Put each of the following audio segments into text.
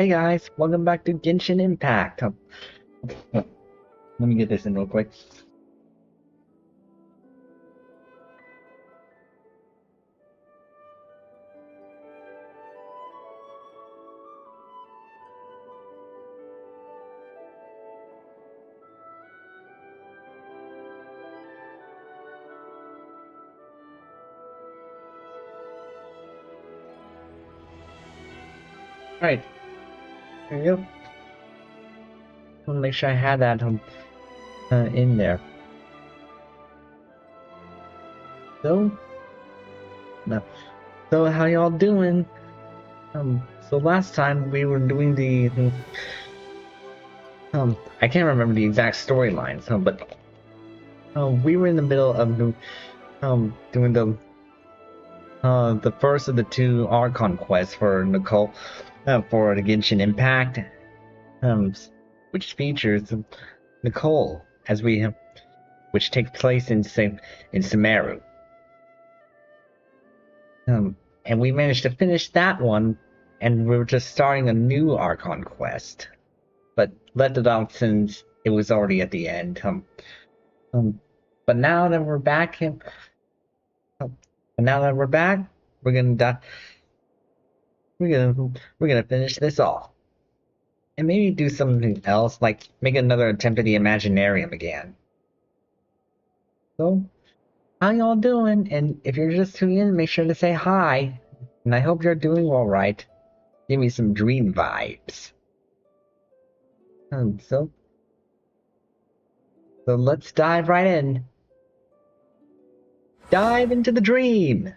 Hey guys, welcome back to Genshin Impact. Let me get this in real quick. Alright, there you go. I want to make sure I had that in there. So, no. So how y'all doing? So last time we were doing the I can't remember the exact storylines, but we were in the middle of doing the first of the two Archon quests for Nicole, for the Genshin Impact, which features Nicole as which takes place in Sumeru. And we managed to finish that one, and we were just starting a new Archon quest, but left it off since it was already at the end. But now that we're back, we're gonna finish this off, and maybe do something else, like make another attempt at the Imaginarium again. So, how y'all doing? And if you're just tuning in, make sure to say hi. And I hope you're doing all right. Give me some dream vibes. So let's dive right in. Dive into the dream.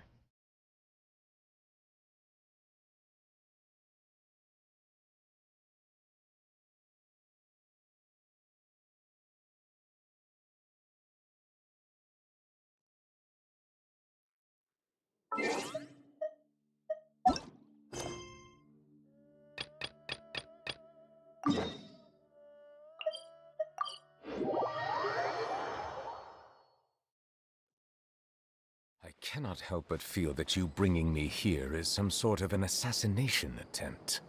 I cannot help but feel that you bringing me here is some sort of an assassination attempt.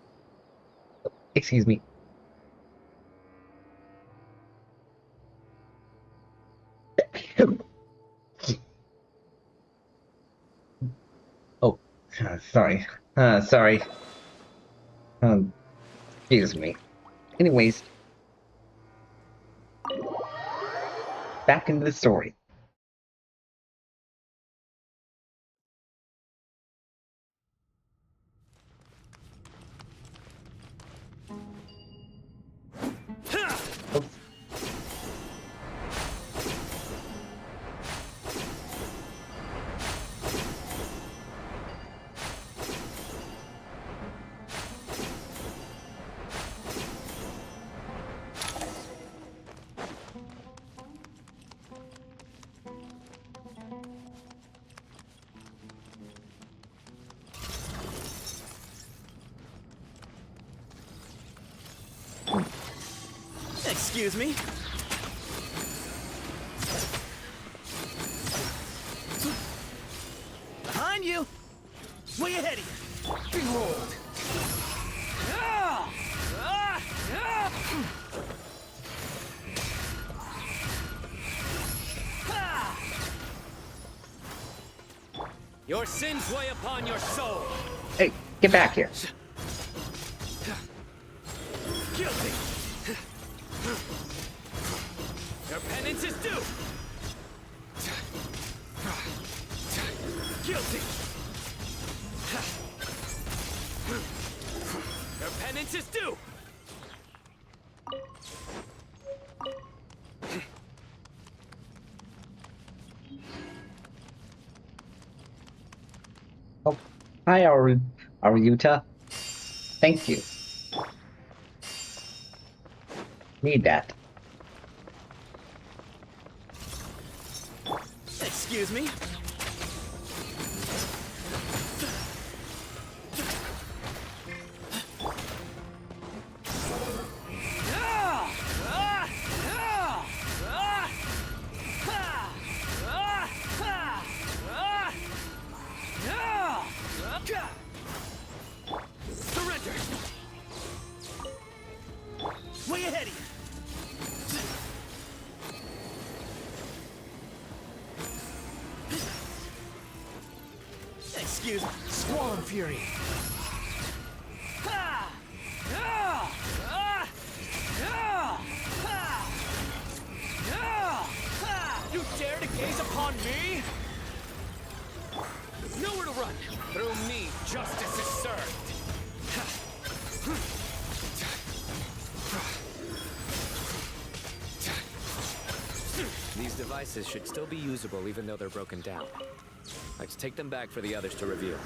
Excuse me. Oh, sorry. Sorry. Excuse me. Anyways, back into the story. Oops. Excuse me? Behind you! Way ahead of you! Behold! Your sins weigh upon your soul! Hey, get back here. Guilty! Your penance is due! Guilty! Your penance is due! Oh, hi, Aryuta. Thank you. Need that. Excuse me? Surrender! Excuse me. Squall Fury. Ha! Ah! Ah! Ah! Ha! Ah! Ha! You dare to gaze upon me? Nowhere to run. Through me, justice is served. These devices should still be usable even though they're broken down. Let's take them back for the others to review.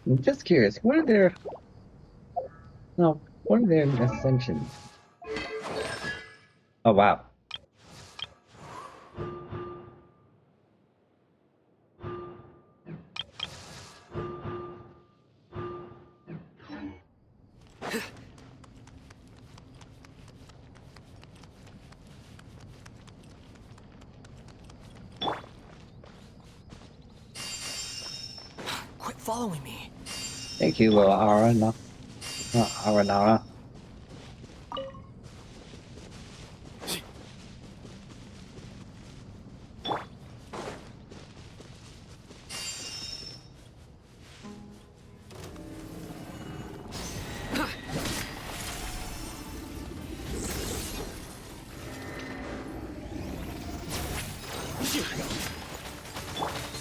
I'm just curious, what are their... No, what are their ascensions? Oh, wow. Quit following me. Thank you, Arana. Aranara.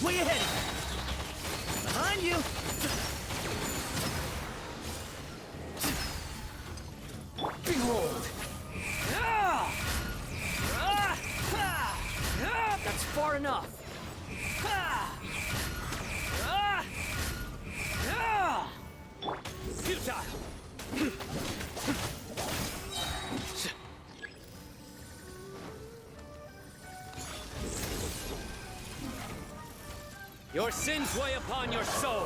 Way ahead! Behind you! Behold! Ah! Ah! Ah! Ah! That's far enough! Ah! Ah! Ah! Futile! Your sins weigh upon your soul.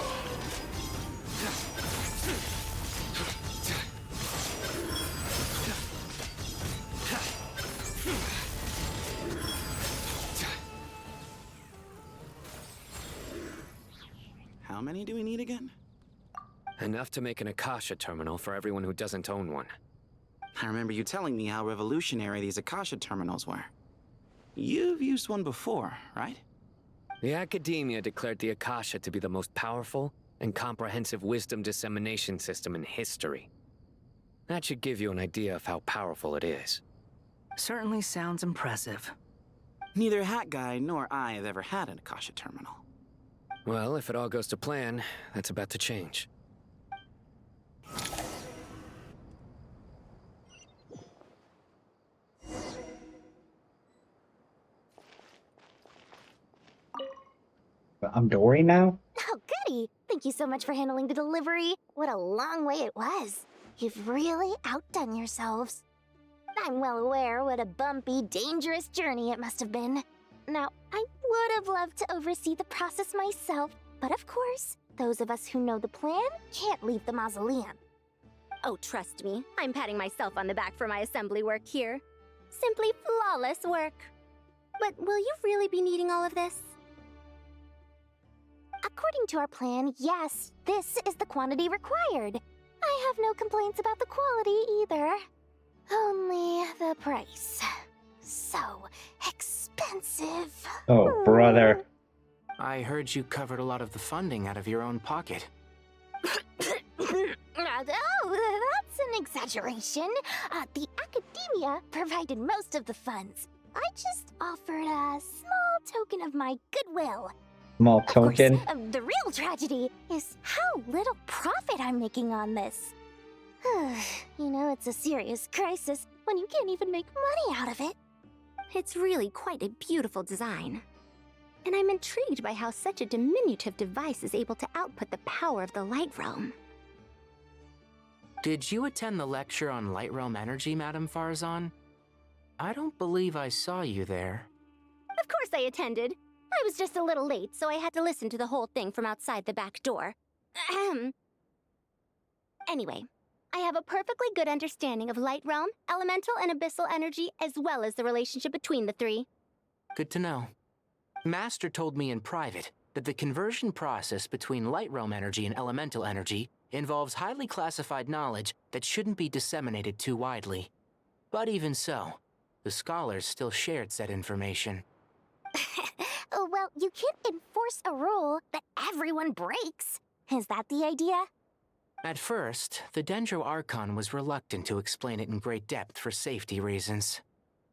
How many do we need again? Enough to make an Akasha terminal for everyone who doesn't own one. I remember you telling me how revolutionary these Akasha terminals were. You've used one before, right? The academia declared the Akasha to be the most powerful and comprehensive wisdom dissemination system in history. That should give you an idea of how powerful it is. Certainly sounds impressive. Neither Hat Guy nor I have ever had an Akasha terminal. Well, if it all goes to plan, that's about to change. I'm Dory now? Oh, goody! Thank you so much for handling the delivery. What a long way it was. You've really outdone yourselves. I'm well aware what a bumpy, dangerous journey it must have been. Now, I would have loved to oversee the process myself, but of course, those of us who know the plan can't leave the mausoleum. Oh, trust me, I'm patting myself on the back for my assembly work here. Simply flawless work. But will you really be needing all of this? According to our plan, yes, this is the quantity required. I have no complaints about the quality either. Only the price. So expensive. Oh, brother. I heard you covered a lot of the funding out of your own pocket. Oh, that's an exaggeration. The academia provided most of the funds. I just offered a small token of my goodwill. Small Of course, token. the real tragedy is how little profit I'm making on this. You know, it's a serious crisis when you can't even make money out of it. It's really quite a beautiful design. And I'm intrigued by how such a diminutive device is able to output the power of the Light Realm. Did you attend the lecture on Light Realm Energy, Madame Farzan? I don't believe I saw you there. Of course I attended. I was just a little late, so I had to listen to the whole thing from outside the back door. Ahem. Anyway, I have a perfectly good understanding of Light Realm, Elemental, and Abyssal energy, as well as the relationship between the three. Good to know. Master told me in private that the conversion process between Light Realm energy and Elemental energy involves highly classified knowledge that shouldn't be disseminated too widely. But even so, the scholars still shared said information. Well, Well, you can't enforce a rule that everyone breaks. Is that the idea? At first, the Dendro Archon was reluctant to explain it in great depth for safety reasons.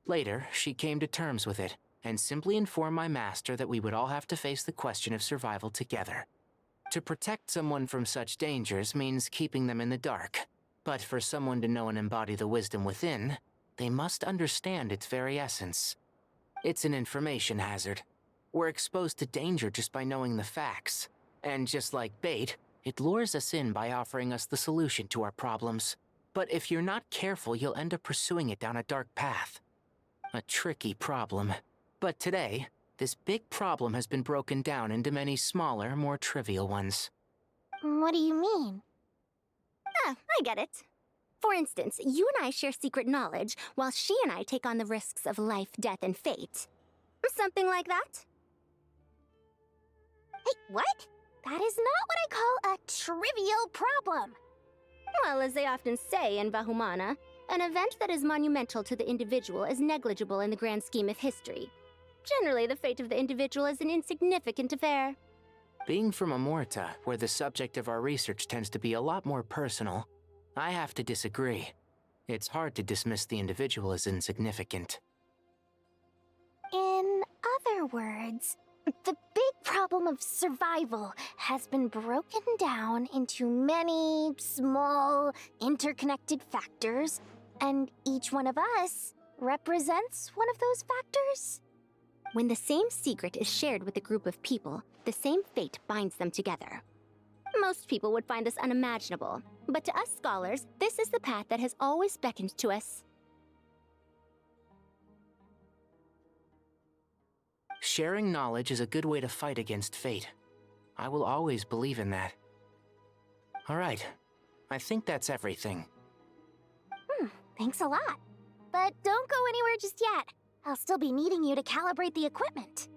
Later, she came to terms with it, and simply informed my master that we would all have to face the question of survival together. To protect someone from such dangers means keeping them in the dark. But for someone to know and embody the wisdom within, they must understand its very essence. It's an information hazard. We're exposed to danger just by knowing the facts. And just like bait, it lures us in by offering us the solution to our problems. But if you're not careful, you'll end up pursuing it down a dark path. A tricky problem. But today, this big problem has been broken down into many smaller, more trivial ones. What do you mean? Ah, I get it. For instance, you and I share secret knowledge, while she and I take on the risks of life, death, and fate. Something like that? Hey, what? That is not what I call a trivial problem. Well, as they often say in Vahumana, an event that is monumental to the individual is negligible in the grand scheme of history. Generally, the fate of the individual is an insignificant affair. Being from Amorta, where the subject of our research tends to be a lot more personal, I have to disagree. It's hard to dismiss the individual as insignificant. In other words, the big problem of survival has been broken down into many small, interconnected factors, and each one of us represents one of those factors. When the same secret is shared with a group of people, the same fate binds them together. Most people would find this unimaginable, but to us scholars, this is the path that has always beckoned to us. Sharing knowledge is a good way to fight against fate. I will always believe in that. All right, I think that's everything. Thanks a lot. But don't go anywhere just yet. I'll still be needing you to calibrate the equipment.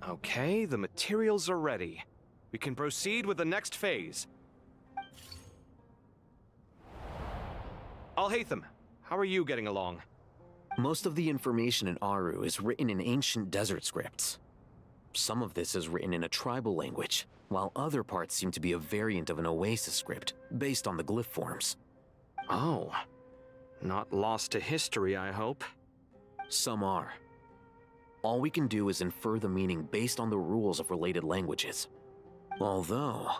Okay, the materials are ready. We can proceed with the next phase. Al-Haytham, how are you getting along? Most of the information in Aru is written in ancient desert scripts. Some of this is written in a tribal language, while other parts seem to be a variant of an Oasis script, based on the glyph forms. Oh. Not lost to history, I hope. Some are. All we can do is infer the meaning based on the rules of related languages. Although,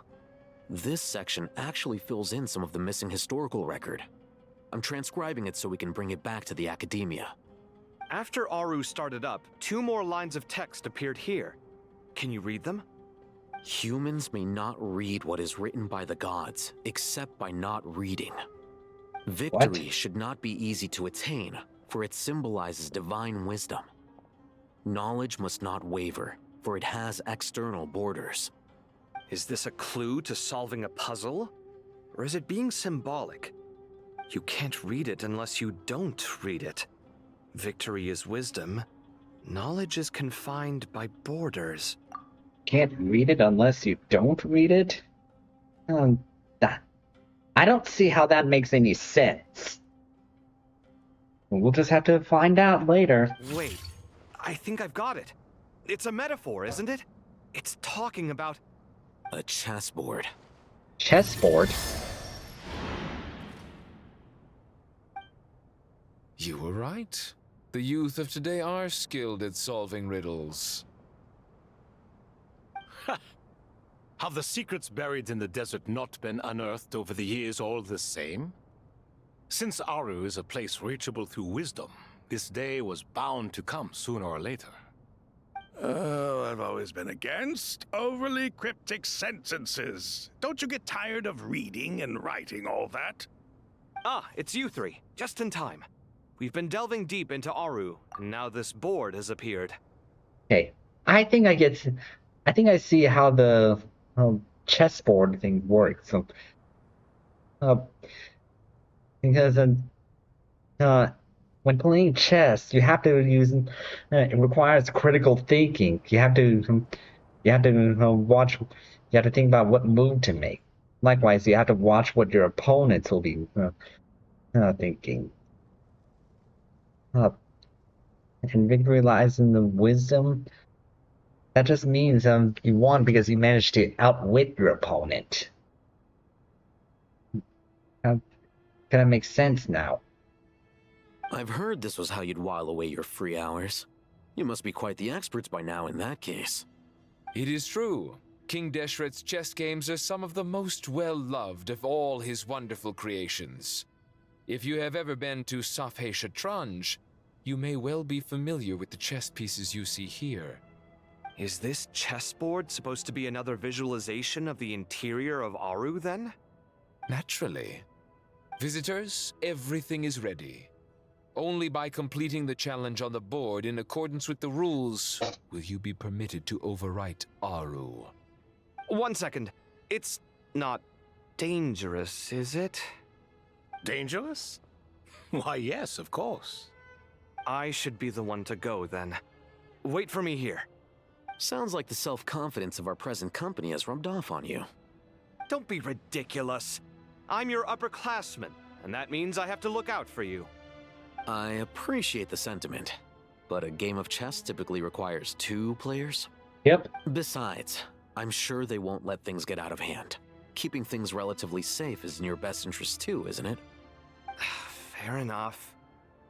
this section actually fills in some of the missing historical record. I'm transcribing it so we can bring it back to the academia. After Aru started up, 2 more lines of text appeared here. Can you read them? Humans may not read what is written by the gods, except by not reading. Victory should not be easy to attain, for it symbolizes divine wisdom. Knowledge must not waver, for it has external borders. Is this a clue to solving a puzzle? Or is it being symbolic? You can't read it unless you don't read it. Victory is wisdom. Knowledge is confined by borders. Can't read it unless you don't read it? I don't see how that makes any sense. We'll just have to find out later. Wait, I think I've got it. It's a metaphor, isn't it? It's talking about... A chessboard. Chessboard? You were right. The youth of today are skilled at solving riddles. Have the secrets buried in the desert not been unearthed over the years all the same? Since Aru is a place reachable through wisdom, this day was bound to come sooner or later. Oh, I've always been against overly cryptic sentences. Don't you get tired of reading and writing all that? Ah, it's you 3. Just in time. We've been delving deep into Aru, and now this board has appeared. Okay, I think I see how the chessboard thing works. So, because uh, when playing chess, you have to use it requires critical thinking. You have to watch. You have to think about what move to make. Likewise, you have to watch what your opponents will be thinking. Uh, and victory lies in the wisdom. That just means you won because you managed to outwit your opponent. Kind of makes sense now. I've heard this was how you'd while away your free hours. You must be quite the experts by now in that case. It is true. King Deshret's chess games are some of the most well-loved of all his wonderful creations. If you have ever been to Safhe Shatranj, you may well be familiar with the chess pieces you see here. Is this chessboard supposed to be another visualization of the interior of Aru, then? Naturally. Visitors, everything is ready. Only by completing the challenge on the board in accordance with the rules will you be permitted to overwrite Aru. 1 second. It's not dangerous, is it? Dangerous? Why, yes, of course. I should be the one to go, then. Wait for me here. Sounds like the self-confidence of our present company has rubbed off on you. Don't be ridiculous. I'm your upperclassman, and that means I have to look out for you. I appreciate the sentiment, but a game of chess typically requires 2 players. Yep. Besides, I'm sure they won't let things get out of hand. Keeping things relatively safe is in your best interest too, isn't it? Fair enough.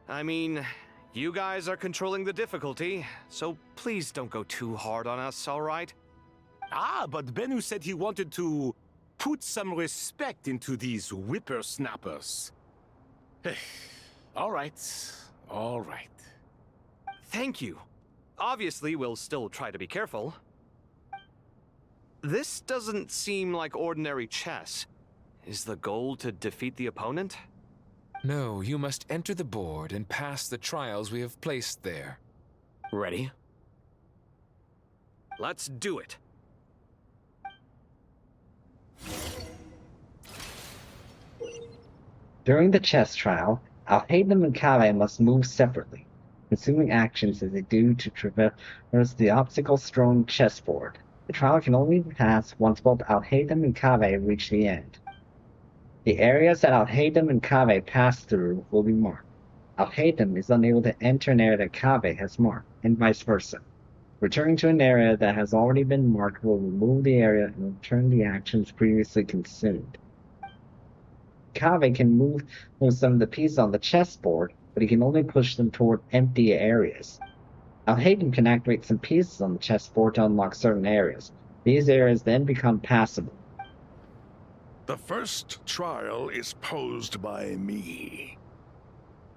I mean, you guys are controlling the difficulty, so please don't go too hard on us, all right? Ah, but Bennu said he wanted to put some respect into these whippersnappers. All right, all right. Thank you. Obviously, we'll still try to be careful. This doesn't seem like ordinary chess. Is the goal to defeat the opponent? No, you must enter the board and pass the trials we have placed there. Ready? Let's do it. During the chess trial, Alhaitham and Kave must move separately, consuming actions as they do to traverse the obstacle-strewn chessboard. The trial can only pass once both Alhaitham and Kave reach the end. The areas that Alhaitham and Kave pass through will be marked. Alhaitham is unable to enter an area that Kave has marked, and vice versa. Returning to an area that has already been marked will remove the area and return the actions previously consumed. Kave can move some of the pieces on the chessboard, but he can only push them toward empty areas. Alhaitham can activate some pieces on the chessboard to unlock certain areas. These areas then become passable. The first trial is posed by me.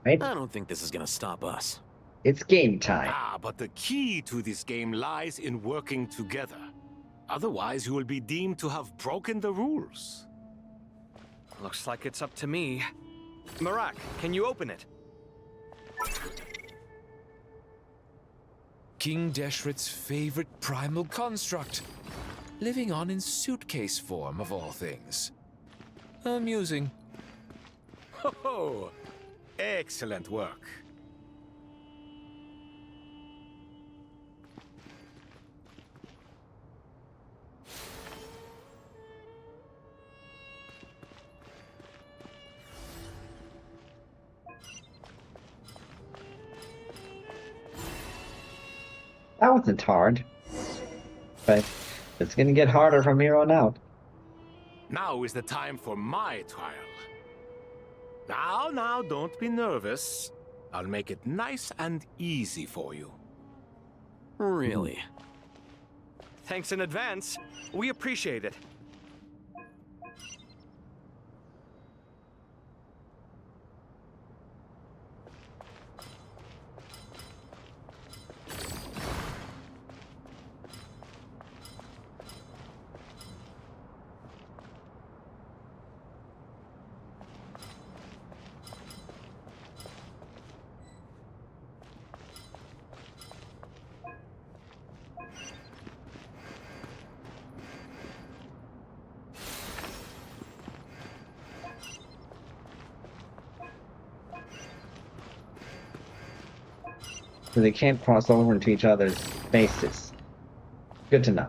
Right? I don't think this is gonna stop us. It's game time. Ah, but the key to this game lies in working together. Otherwise, you will be deemed to have broken the rules. Looks like it's up to me. Marak, can you open it? King Deshret's favorite primal construct. Living on in suitcase form, of all things. Amusing. Ho-ho! Excellent work. That wasn't hard. But it's gonna get harder from here on out. Now is the time for my trial. Now, don't be nervous. I'll make it nice and easy for you. Really? Thanks in advance. We appreciate it. so they can't cross over into each other's bases. Good to know.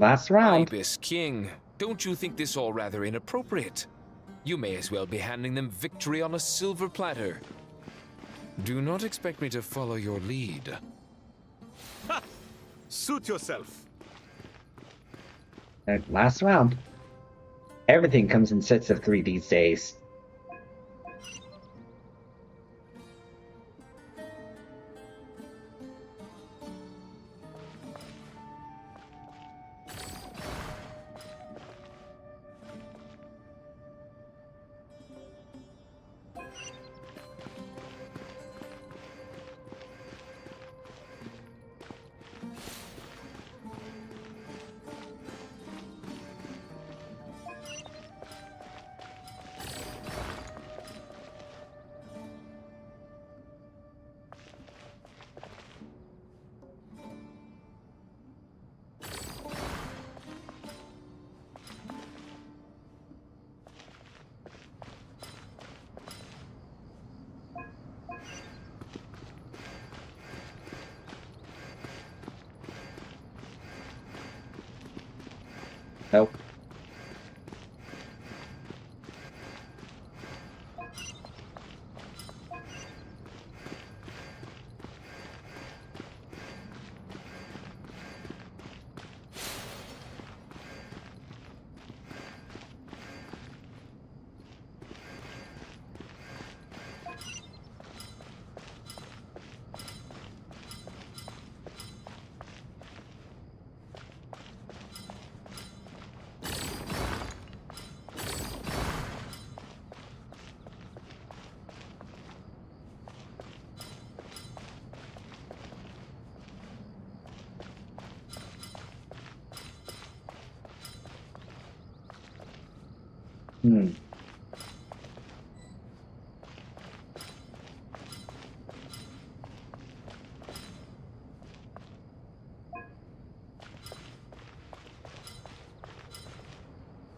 Last round. Ibis King, don't you think this all rather inappropriate? You may as well be handing them victory on a silver platter. Do not expect me to follow your lead. Ha! Suit yourself. Last round. Everything comes in sets of 3 these days. Nope.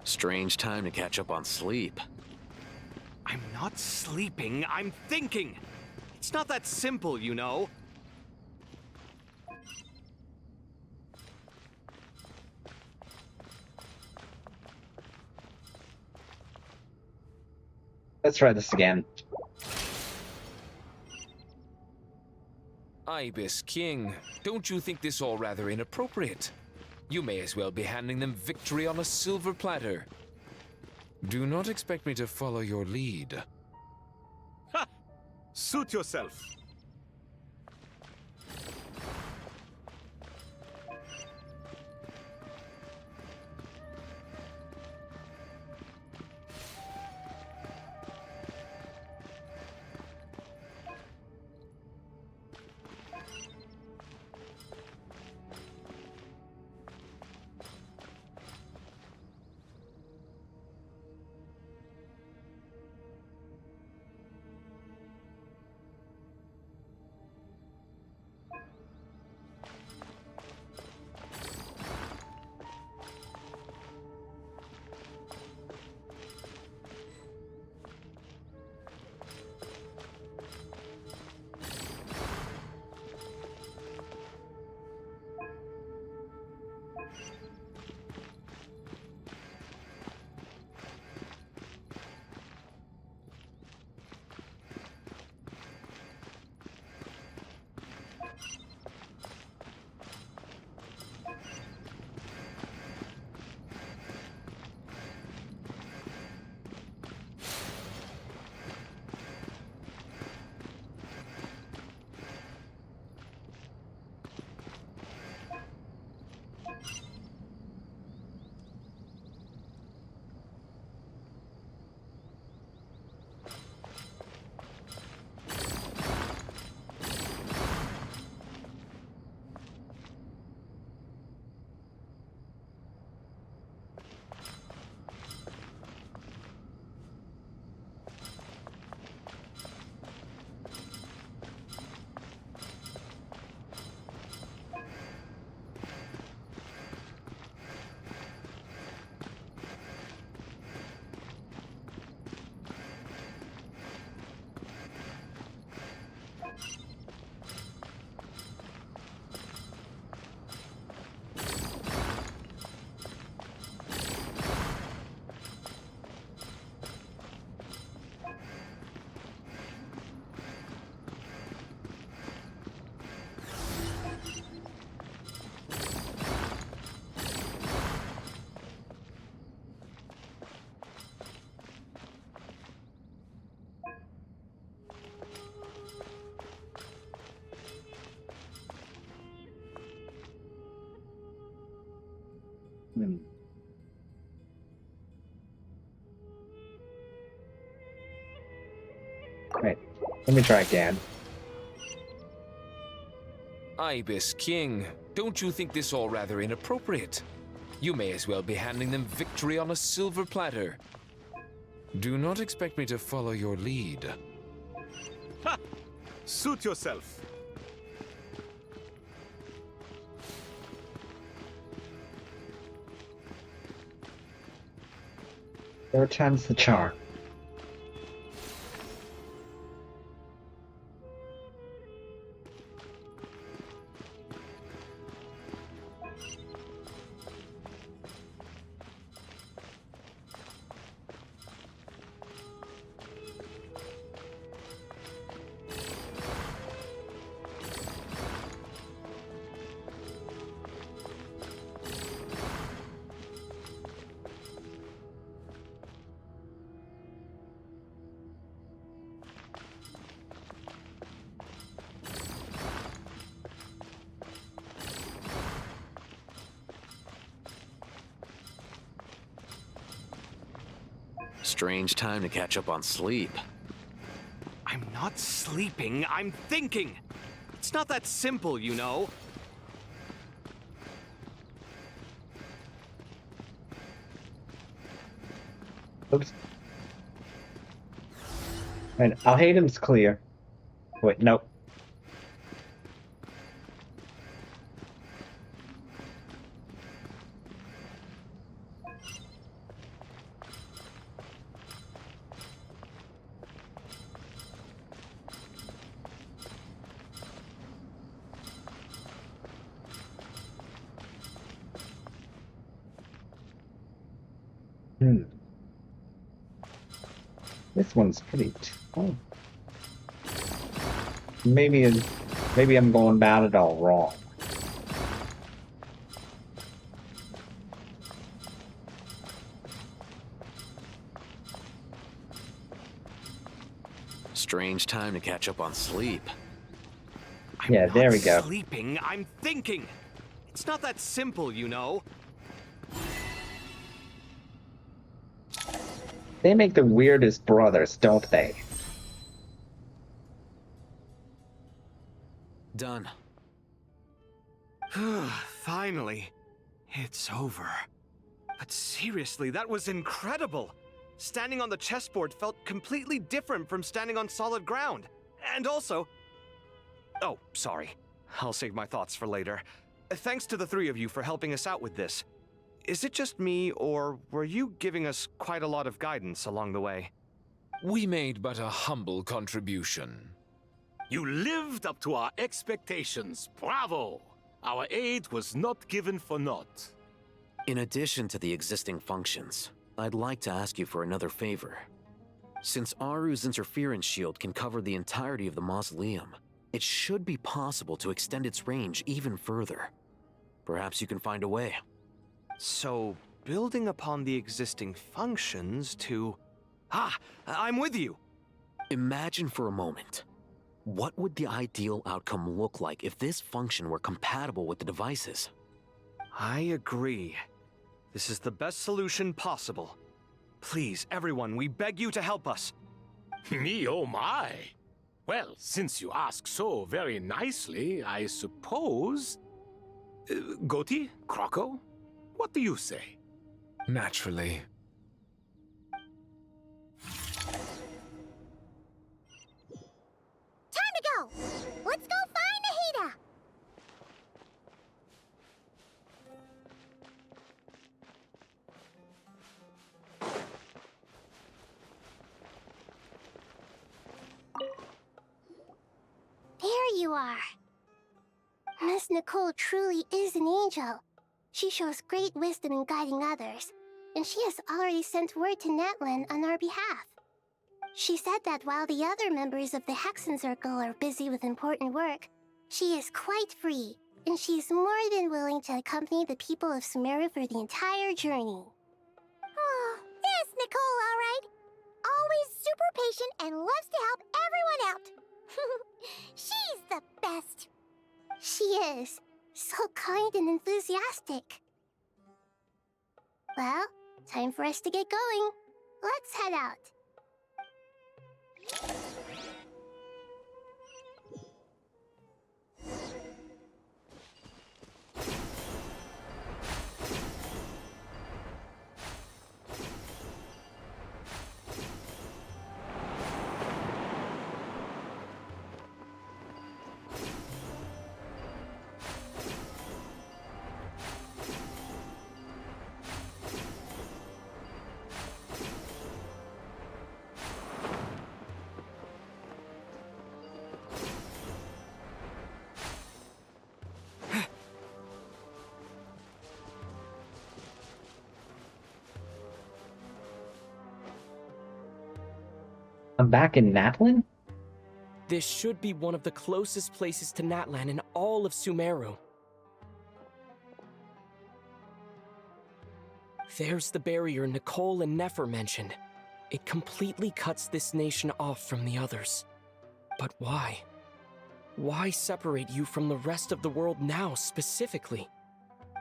Strange time to catch up on sleep. I'm not sleeping, I'm thinking. It's not that simple, you know. Let's try this again. Ibis King, don't you think this all rather inappropriate? You may as well be handing them victory on a silver platter. Do not expect me to follow your lead. Ha! Suit yourself. Hmm. Wait, let me try again. Ibis King, don't you think this all rather inappropriate? You may as well be handing them victory on a silver platter. Do not expect me to follow your lead. Ha! Suit yourself. Third time's the charm. Strange time to catch up on sleep. I'm not sleeping, I'm thinking. It's not that simple, you know. Oops. And Alhaden's clear. Wait, nope. This one's pretty tough. Maybe I'm going about it all wrong. Strange time to catch up on sleep. Yeah, there we go. Sleeping, I'm thinking. It's not that simple, you know. They make the weirdest brothers, don't they? Done. Finally. It's over. But seriously, that was incredible. Standing on the chessboard felt completely different from standing on solid ground. And also... Oh, sorry. I'll save my thoughts for later. Thanks to the three of you for helping us out with this. Is it just me, or were you giving us quite a lot of guidance along the way? We made but a humble contribution. You lived up to our expectations. Bravo! Our aid was not given for naught. In addition to the existing functions, I'd like to ask you for another favor. Since Aru's interference shield can cover the entirety of the mausoleum, it should be possible to extend its range even further. Perhaps you can find a way. So, building upon the existing functions to... I'm with you! Imagine for a moment. What would the ideal outcome look like if this function were compatible with the devices? I agree. This is the best solution possible. Please, everyone, we beg you to help us. Me, oh my! Well, since you ask so very nicely, I suppose... Goti? Croco? What do you say? Naturally. Time to go! Let's go find Nahida! There you are. Miss Nicole truly is an angel. She shows great wisdom in guiding others, and she has already sent word to Natlan on our behalf. She said that while the other members of the Hexen Circle are busy with important work, she is quite free, and she is more than willing to accompany the people of Sumeru for the entire journey. Oh, there's Nicole, all right. Always super patient and loves to help everyone out. She's the best. She is. So kind and enthusiastic. Well, time for us to get going. Let's head out. I'm back in Natlan? This should be one of the closest places to Natlan in all of Sumeru. There's the barrier Nicole and Nefer mentioned. It completely cuts this nation off from the others. But why? Why separate you from the rest of the world now, specifically?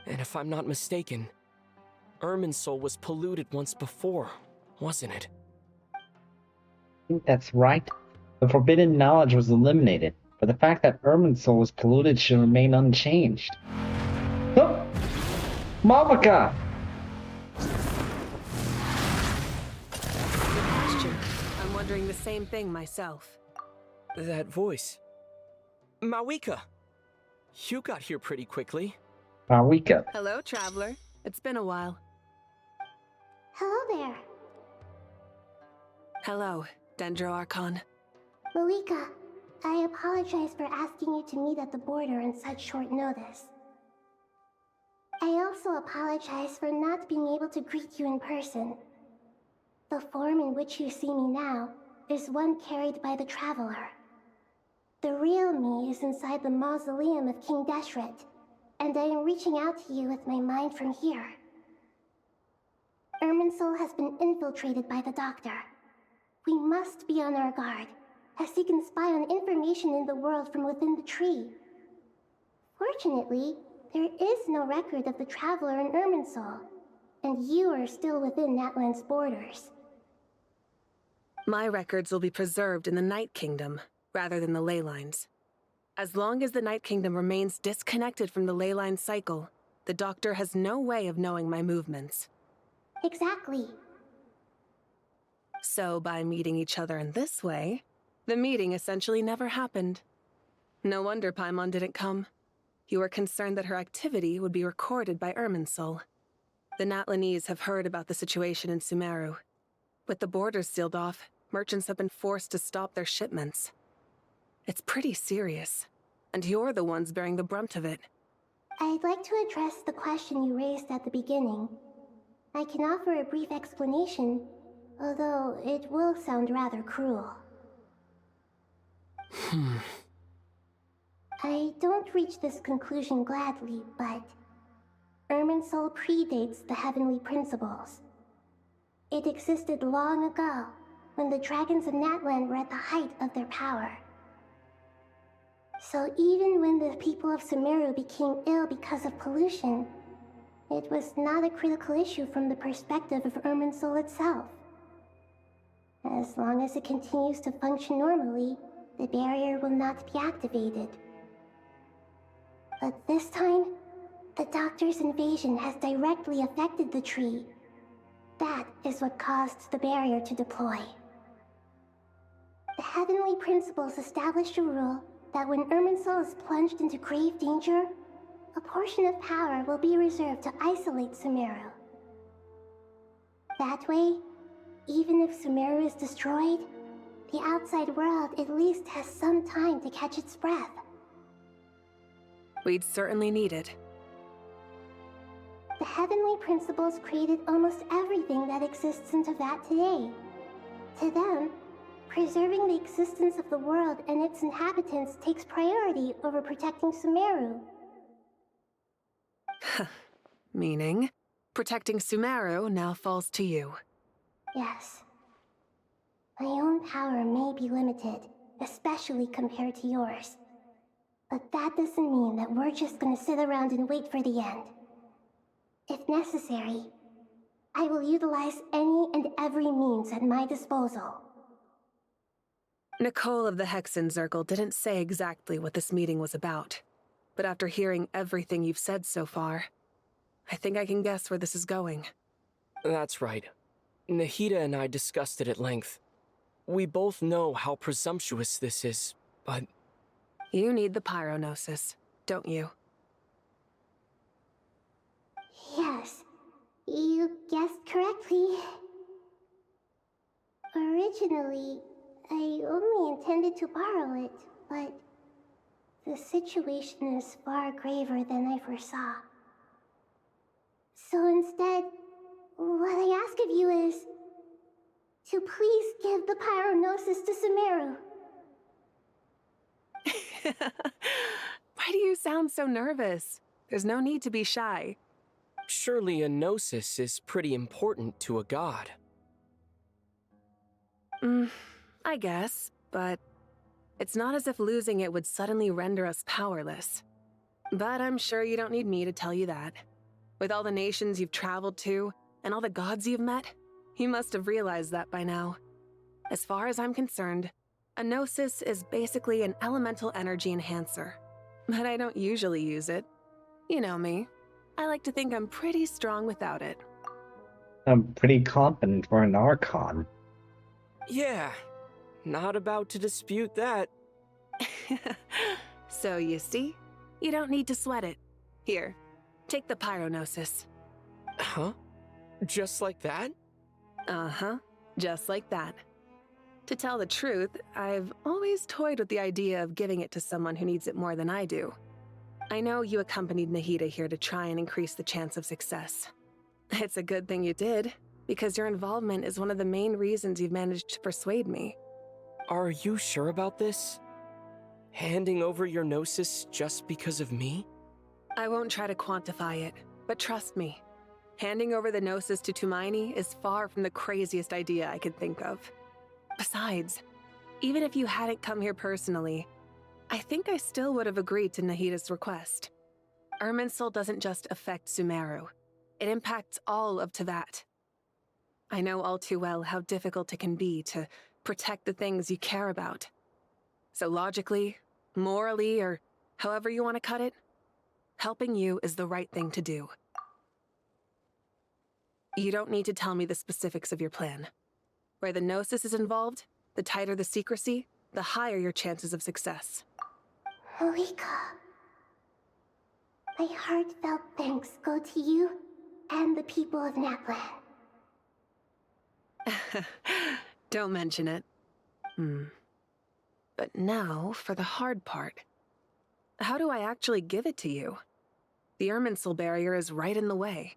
And if I'm not mistaken, Irmunsul was polluted once before, wasn't it? I think that's right. The forbidden knowledge was eliminated, but the fact that Irmunsul was polluted should remain unchanged. Oh! Mavaka! Question. I'm wondering the same thing myself. That voice. Mawika! You got here pretty quickly. Mawika. Hello, traveler. It's been a while. Hello there. Hello, Dendro Archon. Mawika, I apologize for asking you to meet at the border on such short notice. I also apologize for not being able to greet you in person. The form in which you see me now is one carried by the Traveler. The real me is inside the mausoleum of King Deshret, and I am reaching out to you with my mind from here. Irmunsul has been infiltrated by the Doctor. We must be on our guard, as he can spy on information in the world from within the tree. Fortunately, there is no record of the Traveler in Irmunsul, and you are still within Natlan's borders. My records will be preserved in the Night Kingdom, rather than the ley lines. As long as the Night Kingdom remains disconnected from the ley line cycle, the Doctor has no way of knowing my movements. Exactly. So by meeting each other in this way, the meeting essentially never happened. No wonder Paimon didn't come. You were concerned that her activity would be recorded by Irmunsul. The Natlanese have heard about the situation in Sumeru. With the borders sealed off, merchants have been forced to stop their shipments. It's pretty serious, and you're the ones bearing the brunt of it. I'd like to address the question you raised at the beginning. I can offer a brief explanation, although it will sound rather cruel. I don't reach this conclusion gladly, but Irmunsul predates the heavenly principles. It existed long ago, when the dragons of Natlan were at the height of their power. So even when the people of Sumeru became ill because of pollution, it was not a critical issue from the perspective of Irmunsul itself. As long as it continues to function normally, the barrier will not be activated. But this time, the Doctor's invasion has directly affected the tree. That is what caused the barrier to deploy. The heavenly principles established a rule that when Irmunsul is plunged into grave danger, a portion of power will be reserved to isolate Sumeru. That way, even if Sumeru is destroyed, the outside world at least has some time to catch its breath. We'd certainly need it. The heavenly principles created almost everything that exists in Teyvat today. To them, preserving the existence of the world and its inhabitants takes priority over protecting Sumeru. Meaning, protecting Sumeru now falls to you. Yes. My own power may be limited, especially compared to yours. But that doesn't mean that we're just gonna sit around and wait for the end. If necessary, I will utilize any and every means at my disposal. Nicole of the Hexen Circle didn't say exactly what this meeting was about, but after hearing everything you've said so far, I think I can guess where this is going. That's right. Nahida and I discussed it at length. We both know how presumptuous this is, but... You need the pyronosis, don't you? Yes, you guessed correctly. Originally, I only intended to borrow it, but the situation is far graver than I foresaw. So instead, what I ask of you is to please give the pyronosis to Sumeru. Why do you sound so nervous? There's no need to be shy. Surely a gnosis is pretty important to a god. I guess, but it's not as if losing it would suddenly render us powerless. But I'm sure you don't need me to tell you that. With all the nations you've traveled to, and all the gods you've met, you must have realized that by now. As far as I'm concerned, a gnosis is basically an elemental energy enhancer. But I don't usually use it. You know me. I like to think I'm pretty strong without it. I'm pretty confident for an Archon. Yeah, not about to dispute that. So you see, you don't need to sweat it. Here, take the pyronosis. Huh? Just like that? Uh-huh, just like that. To tell the truth, I've always toyed with the idea of giving it to someone who needs it more than I do. I know you accompanied Nahida here to try and increase the chance of success. It's a good thing you did, because your involvement is one of the main reasons you've managed to persuade me. Are you sure about this? Handing over your gnosis just because of me? I won't try to quantify it, but trust me. Handing over the gnosis to Tumaini is far from the craziest idea I could think of. Besides, even if you hadn't come here personally, I think I still would have agreed to Nahida's request. Irmunsul doesn't just affect Sumeru. It impacts all of Teyvat. I know all too well how difficult it can be to protect the things you care about. So logically, morally, or however you want to cut it, helping you is the right thing to do. You don't need to tell me the specifics of your plan. Where the gnosis is involved, the tighter the secrecy, the higher your chances of success. Moika, my heartfelt thanks go to you and the people of Naplan. Don't mention it. But now, for the hard part. How do I actually give it to you? The Irmunsul barrier is right in the way.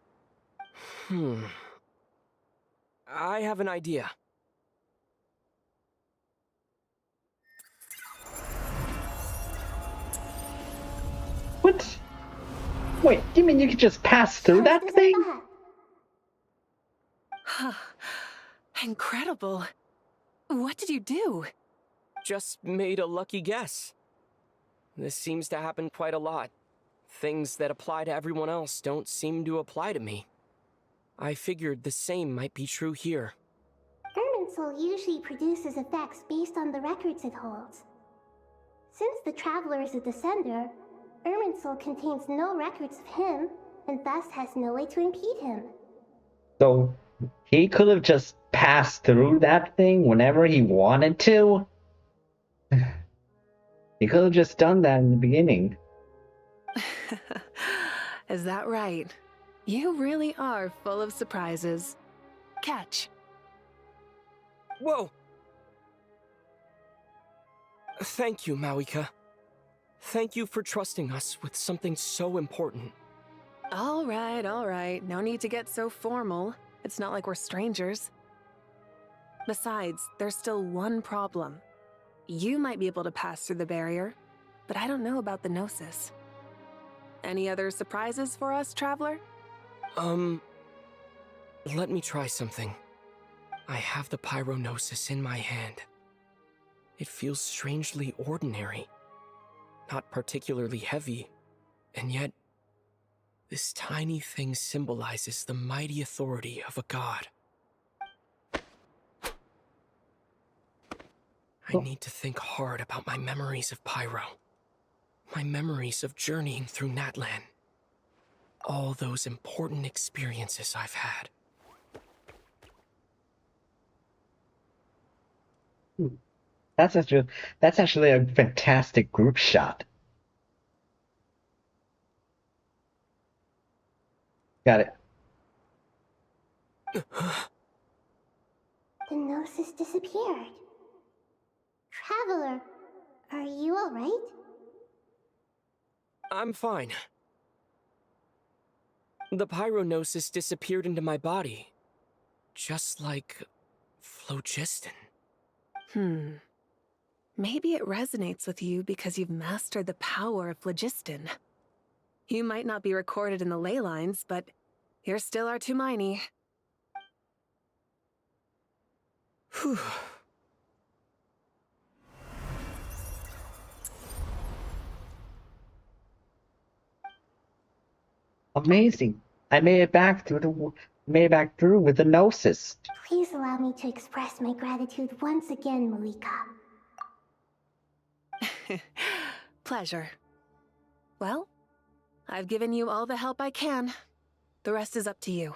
I have an idea. What? Wait, you mean you could just pass through that thing? Incredible. What did you do? Just made a lucky guess. This seems to happen quite a lot. Things that apply to everyone else don't seem to apply to me. I figured the same might be true here. Irmunsul usually produces effects based on the records it holds. Since the Traveler is a Descender, Irmunsul contains no records of him, and thus has no way to impede him. So, he could have just passed through that thing whenever he wanted to? He could have just done that in the beginning. Is that right? You really are full of surprises. Catch. Whoa! Thank you, Mawika. Thank you for trusting us with something so important. All right. No need to get so formal. It's not like we're strangers. Besides, there's still one problem. You might be able to pass through the barrier, but I don't know about the Gnosis. Any other surprises for us, Traveler? Let me try something. I have the Pyronosis in my hand. It feels strangely ordinary. Not particularly heavy, and yet This tiny thing symbolizes the mighty authority of a god. I need to think hard about my memories of Pyro. My memories of journeying through Natlan. All those important experiences I've had. That's actually a fantastic group shot. Got it. The gnosis disappeared. Traveler, are you alright? I'm fine. The pyronosis disappeared into my body. Just like phlogiston. Maybe it resonates with you because you've mastered the power of phlogiston. You might not be recorded in the ley lines, but you're still Artumini. Whew. Amazing. I made it back through with the gnosis. Please allow me to express my gratitude once again, Malika. Pleasure. Well, I've given you all the help I can. The rest is up to you.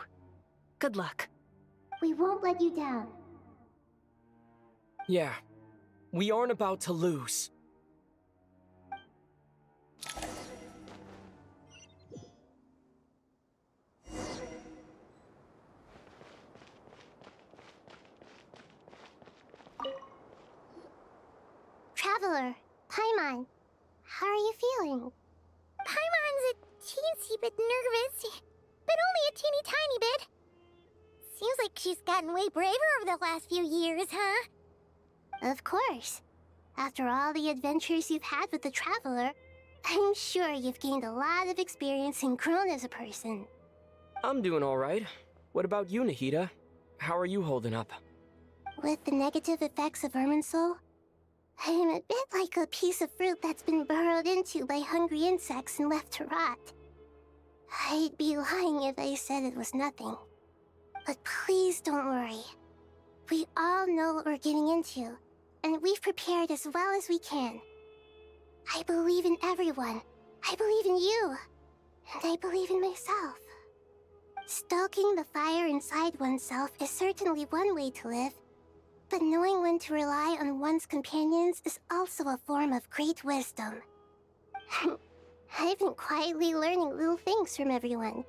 Good luck. We won't let you down. Yeah, we aren't about to lose. Traveler, Paimon, how are you feeling? Paimon's a teensy bit nervous, but only a teeny tiny bit. Seems like she's gotten way braver over the last few years, huh? Of course. After all the adventures you've had with the Traveler, I'm sure you've gained a lot of experience and grown as a person. I'm doing alright. What about you, Nahida? How are you holding up? With the negative effects of Irmunsul, I'm a bit like a piece of fruit that's been burrowed into by hungry insects and left to rot. I'd be lying if I said it was nothing. But please don't worry. We all know what we're getting into, and we've prepared as well as we can. I believe in everyone. I believe in you. And I believe in myself. Stoking the fire inside oneself is certainly one way to live, but knowing when to rely on one's companions is also a form of great wisdom. I've been quietly learning little things from everyone,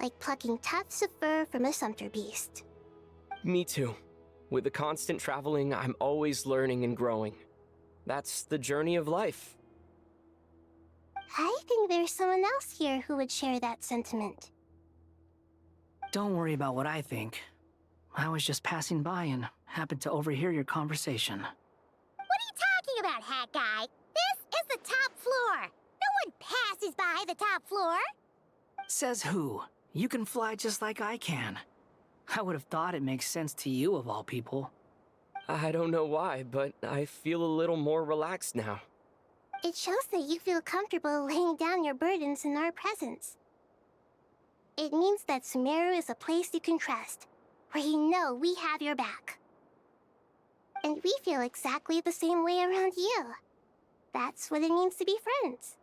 like plucking tufts of fur from a sumpter beast. Me too. With the constant traveling, I'm always learning and growing. That's the journey of life. I think there's someone else here who would share that sentiment. Don't worry about what I think. I was just passing by and happened to overhear your conversation. What are you talking about, hat guy? This is the top floor. No one passes by the top floor. Says who? You can fly just like I can. I would have thought it makes sense to you of all people. I don't know why, but I feel a little more relaxed now. It shows that you feel comfortable laying down your burdens in our presence. It means that Sumeru is a place you can trust, where you know we have your back. And we feel exactly the same way around you. That's what it means to be friends.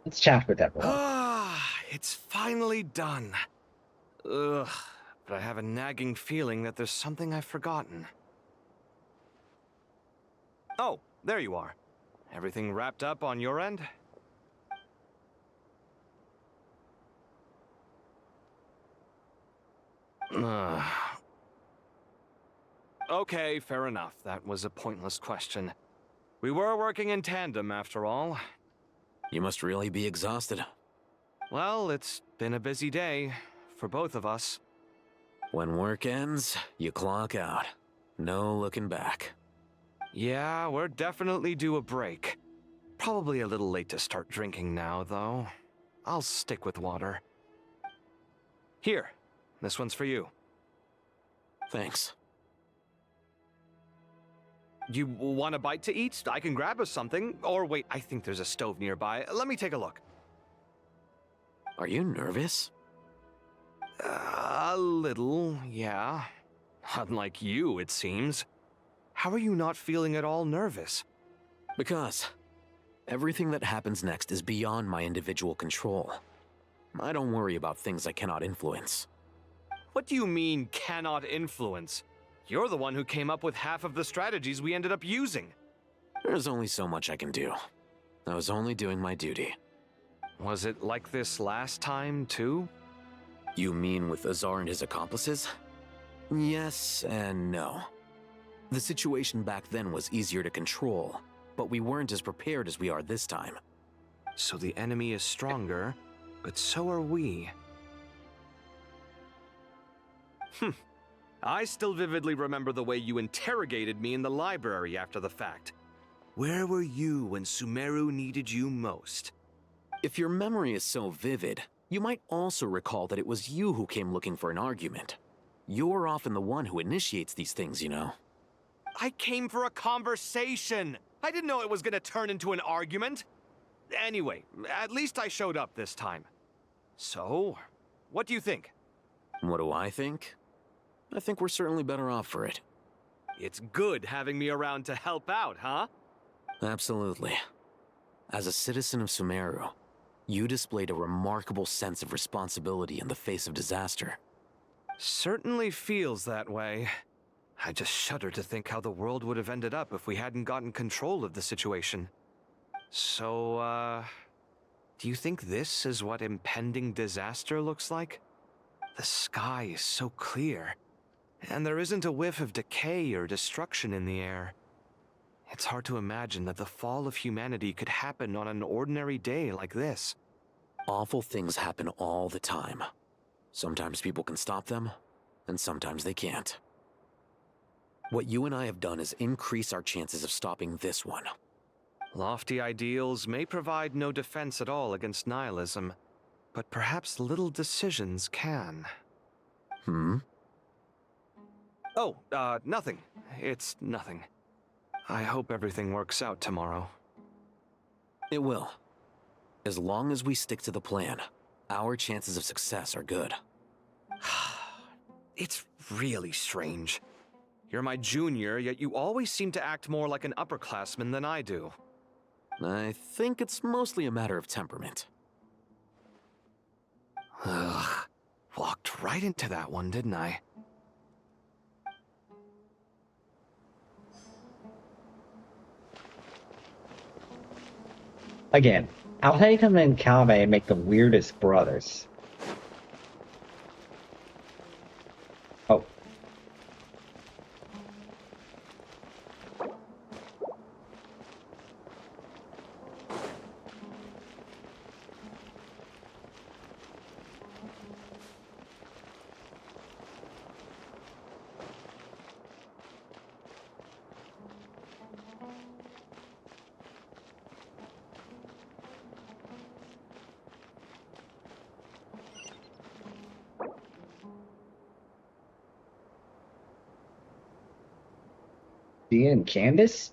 Let's chat with everyone. It's finally done. Ugh, but I have a nagging feeling that there's something I've forgotten. Oh, there you are. Everything wrapped up on your end? Okay, fair enough. That was a pointless question. We were working in tandem, after all. You must really be exhausted. Well, it's been a busy day for both of us. When work ends, you clock out. No looking back. Yeah, we're definitely due a break. probably a little late to start drinking now, though. I'll stick with water. Here, this one's for you. Thanks. You want a bite to eat? I can grab us something. Or wait, I think there's a stove nearby. Let me take a look. Are you nervous? A little, yeah. Unlike you, it seems. How are you not feeling at all nervous? Because everything that happens next is beyond my individual control. I don't worry about things I cannot influence. What do you mean, cannot influence? You're the one who came up with half of the strategies we ended up using. There's only so much I can do. I was only doing my duty. Was it like this last time, too? You mean with Azar and his accomplices? Yes and no. The situation back then was easier to control, but we weren't as prepared as we are this time. So the enemy is stronger, but so are we. I still vividly remember the way you interrogated me in the library after the fact. Where were you when Sumeru needed you most? If your memory is so vivid, you might also recall that it was you who came looking for an argument. You're often the one who initiates these things, you know. I came for a conversation! I didn't know it was gonna turn into an argument! Anyway, at least I showed up this time. So, what do you think? What do I think? I think we're certainly better off for it. It's good having me around to help out, huh? Absolutely. As a citizen of Sumeru, you displayed a remarkable sense of responsibility in the face of disaster. Certainly feels that way. I just shudder to think how the world would have ended up if we hadn't gotten control of the situation. So, do you think this is what impending disaster looks like? The sky is so clear, and there isn't a whiff of decay or destruction in the air. It's hard to imagine that the fall of humanity could happen on an ordinary day like this. Awful things happen all the time. Sometimes people can stop them, and sometimes they can't. What you and I have done is increase our chances of stopping this one. Lofty ideals may provide no defense at all against nihilism, but perhaps little decisions can. Oh, nothing. It's nothing. I hope everything works out tomorrow. It will. As long as we stick to the plan, our chances of success are good. It's really strange. You're my junior, yet you always seem to act more like an upperclassman than I do. I think it's mostly a matter of temperament. Ugh. Walked right into that one, didn't I? Again, Alhaitham and Kaveh make the weirdest brothers. Oh. And Candace?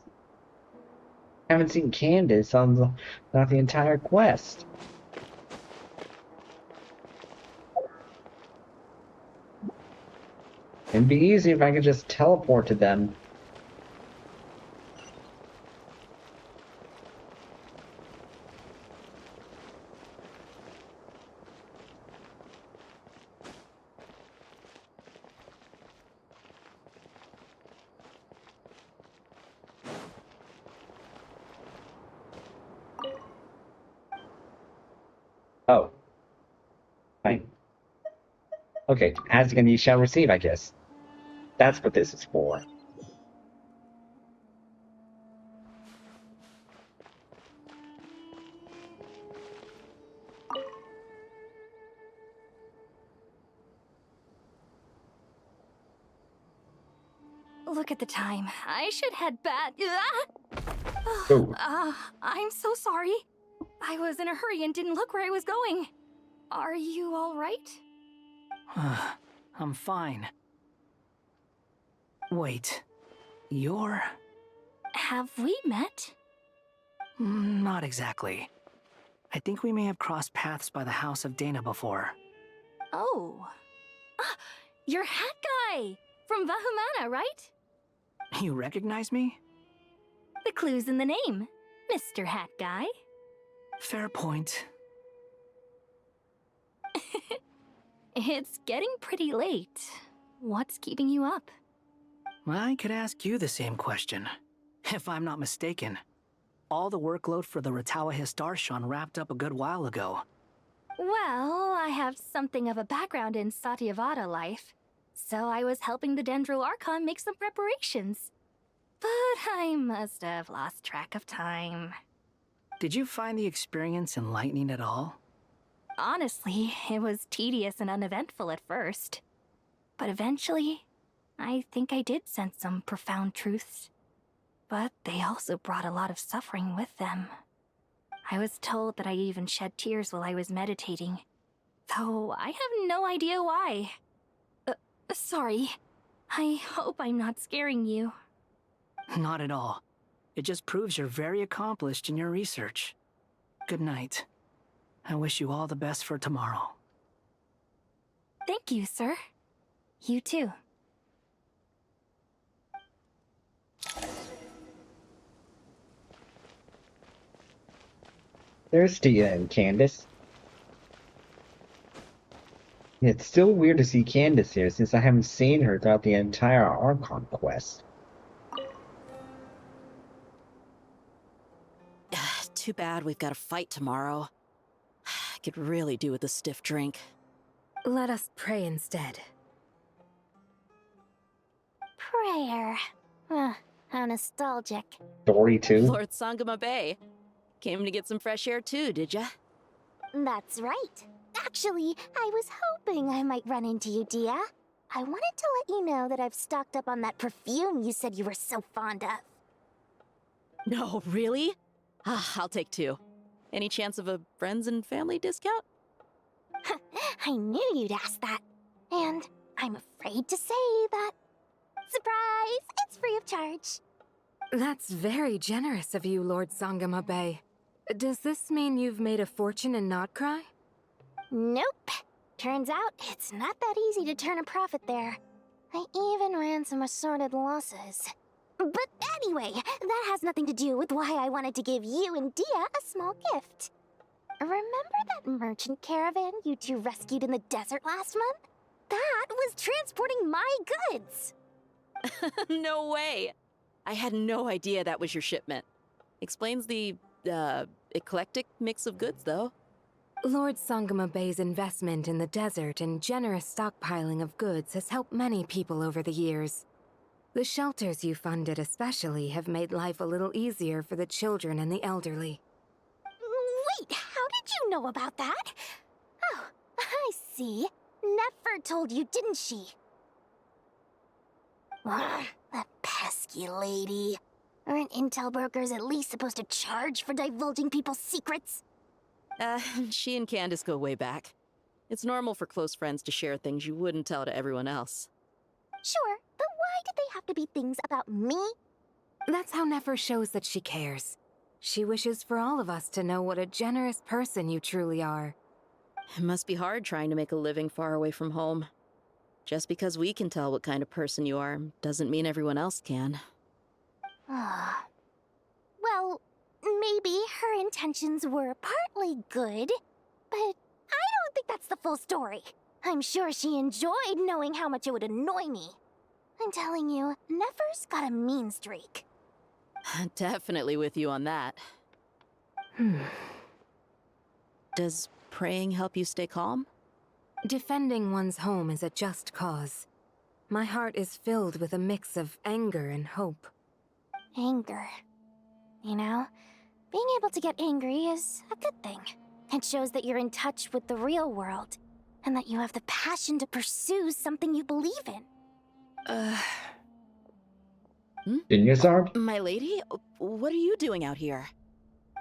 Haven't seen Candace on not the entire quest. It'd be easy if I could just teleport to them. Oh. Fine. Okay, ask and you shall receive, I guess. That's what this is for. Look at the time. I should head back. Oh. I'm so sorry. I was in a hurry and didn't look where I was going. Are you all right? I'm fine. Wait, you're... Have we met? Not exactly. I think we may have crossed paths by the house of Dana before. Oh. You're Hat Guy! From Vahumana, right? You recognize me? The clue's in the name. Mr. Hat Guy. Fair point. It's getting pretty late. What's keeping you up? I could ask you the same question. If I'm not mistaken, all the workload for the Ratawa Histarshan wrapped up a good while ago. Well, I have something of a background in Satyavada life, so I was helping the Dendro Archon make some preparations. But I must have lost track of time. Did you find the experience enlightening at all? Honestly, it was tedious and uneventful at first. But eventually, I think I did sense some profound truths. But they also brought a lot of suffering with them. I was told that I even shed tears while I was meditating, though I have no idea why. Sorry. I hope I'm not scaring you. Not at all. It just proves you're very accomplished in your research. Good night. I wish you all the best for tomorrow. Thank you, sir. You too. There's Tia and Candace. It's still weird to see Candace here since I haven't seen her throughout the entire Archon Quest. Too bad we've got a fight tomorrow. I could really do with a stiff drink. Let us pray instead. Prayer. How nostalgic. Dory too? Lord Sangama Bay. Came to get some fresh air too, did ya? That's right. Actually, I was hoping I might run into you, Dia. I wanted to let you know that I've stocked up on that perfume you said you were so fond of. No, really? I'll take 2. Any chance of a friends and family discount? I knew you'd ask that. And I'm afraid to say that... Surprise! It's free of charge. That's very generous of you, Lord Sangama Bay. Does this mean you've made a fortune in Not Cry? Nope. Turns out it's not that easy to turn a profit there. I even ran some assorted losses. But anyway, that has nothing to do with why I wanted to give you and Dia a small gift. Remember that merchant caravan you two rescued in the desert last month? That was transporting my goods! No way! I had no idea that was your shipment. Explains the, eclectic mix of goods, though. Lord Sangama Bay's investment in the desert and generous stockpiling of goods has helped many people over the years. The shelters you funded especially have made life a little easier for the children and the elderly. Wait, how did you know about that? Oh, I see. Nefer told you, didn't she? That pesky lady. Aren't intel brokers at least supposed to charge for divulging people's secrets? She and Candace go way back. It's normal for close friends to share things you wouldn't tell to everyone else. Sure, but why did they have to be things about me? That's how Nefer shows that she cares. She wishes for all of us to know what a generous person you truly are. It must be hard trying to make a living far away from home. Just because we can tell what kind of person you are doesn't mean everyone else can. Well, maybe her intentions were partly good, but I don't think that's the full story. I'm sure she enjoyed knowing how much it would annoy me. I'm telling you, Nefer's got a mean streak. Definitely with you on that. Does praying help you stay calm? Defending one's home is a just cause. My heart is filled with a mix of anger and hope. Anger. You know, being able to get angry is a good thing. It shows that you're in touch with the real world, and that you have the passion to pursue something you believe in. Junior Zard? My lady, what are you doing out here?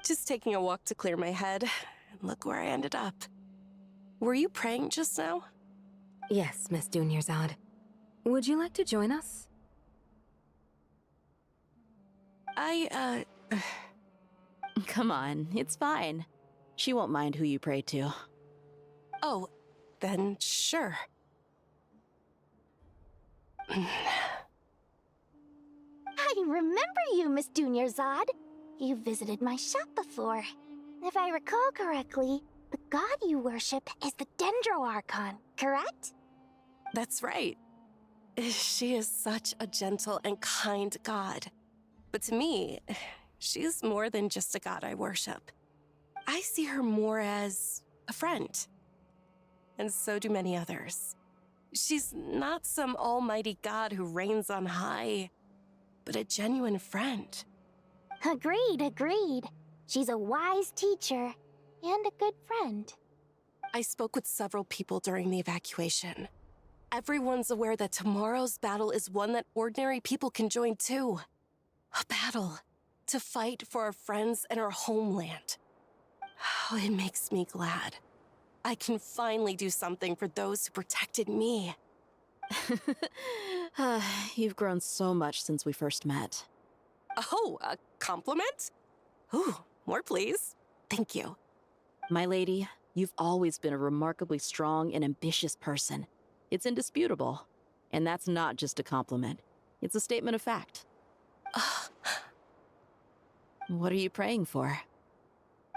Just taking a walk to clear my head. And look where I ended up. Were you praying just now? Yes, Miss Junior Zod. Would you like to join us? Come on, it's fine. She won't mind who you pray to. Oh, then sure. I remember you, Miss Junior Zod. You visited my shop before. If I recall correctly, the god you worship is the Dendro Archon, correct? That's right. She is such a gentle and kind god. But to me, she's more than just a god I worship. I see her more as a friend. And so do many others. She's not some almighty god who reigns on high, but a genuine friend. Agreed. She's a wise teacher and a good friend. I spoke with several people during the evacuation. Everyone's aware that tomorrow's battle is one that ordinary people can join too. A battle to fight for our friends and our homeland. Oh, it makes me glad. I can finally do something for those who protected me. You've grown so much since we first met. Oh, a compliment? Ooh, more please. Thank you. My lady, you've always been a remarkably strong and ambitious person. It's indisputable. And that's not just a compliment. It's a statement of fact. What are you praying for?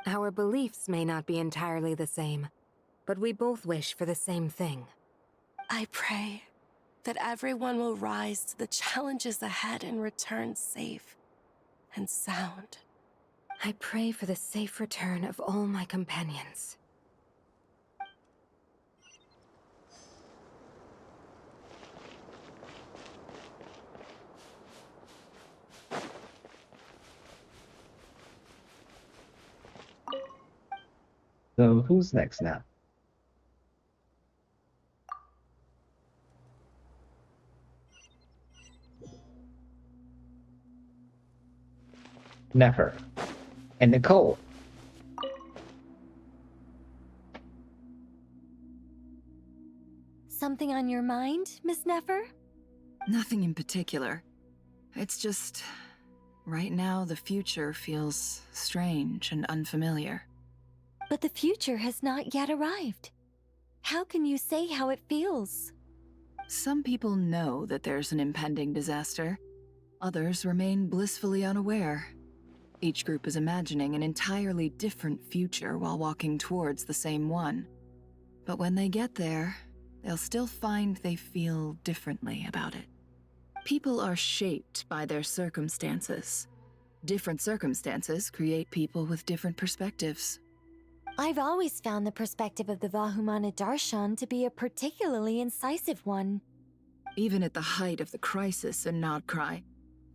Our beliefs may not be entirely the same, but we both wish for the same thing. I pray that everyone will rise to the challenges ahead and return safe and sound. I pray for the safe return of all my companions. So who's next now? Nefer and Nicole. Something on your mind, Miss Nefer? Nothing in particular. It's just, right now the future feels strange and unfamiliar. But the future has not yet arrived. How can you say how it feels? Some people know that there's an impending disaster. Others remain blissfully unaware. Each group is imagining an entirely different future while walking towards the same one. But when they get there, they'll still find they feel differently about it. People are shaped by their circumstances. Different circumstances create people with different perspectives. I've always found the perspective of the Vahumana Darshan to be a particularly incisive one. Even at the height of the crisis in Nodcry,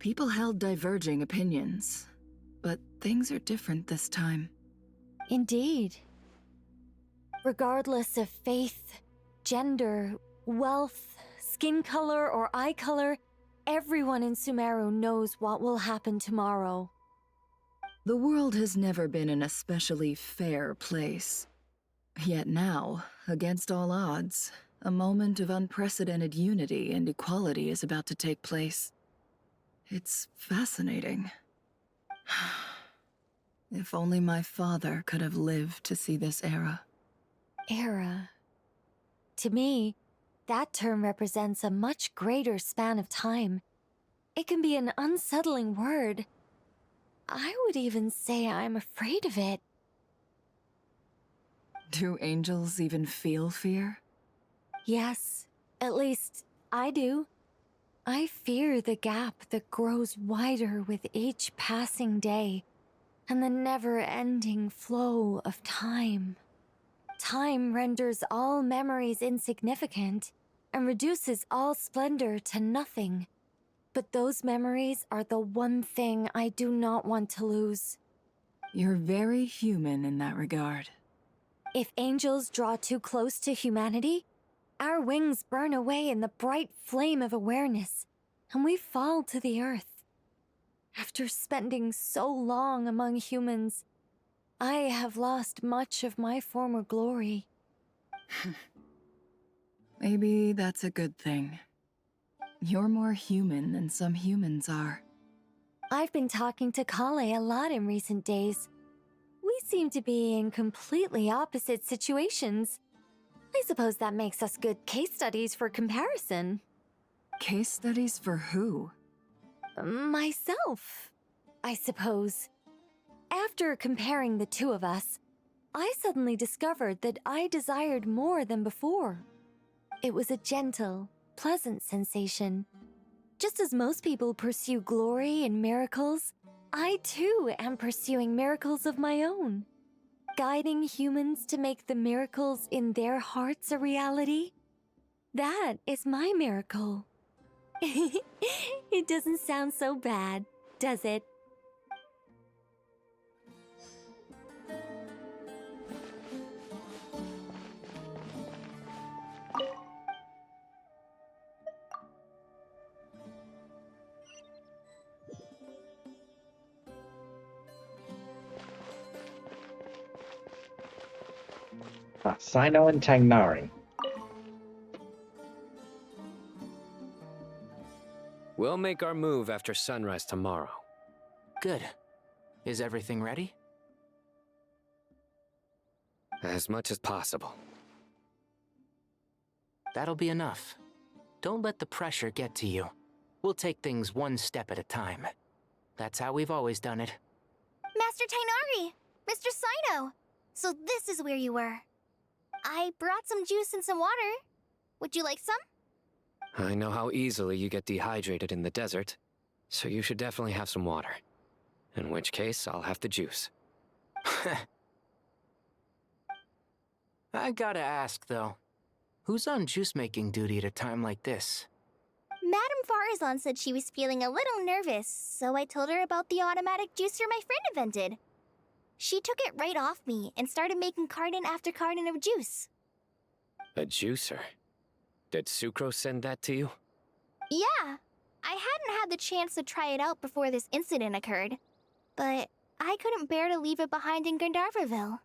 people held diverging opinions. But things are different this time. Indeed. Regardless of faith, gender, wealth, skin color, or eye color, everyone in Sumeru knows what will happen tomorrow. The world has never been an especially fair place. Yet now, against all odds, a moment of unprecedented unity and equality is about to take place. It's fascinating. If only my father could have lived to see this era. Era. To me, that term represents a much greater span of time. It can be an unsettling word. I would even say I'm afraid of it. Do angels even feel fear? Yes, at least I do. I fear the gap that grows wider with each passing day, and the never-ending flow of time. Time renders all memories insignificant, and reduces all splendor to nothing. But those memories are the one thing I do not want to lose. You're very human in that regard. If angels draw too close to humanity, our wings burn away in the bright flame of awareness, and we fall to the earth. After spending so long among humans, I have lost much of my former glory. Maybe that's a good thing. You're more human than some humans are. I've been talking to Kale a lot in recent days. We seem to be in completely opposite situations. I suppose that makes us good case studies for comparison. Case studies for who? Myself, I suppose. After comparing the two of us, I suddenly discovered that I desired more than before. It was a gentle, pleasant sensation. Just as most people pursue glory and miracles, I too am pursuing miracles of my own. Guiding humans to make the miracles in their hearts a reality. That is my miracle. It doesn't sound so bad, does it? Sino and Tagnari. We'll make our move after sunrise tomorrow. Good. Is everything ready? As much as possible. That'll be enough. Don't let the pressure get to you. We'll take things one step at a time. That's how we've always done it. Master Tainari! Mr. Sino! So this is where you were. I brought some juice and some water. Would you like some? I know how easily you get dehydrated in the desert, so you should definitely have some water. In which case, I'll have the juice. I gotta ask, though. Who's on juice-making duty at a time like this? Madame Farazan said she was feeling a little nervous, so I told her about the automatic juicer my friend invented. She took it right off me and started making carton after carton of juice. A juicer? Did Sucro send that to you? Yeah. I hadn't had the chance to try it out before this incident occurred, but I couldn't bear to leave it behind in Gandharvaville.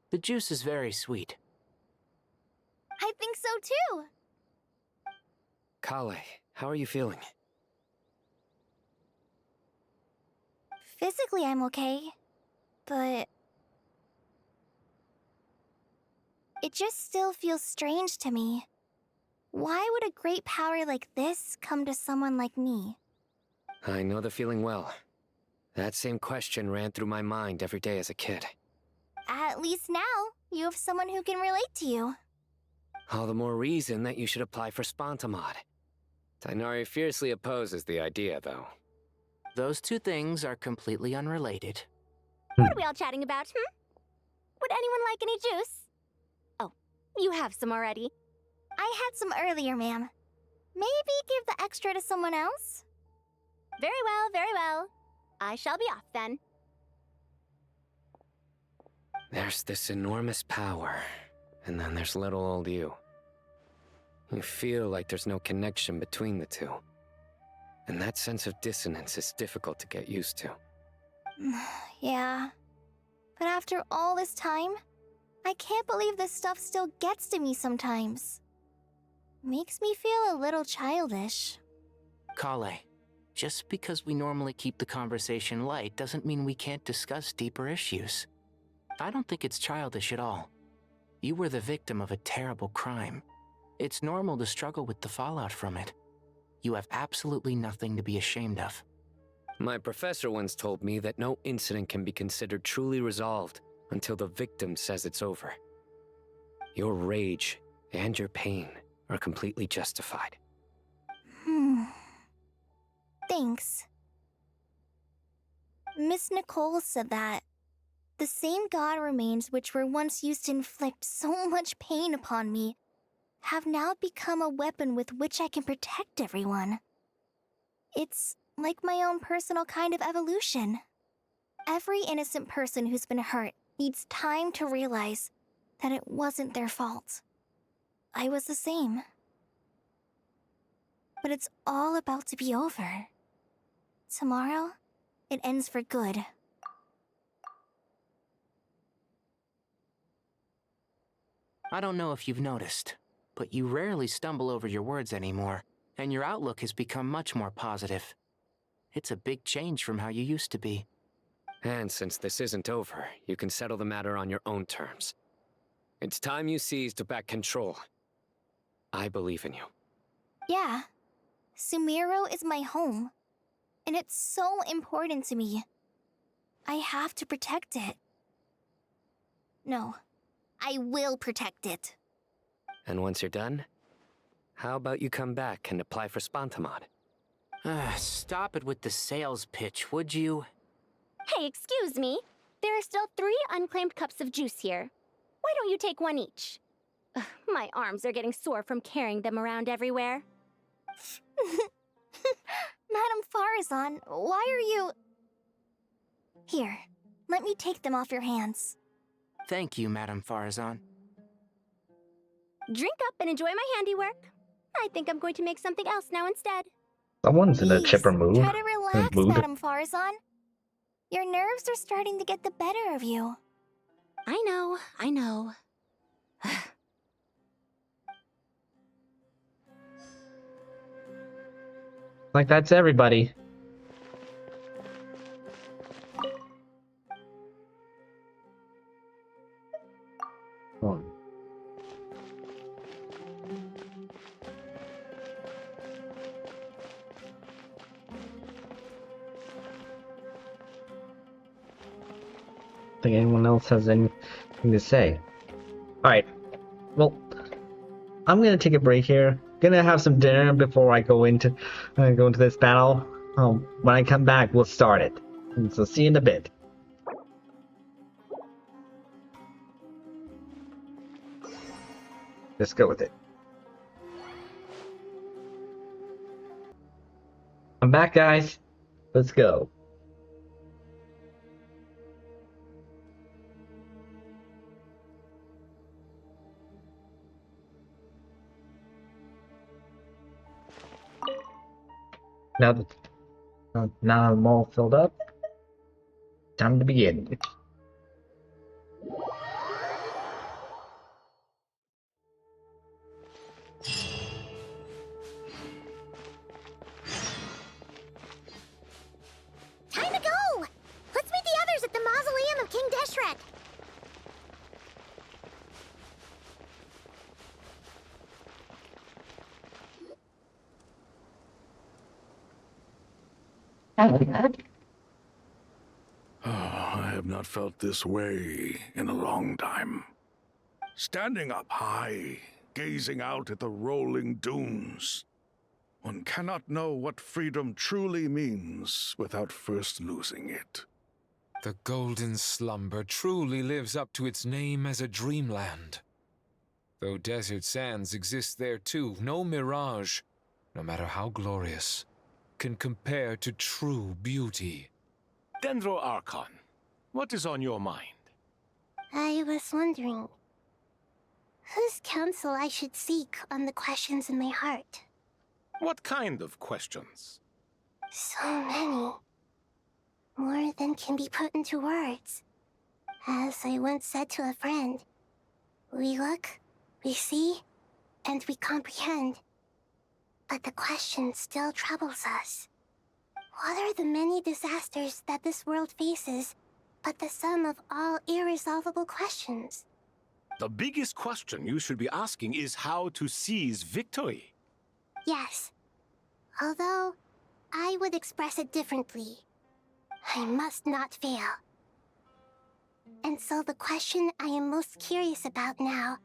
The juice is very sweet. I think so too. Kale, how are you feeling? Physically, I'm okay, but it just still feels strange to me. Why would a great power like this come to someone like me? I know the feeling well. That same question ran through my mind every day as a kid. At least now, you have someone who can relate to you. All the more reason that you should apply for Spontamod. Tainari fiercely opposes the idea, though. Those two things are completely unrelated. What are we all chatting about, Would anyone like any juice? Oh, you have some already. I had some earlier, ma'am. Maybe give the extra to someone else? Very well, very well. I shall be off then. There's this enormous power, and then there's little old you. You feel like there's no connection between the two. And that sense of dissonance is difficult to get used to. Yeah. But after all this time, I can't believe this stuff still gets to me sometimes. Makes me feel a little childish. Kale, just because we normally keep the conversation light doesn't mean we can't discuss deeper issues. I don't think it's childish at all. You were the victim of a terrible crime. It's normal to struggle with the fallout from it. You have absolutely nothing to be ashamed of. My professor once told me that no incident can be considered truly resolved until the victim says it's over. Your rage and your pain are completely justified. Thanks. Miss Nicole said that the same god remains which were once used to inflict so much pain upon me have now become a weapon with which I can protect everyone. It's like my own personal kind of evolution. Every innocent person who's been hurt needs time to realize that it wasn't their fault. I was the same. But it's all about to be over. tomorrow, it ends for good. I don't know if you've noticed, but you rarely stumble over your words anymore, and your outlook has become much more positive. It's a big change from how you used to be. And since this isn't over, you can settle the matter on your own terms. It's time you seized back control. I believe in you. Yeah. Sumeru is my home. And it's so important to me. I have to protect it. No. I will protect it. And once you're done, how about you come back and apply for Spontamod? Stop it with the sales pitch, would you? Hey, excuse me. There are still 3 unclaimed cups of juice here. Why don't you take one each? Ugh, my arms are getting sore from carrying them around everywhere. Madame Farazan, why are you... Here, let me take them off your hands. Thank you, Madame Farazan. Drink up and enjoy my handiwork. I think I'm going to make something else now instead. Someone's in a chipper mood. Try to relax, Madame Farazan. Your nerves are starting to get the better of you. I know. Like, that's everybody. Oh. Think anyone else has anything to say? Alright. Well, I'm gonna take a break here. Gonna have some dinner before I go into this battle. When I come back, we'll start it. And so see you in a bit. Let's go with it. I'm back, guys. Let's go. Now I'm all filled up. Time to begin. Time to go! Let's meet the others at the mausoleum of King Deshret. I have not felt this way in a long time. Standing up high, gazing out at the rolling dunes. One cannot know what freedom truly means without first losing it. The Golden Slumber truly lives up to its name as a dreamland. Though desert sands exist there too, no mirage, no matter how glorious, can compare to true beauty. Dendro Archon, what is on your mind? I was wondering whose counsel I should seek on the questions in my heart. What kind of questions? So many. More than can be put into words. As I once said to a friend, we look, we see, and we comprehend. But the question still troubles us. What are the many disasters that this world faces, but the sum of all irresolvable questions? The biggest question you should be asking is how to seize victory. Yes. Although, I would express it differently. I must not fail. And so the question I am most curious about now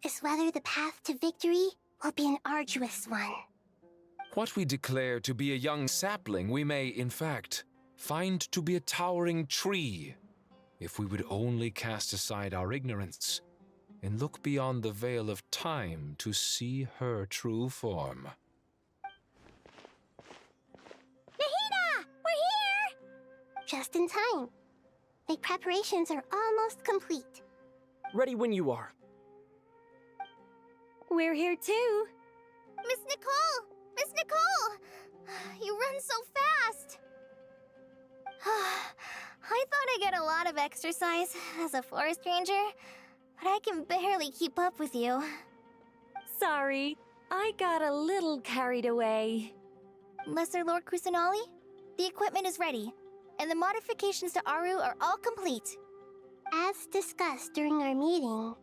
is whether the path to victory will be an arduous one. What we declare to be a young sapling, we may, in fact, find to be a towering tree, if we would only cast aside our ignorance and look beyond the veil of time to see her true form. Nahida! We're here! Just in time. The preparations are almost complete. Ready when you are. We're here too. Miss Nicole! Miss Nicole! You run so fast! I thought I'd get a lot of exercise as a forest ranger, but I can barely keep up with you. Sorry, I got a little carried away. Lesser Lord Kusanali, the equipment is ready, and the modifications to Aru are all complete. As discussed during our meeting,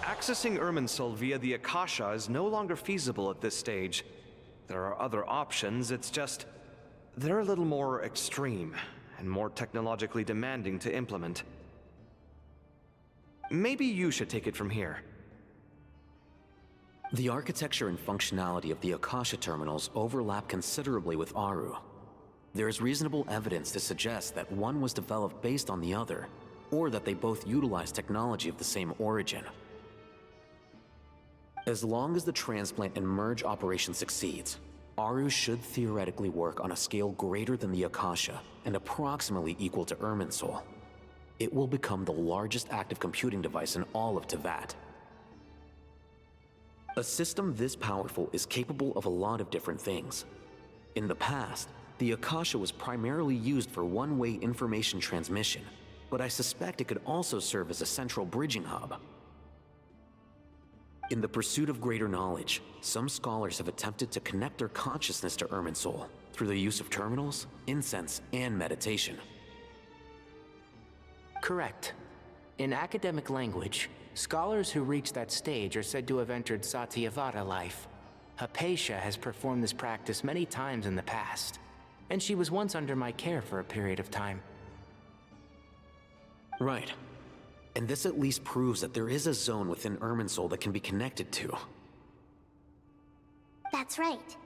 Accessing Irmunsul via the Akasha is no longer feasible at this stage. There are other options, it's just... they're a little more extreme, and more technologically demanding to implement. Maybe you should take it from here. The architecture and functionality of the Akasha terminals overlap considerably with Aru. There is reasonable evidence to suggest that one was developed based on the other, or that they both utilize technology of the same origin. As long as the transplant and merge operation succeeds, Aru should theoretically work on a scale greater than the Akasha and approximately equal to Irmunsul. It will become the largest active computing device in all of Teyvat. A system this powerful is capable of a lot of different things. In the past, the Akasha was primarily used for one-way information transmission, but I suspect it could also serve as a central bridging hub. In the pursuit of greater knowledge, some scholars have attempted to connect their consciousness to Irmunsul through the use of terminals, incense, and meditation. Correct. In academic language, scholars who reach that stage are said to have entered Satyavada life. Hypatia has performed this practice many times in the past, and she was once under my care for a period of time. Right. And this at least proves that there is a zone within Irmunsul that can be connected to. that's right.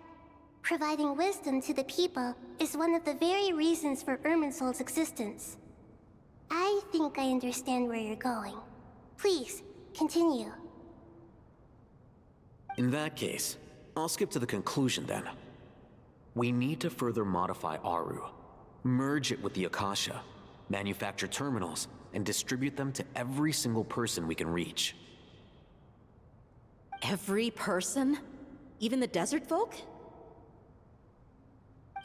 Providing wisdom to the people is one of the very reasons for Irmunsul's existence. I think I understand where you're going. Please, continue. In that case, I'll skip to the conclusion then. We need to further modify Aru, merge it with the Akasha, manufacture terminals, and distribute them to every single person we can reach. Every person? Even the desert folk?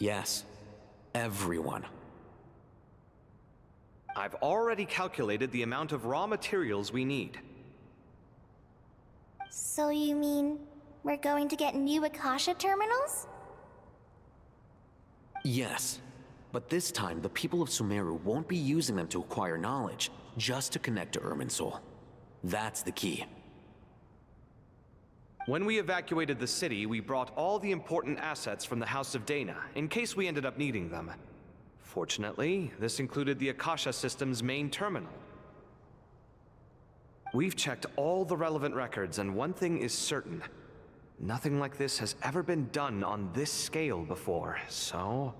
Yes, everyone. I've already calculated the amount of raw materials we need. So you mean we're going to get new Akasha terminals? Yes, but this time the people of Sumeru won't be using them to acquire knowledge, just to connect to Irmunsul. That's the key. When we evacuated the city, we brought all the important assets from the House of Dana, in case we ended up needing them. Fortunately, this included the Akasha system's main terminal. We've checked all the relevant records, and one thing is certain. Nothing like this has ever been done on this scale before, so...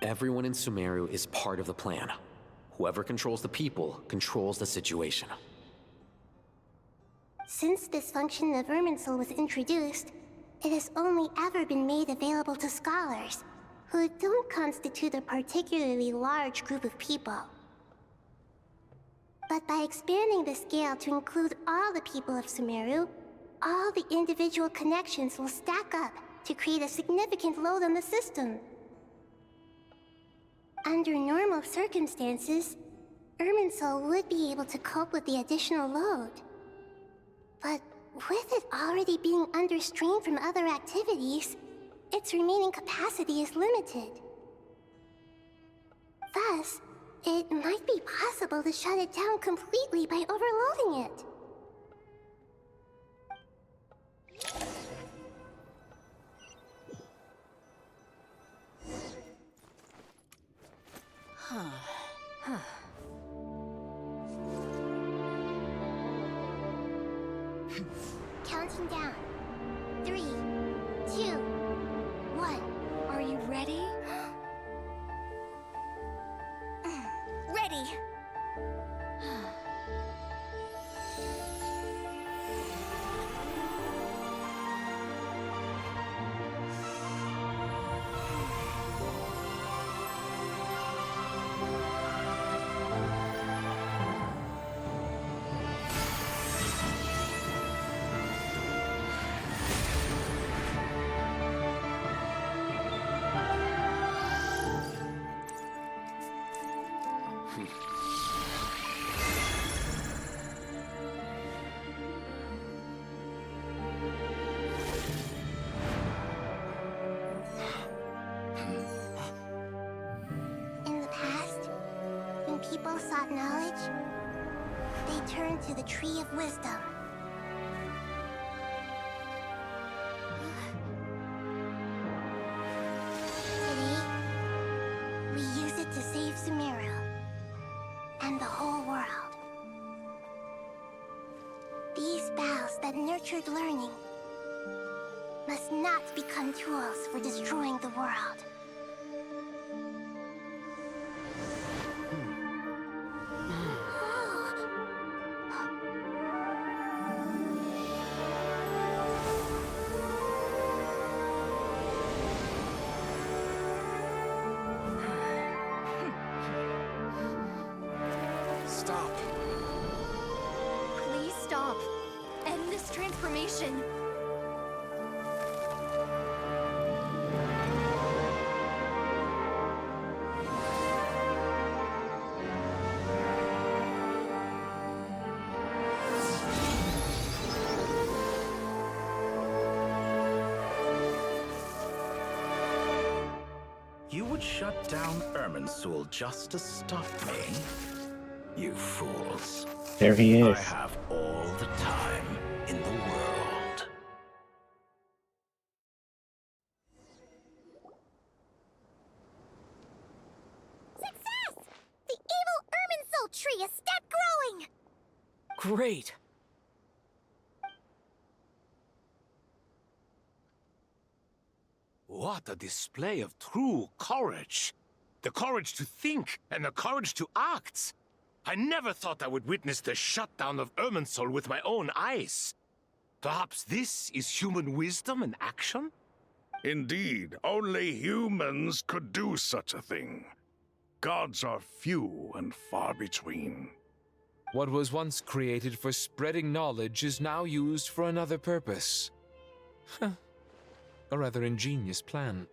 Everyone in Sumeru is part of the plan. Whoever controls the people controls the situation. Since this function of Irmunsul was introduced, it has only ever been made available to scholars, who don't constitute a particularly large group of people. But by expanding the scale to include all the people of Sumeru, all the individual connections will stack up to create a significant load on the system. Under normal circumstances, Irmunsul would be able to cope with the additional load. But with it already being under strain from other activities, its remaining capacity is limited. Thus, it might be possible to shut it down completely by overloading it. Counting down. 3, 2, 1. Are you ready? Ready! people sought knowledge, they turned to the Tree of Wisdom. Today, we use it to save Sumeru and the whole world. These boughs that nurtured learning must not become tools for destroying the world. Stop. Please stop. End this transformation. You would shut down Irmunsul just to stop me? You fools. There he is. I have all the time in the world. Success! The evil Irmunsul tree is stepped growing! Great! What a display of true courage! The courage to think and the courage to act! I never thought I would witness the shutdown of Irmunsul with my own eyes. Perhaps this is human wisdom in action? Indeed, only humans could do such a thing. Gods are few and far between. What was once created for spreading knowledge is now used for another purpose. Huh. A rather ingenious plan.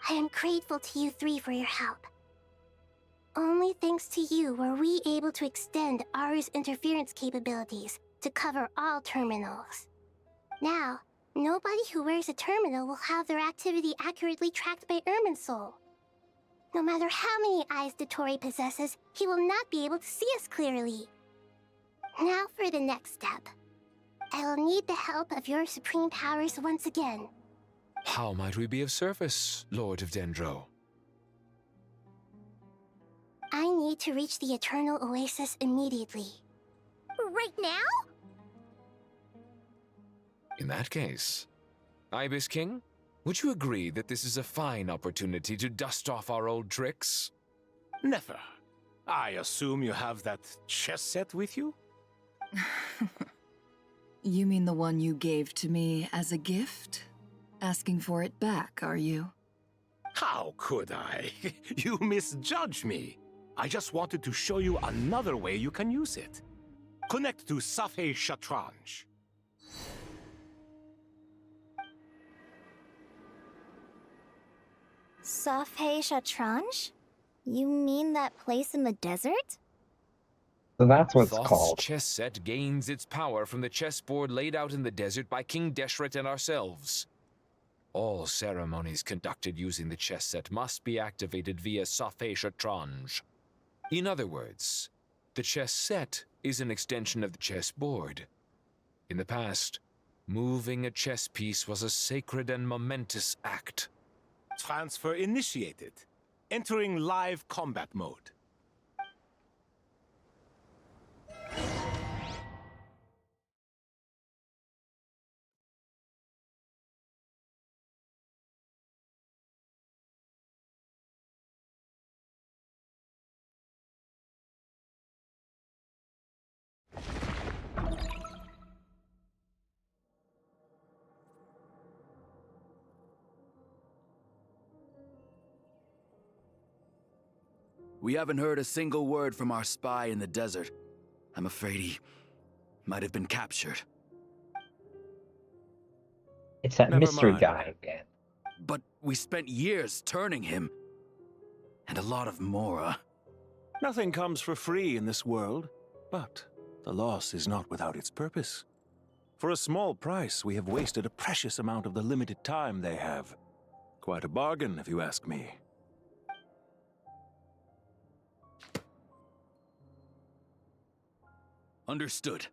I am grateful to you three for your help. Only thanks to you were we able to extend Aru's interference capabilities to cover all terminals. Now, nobody who wears a terminal will have their activity accurately tracked by Irmunsul. No matter how many eyes Dottore possesses, he will not be able to see us clearly. Now for the next step. I will need the help of your supreme powers once again. How might we be of service, Lord of Dendro? I need to reach the Eternal Oasis immediately. Right now? In that case, Ibis King, would you agree that this is a fine opportunity to dust off our old tricks? Never. I assume you have that chess set with you? You mean the one you gave to me as a gift? Asking for it back, are you? How could I? You misjudge me. I just wanted to show you another way you can use it. Connect to Safhe Shatranj. Safhe Shatranj? You mean that place in the desert? So that's what it's Thoth's called. chess set gains its power from the chessboard laid out in the desert by King Deshret and ourselves. All ceremonies conducted using the chess set must be activated via Safhe Shatranj. In other words, the chess set is an extension of the chessboard. In the past, moving a chess piece was a sacred and momentous act. Transfer initiated. Entering live combat mode. We haven't heard a single word from our spy in the desert. I'm afraid he might have been captured. It's that Never mystery mind. guy again. But we spent years turning him. And a lot of Mora. Nothing comes for free in this world, but the loss is not without its purpose. For a small price, we have wasted a precious amount of the limited time they have. Quite a bargain, if you ask me. Understood.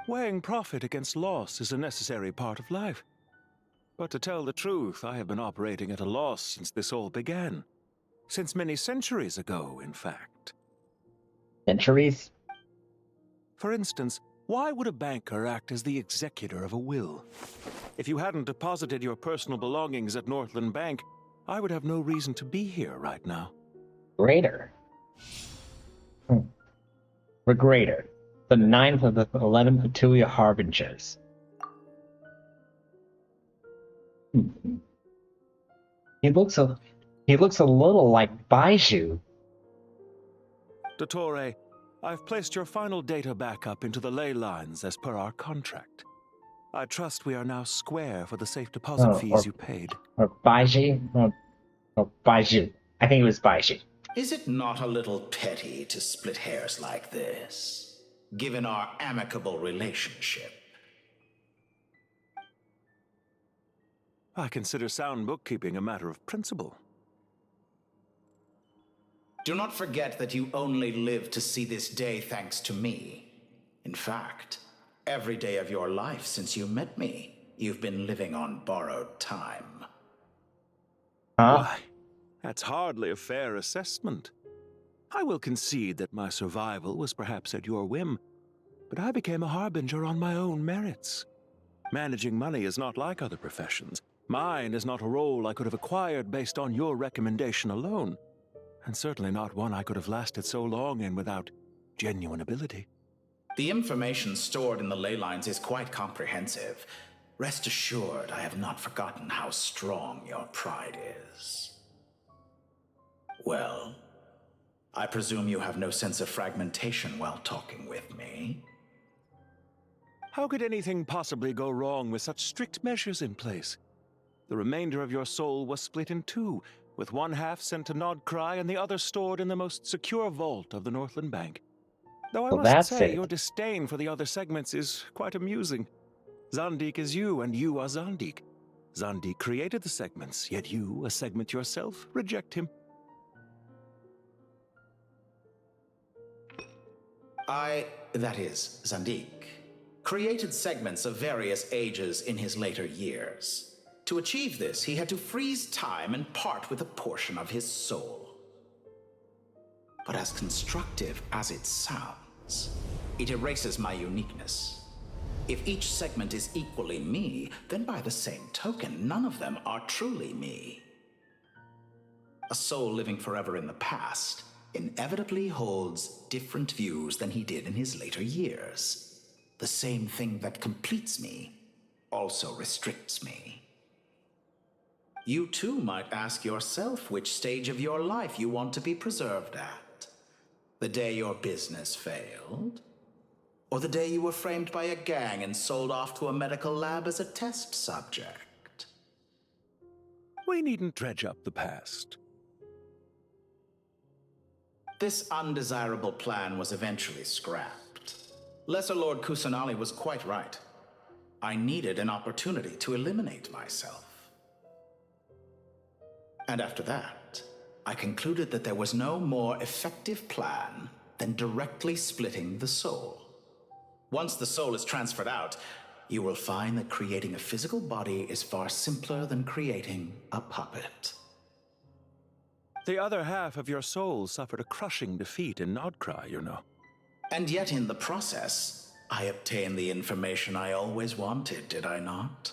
Weighing profit against loss is a necessary part of life. But to tell the truth, I have been operating at a loss since this all began. Since many centuries ago, in fact. Centuries? For instance, why would a banker act as the executor of a will? If you hadn't deposited your personal belongings at Northland Bank, I would have no reason to be here right now. Regrator. Regrator, the 9th of the 11 Petulia Harbingers. He looks a little like Baiju. Dottore, I've placed your final data backup into the ley lines as per our contract. I trust we are now square for the safe deposit fees you paid. Or Baiji? Or Baiju. I think it was Baiju. Is it not a little petty to split hairs like this, given our amicable relationship? I consider sound bookkeeping a matter of principle. Do not forget that you only live to see this day thanks to me. In fact, every day of your life since you met me, you've been living on borrowed time. Why, that's hardly a fair assessment. I will concede that my survival was perhaps at your whim, but I became a harbinger on my own merits. Managing money is not like other professions. Mine is not a role I could have acquired based on your recommendation alone, and certainly not one I could have lasted so long in without genuine ability. The information stored in the ley lines is quite comprehensive. Rest assured, I have not forgotten how strong your pride is. Well, I presume you have no sense of fragmentation while talking with me. How could anything possibly go wrong with such strict measures in place? The remainder of your soul was split in two, with one half sent to Nodcry and the other stored in the most secure vault of the Northland Bank. Though I must say, your disdain for the other segments is quite amusing. Zandik is you, and you are Zandik. Zandik created the segments, yet you, a segment yourself, reject him. That is, Zandik, created segments of various ages in his later years. To achieve this, he had to freeze time and part with a portion of his soul. But as constructive as it sounds, it erases my uniqueness. If each segment is equally me, then by the same token, none of them are truly me. A soul living forever in the past inevitably holds different views than he did in his later years. The same thing that completes me also restricts me. You too might ask yourself which stage of your life you want to be preserved at. The day your business failed? Or the day you were framed by a gang and sold off to a medical lab as a test subject? We needn't dredge up the past. This undesirable plan was eventually scrapped. Lesser Lord Kusanali was quite right. I needed an opportunity to eliminate myself. And after that, I concluded that there was no more effective plan than directly splitting the soul. Once the soul is transferred out, you will find that creating a physical body is far simpler than creating a puppet. The other half of your soul suffered a crushing defeat in Nodcry, you know. And yet in the process, I obtained the information I always wanted, did I not?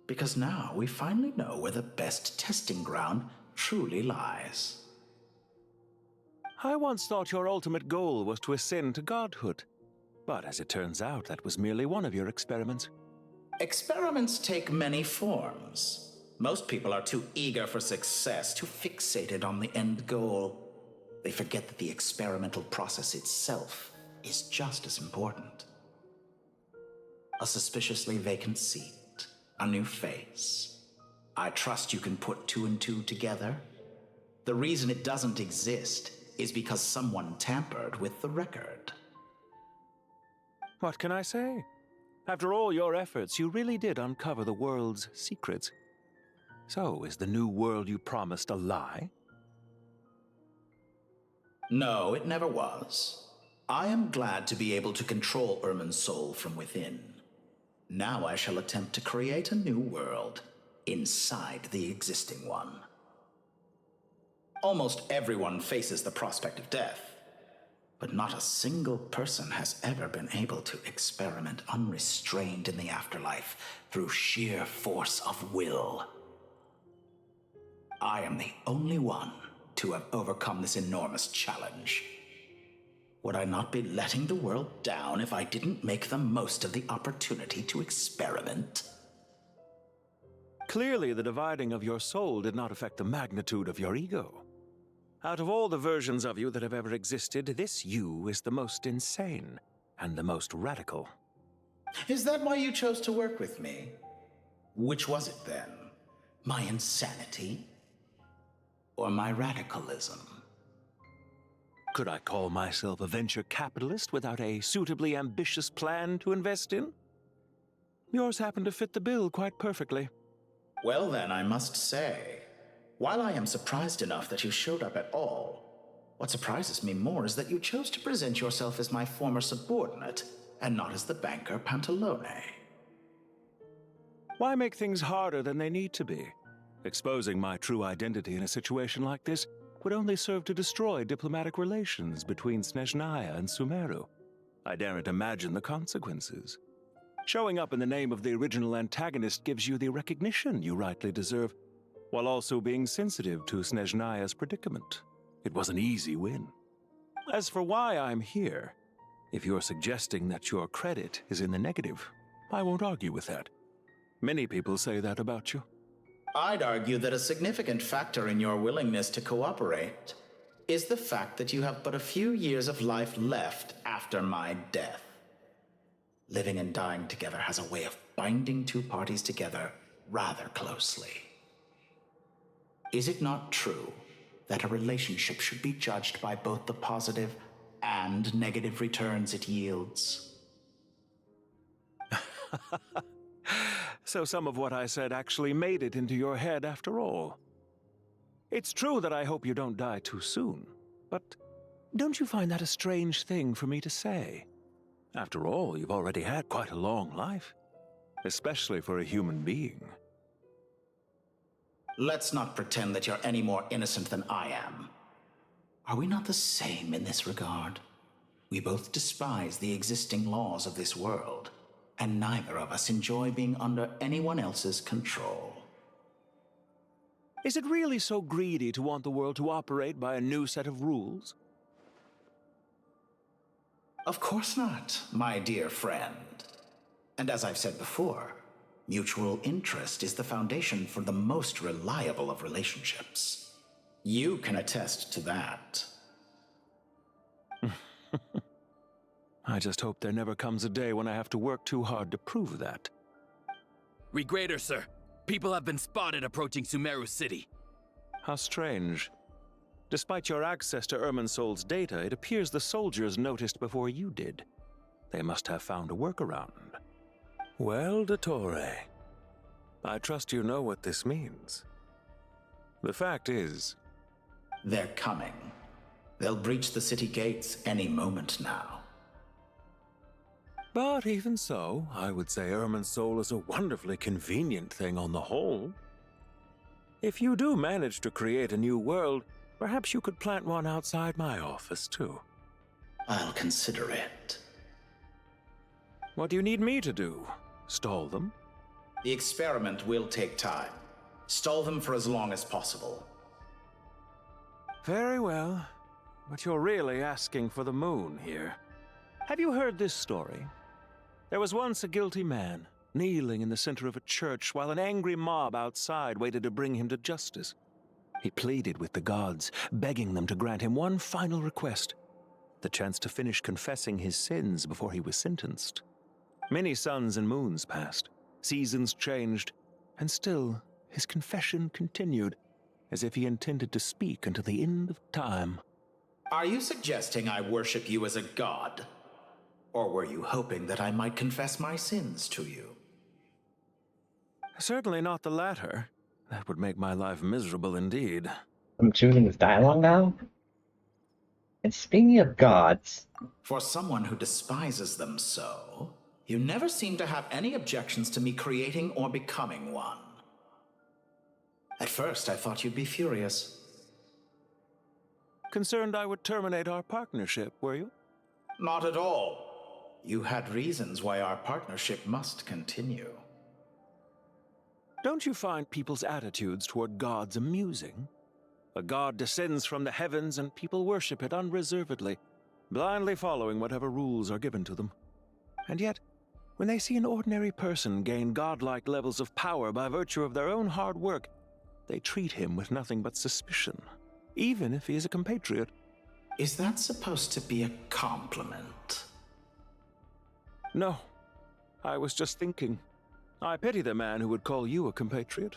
Because now we finally know where the best testing ground truly lies. I once thought your ultimate goal was to ascend to godhood. But as it turns out, that was merely one of your experiments. Experiments take many forms. Most people are too eager for success, too fixated on the end goal. They forget that the experimental process itself is just as important. A suspiciously vacant seat. A new face. I trust you can put two and two together. The reason it doesn't exist is because someone tampered with the record. What can I say? After all your efforts, you really did uncover the world's secrets. So, is the new world you promised a lie? No, it never was. I am glad to be able to control Irmunsul from within. Now I shall attempt to create a new world inside the existing one. Almost everyone faces the prospect of death, but not a single person has ever been able to experiment unrestrained in the afterlife through sheer force of will. I am the only one to have overcome this enormous challenge. Would I not be letting the world down if I didn't make the most of the opportunity to experiment? Clearly, the dividing of your soul did not affect the magnitude of your ego. Out of all the versions of you that have ever existed, this you is the most insane and the most radical. Is that why you chose to work with me? Which was it then? My insanity? Or my radicalism? Could I call myself a venture capitalist without a suitably ambitious plan to invest in? Yours happened to fit the bill quite perfectly. Well then, I must say, while I am surprised enough that you showed up at all, what surprises me more is that you chose to present yourself as my former subordinate, and not as the banker Pantalone. Why make things harder than they need to be? Exposing my true identity in a situation like this would only serve to destroy diplomatic relations between Snezhnaya and Sumeru. I daren't imagine the consequences. Showing up in the name of the original antagonist gives you the recognition you rightly deserve, while also being sensitive to Snezhnaya's predicament. It was an easy win. As for why I'm here, if you're suggesting that your credit is in the negative, I won't argue with that. Many people say that about you. I'd argue that a significant factor in your willingness to cooperate is the fact that you have but a few years of life left after my death. Living and dying together has a way of binding two parties together rather closely. Is it not true that a relationship should be judged by both the positive and negative returns it yields? So some of what I said actually made it into your head after all. It's true that I hope you don't die too soon, but don't you find that a strange thing for me to say? After all, you've already had quite a long life, especially for a human being. Let's not pretend that you're any more innocent than I am. Are we not the same in this regard? We both despise the existing laws of this world, and neither of us enjoy being under anyone else's control. Is it really so greedy to want the world to operate by a new set of rules? Of course not, my dear friend. And as I've said before, mutual interest is the foundation for the most reliable of relationships. You can attest to that. I just hope there never comes a day when I have to work too hard to prove that. Regrator, sir. People have been spotted approaching Sumeru City. How strange. Despite your access to Irmunsul's data, it appears the soldiers noticed before you did. They must have found a workaround. Well, Dottore, I trust you know what this means. The fact is... They're coming. They'll breach the city gates any moment now. But even so, I would say Irmunsul is a wonderfully convenient thing on the whole. If you do manage to create a new world, perhaps you could plant one outside my office, too. I'll consider it. What do you need me to do? Stall them? The experiment will take time. Stall them for as long as possible. Very well. But you're really asking for the moon here. Have you heard this story? There was once a guilty man, kneeling in the center of a church while an angry mob outside waited to bring him to justice. He pleaded with the gods, begging them to grant him one final request, the chance to finish confessing his sins before he was sentenced. Many suns and moons passed, seasons changed, and still his confession continued, as if he intended to speak until the end of time. Are you suggesting I worship you as a god? Or were you hoping that I might confess my sins to you? Certainly not the latter. That would make my life miserable indeed. I'm choosing this dialogue now? And speaking of gods... For someone who despises them so, you never seem to have any objections to me creating or becoming one. At first, I thought you'd be furious. Concerned I would terminate our partnership, were you? Not at all. You had reasons why our partnership must continue. Don't you find people's attitudes toward gods amusing? A god descends from the heavens and people worship it unreservedly, blindly following whatever rules are given to them. And yet, when they see an ordinary person gain godlike levels of power by virtue of their own hard work, they treat him with nothing but suspicion, even if he is a compatriot. Is that supposed to be a compliment? No. I was just thinking. I pity the man who would call you a compatriot.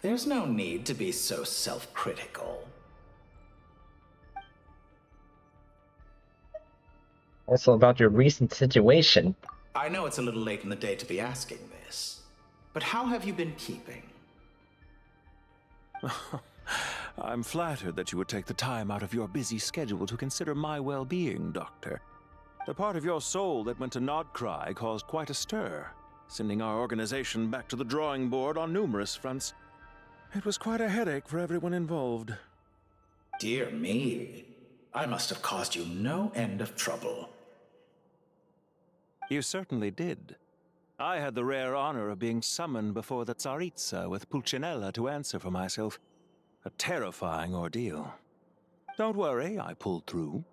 There's no need to be so self-critical. Also about your recent situation. I know it's a little late in the day to be asking this, but how have you been keeping? I'm flattered that you would take the time out of your busy schedule to consider my well-being, Doctor. The part of your soul that went to Nodcry caused quite a stir, sending our organization back to the drawing board on numerous fronts. It was quite a headache for everyone involved. Dear me, I must have caused you no end of trouble. You certainly did. I had the rare honor of being summoned before the Tsaritsa with Pulcinella to answer for myself. A terrifying ordeal. Don't worry, I pulled through.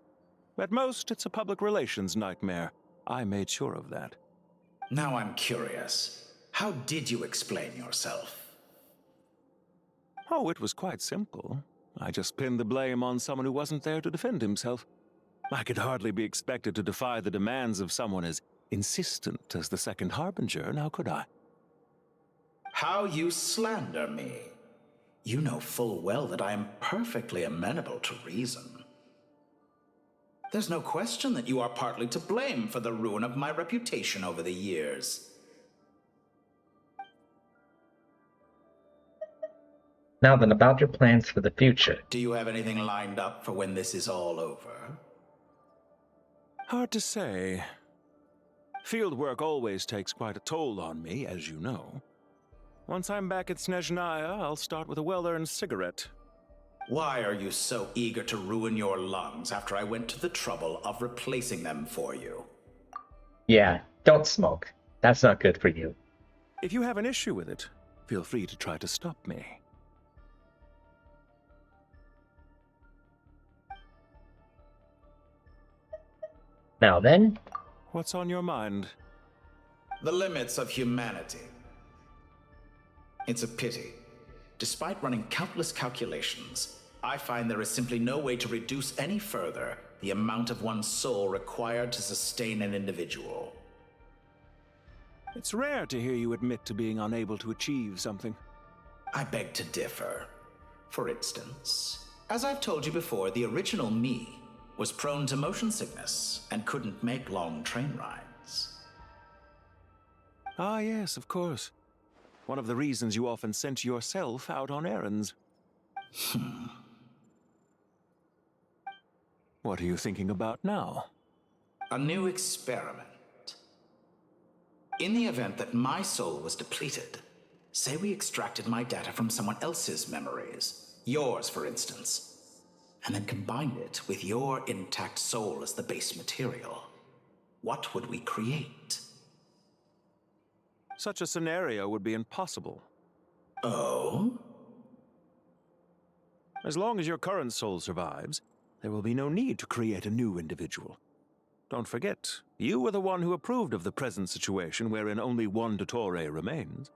At most, it's a public relations nightmare. I made sure of that. Now I'm curious. How did you explain yourself? Oh, it was quite simple. I just pinned the blame on someone who wasn't there to defend himself. I could hardly be expected to defy the demands of someone as insistent as the Second Harbinger, now could I? How you slander me. You know full well that I am perfectly amenable to reason. There's no question that you are partly to blame for the ruin of my reputation over the years. Now then, about your plans for the future. Do you have anything lined up for when this is all over? Hard to say. Field work always takes quite a toll on me, as you know. Once I'm back at Snezhnaya, I'll start with a well-earned cigarette. Why are you so eager to ruin your lungs after I went to the trouble of replacing them for you? Yeah, don't smoke. That's not good for you. If you have an issue with it, feel free to try to stop me. Now then? What's on your mind? The limits of humanity. It's a pity. Despite running countless calculations, I find there is simply no way to reduce any further the amount of one's soul required to sustain an individual. It's rare to hear you admit to being unable to achieve something. I beg to differ. For instance, as I've told you before, the original me was prone to motion sickness and couldn't make long train rides. Ah, yes, of course. One of the reasons you often sent yourself out on errands. What are you thinking about now? A new experiment. In the event that my soul was depleted, say we extracted my data from someone else's memories, yours for instance, and then combined it with your intact soul as the base material, what would we create? Such a scenario would be impossible. Oh? As long as your current soul survives, there will be no need to create a new individual. Don't forget, you were the one who approved of the present situation wherein only one Dottore remains.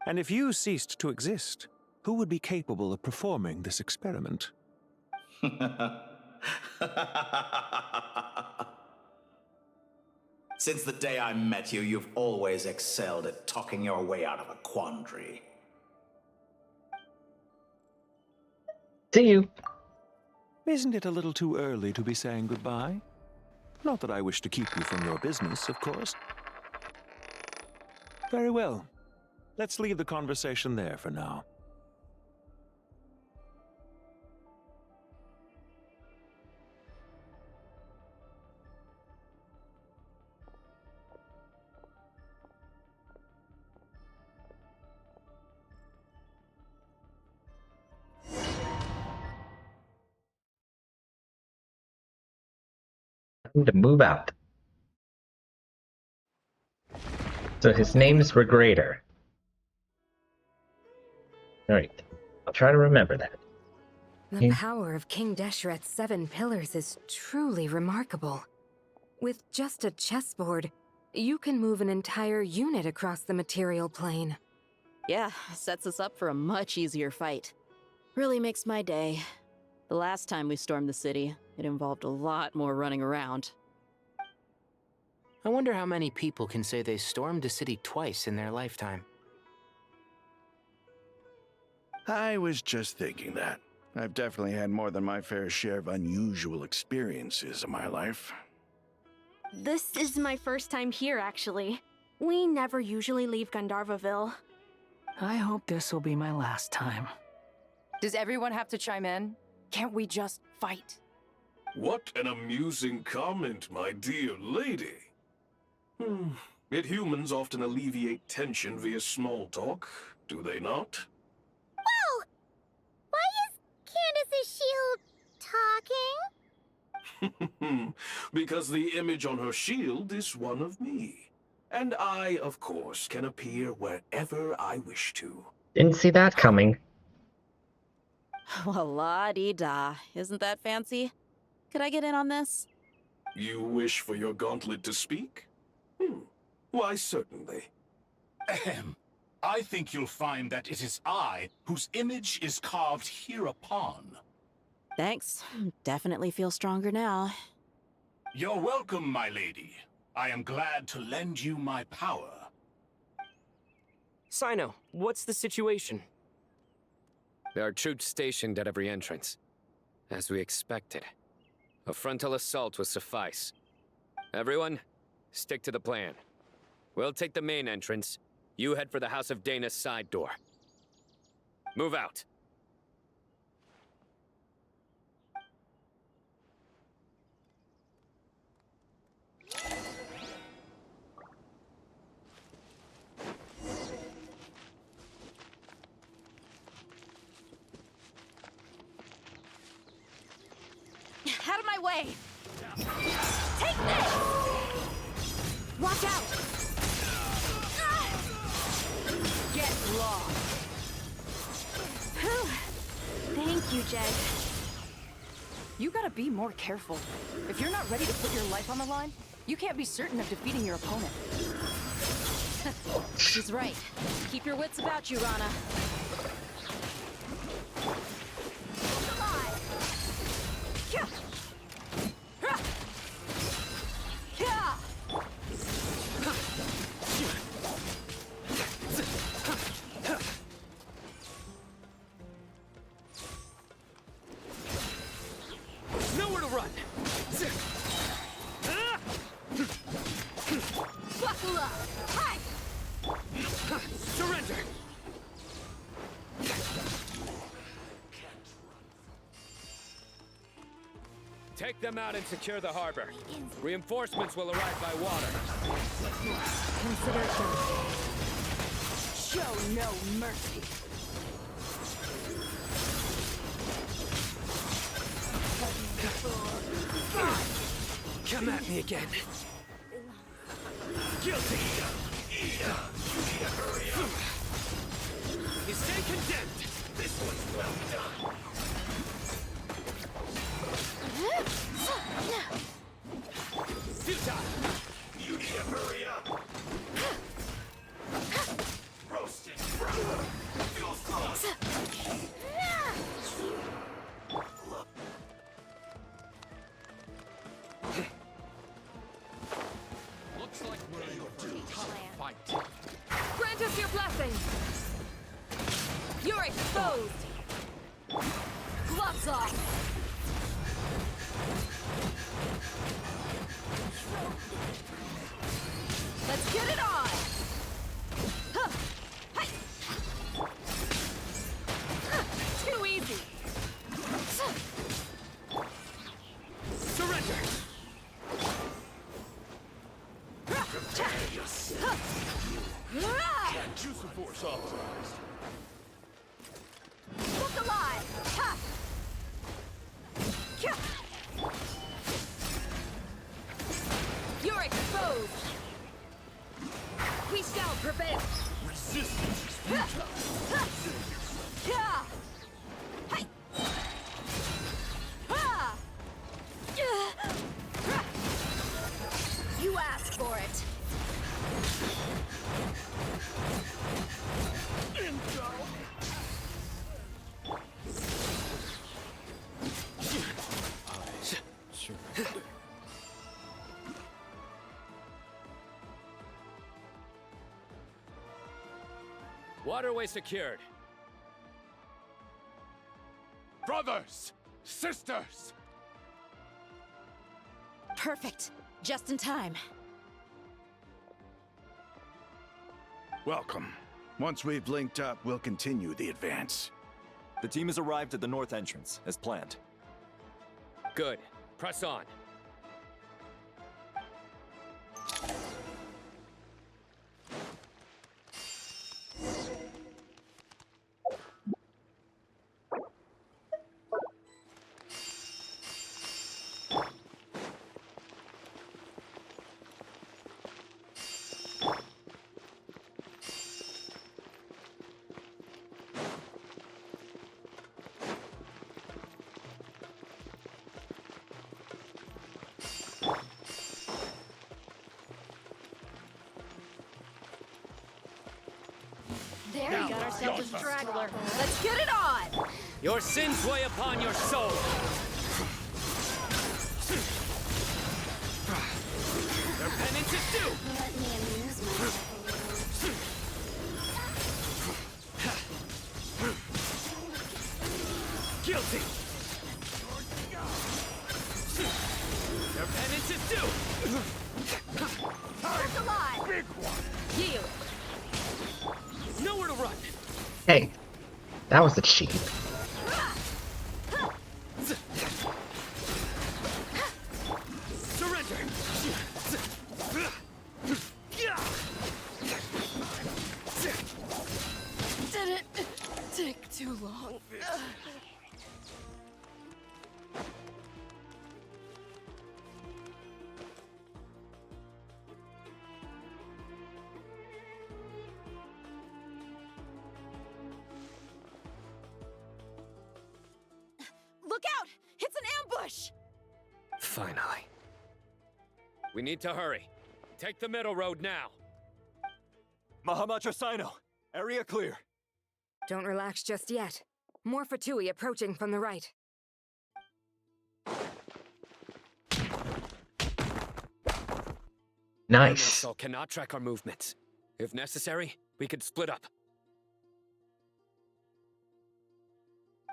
And if you ceased to exist, who would be capable of performing this experiment? Since the day I met you, you've always excelled at talking your way out of a quandary. See you. Isn't it a little too early to be saying goodbye? Not that I wish to keep you from your business, of course. Very well. Let's leave the conversation there for now. to move out. So his name is Regrator. Alright, I'll try to remember that. The power of King Deshret's 7 pillars is truly remarkable. With just a chessboard, you can move an entire unit across the material plane. Yeah, sets us up for a much easier fight. Really makes my day. The last time we stormed the city, it involved a lot more running around. I wonder how many people can say they stormed a city twice in their lifetime. I was just thinking that. I've definitely had more than my fair share of unusual experiences in my life. This is my first time here, actually. We never usually leave Gandharvaville. I hope this will be my last time. Does everyone have to chime in? Can't we just fight? What an amusing comment, my dear lady. Yet humans often alleviate tension via small talk, do they not? Whoa! Why is Candace's shield talking? Because the image on her shield is one of me. And I, of course, can appear wherever I wish to. Didn't see that coming. Well, la-di-da. Isn't that fancy? Could I get in on this? You wish for your gauntlet to speak? Why, certainly. Ahem. I think you'll find that it is I whose image is carved hereupon. Thanks. Definitely feel stronger now. You're welcome, my lady. I am glad to lend you my power. Sino, what's the situation? There are troops stationed at every entrance. As we expected. A frontal assault will suffice. Everyone, stick to the plan. We'll take the main entrance. You head for the House of Dana's side door. Move out. Out of my way! Take this! Watch out! Get lost! Whew. Thank you, Jeg. You gotta be more careful. If you're not ready to put your life on the line, you can't be certain of defeating your opponent. She's right. Keep your wits about you, Rana. Nowhere to run! Buckle up! Hi! Surrender! Take them out and secure the harbor. Reinforcements will arrive by water. Consider it done. Show no mercy. Come at me again. Guilty. You stay condemned. This one's well done. Futile. You need to hurry up. Roasted. Feel fun. Looks like we're in a tough fight. Grant us your blessing. You're exposed. Gloves off. Let's get it on! Huh. Hi. Too easy! Surrender! Use the force authorized. Look alive! Ha! Waterway secured. Brothers! Sisters! Perfect. Just in time. Welcome. Once we've linked up, we'll continue the advance. The team has arrived at the north entrance, as planned. Good. Press on. There, we got ourselves a straggler. Let's get it on! Your sins weigh upon your soul. Their penance is due. Let me amuse myself. Guilty. Their penance is due. That's alive! Big one! Yield. Nowhere to run. Hey, that was a cheat. Surrender. Didn't take too long. Look out! It's an ambush! Finally. We need to hurry. Take the middle road now. Mahamacha Sino, area clear. Don't relax just yet. More Fatui approaching from the right. Nice. Irmunsul cannot track our movements. If necessary, we could split up.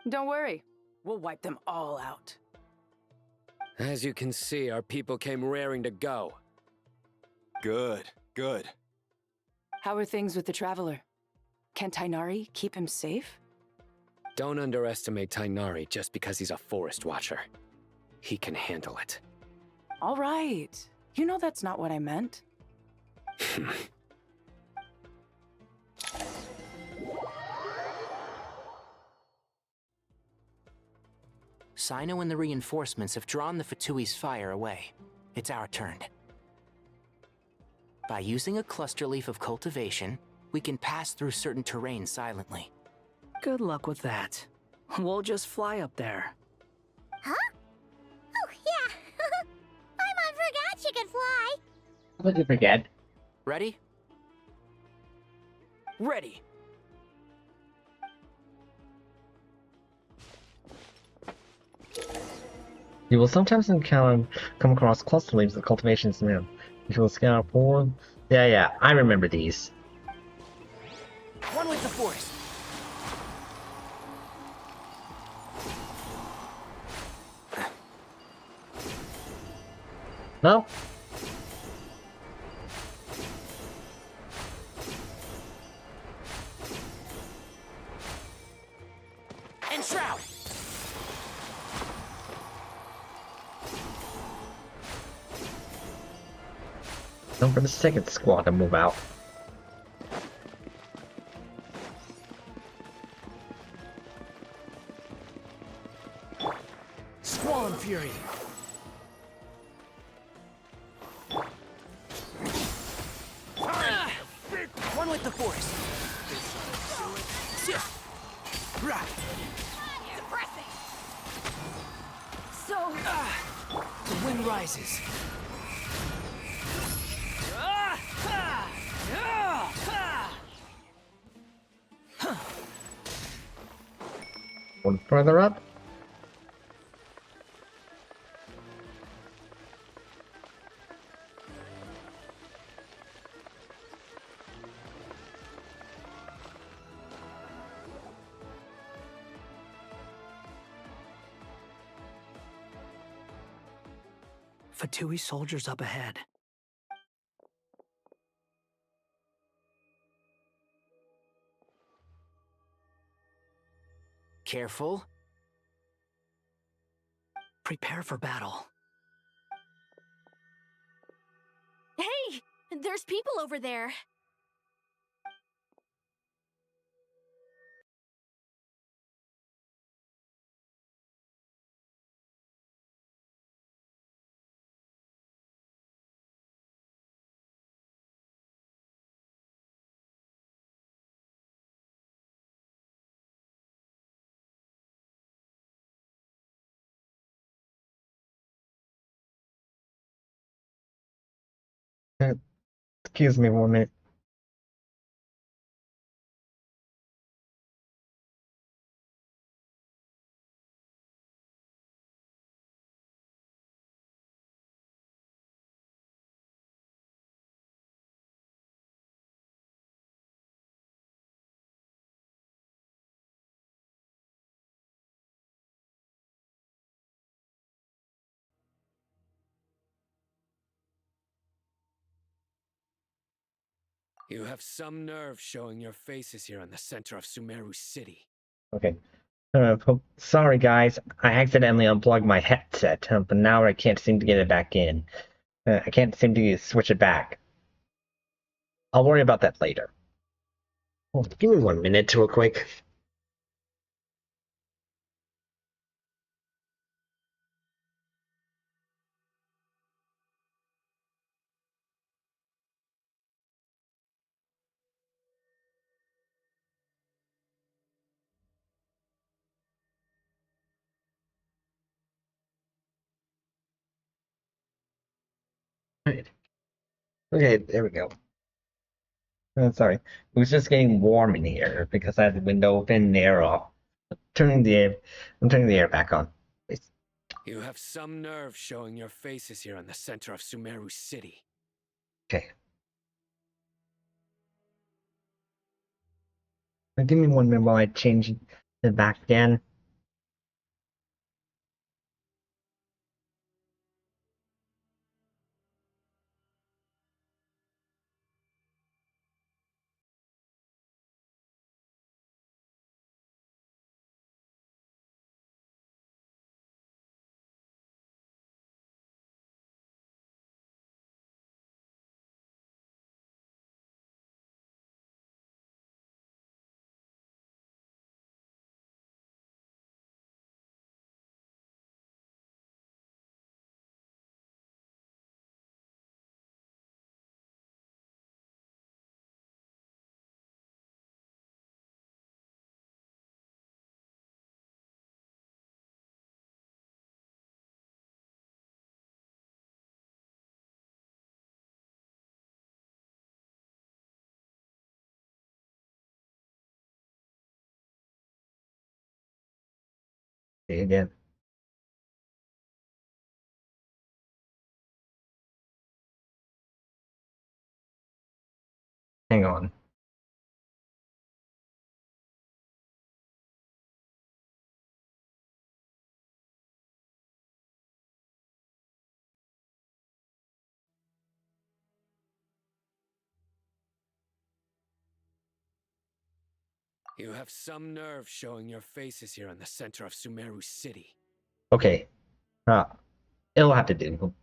Don't worry. We'll wipe them all out. As you can see, our people came raring to go. Good, good. How are things with the Traveler? Can Tainari keep him safe? Don't underestimate Tainari just because he's a forest watcher. He can handle it. All right. You know that's not what I meant. Sino and the reinforcements have drawn the Fatui's fire away. It's our turn. By using a cluster leaf of cultivation, we can pass through certain terrain silently. Good luck with that. We'll just fly up there. Huh? Oh, yeah. Paimon forgot she could fly. How did you forget? Ready? Ready. You will sometimes come across cluster leaves of cultivation Sumeru. You will scout forward. Yeah, I remember these. One with the forest. No? And shroud. Time for the second squad to move out. Squall Fury. One with the forest. Depressing! So, the wind rises. One further up. Fatui soldiers up ahead. Careful. Prepare for battle. Hey! There's people over there. Excuse me 1 minute. You have some nerve showing your faces here in the center of Sumeru City. Okay. Sorry guys, I accidentally unplugged my headset, but now I can't seem to get it back in. I can't seem to switch it back. I'll worry about that later. Oh, give me 1 minute real quick. Right. Okay, there we go. Sorry. It was just getting warm in here because I had the window open and the air off. I'm turning the air back on. Please. You have some nerve showing your faces here in the center of Sumeru City. Okay. Now give me 1 minute while I change it back again. Okay, again. Hang on. You have some nerve showing your faces here in the center of Sumeru City. Okay. It'll have to do.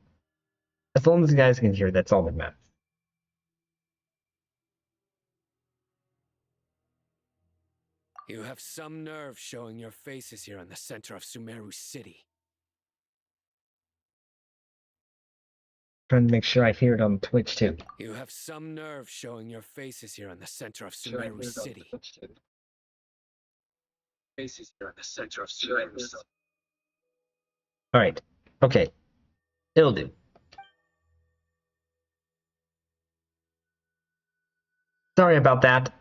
As long as you guys can hear, that's all that matters. You have some nerve showing your faces here in the center of Sumeru City. Trying to make sure I hear it on Twitch too. You have some nerve showing your faces here in the center of Sumeru City. Faces here in the center of Sumeru City. Alright. Okay. It'll do. Sorry about that.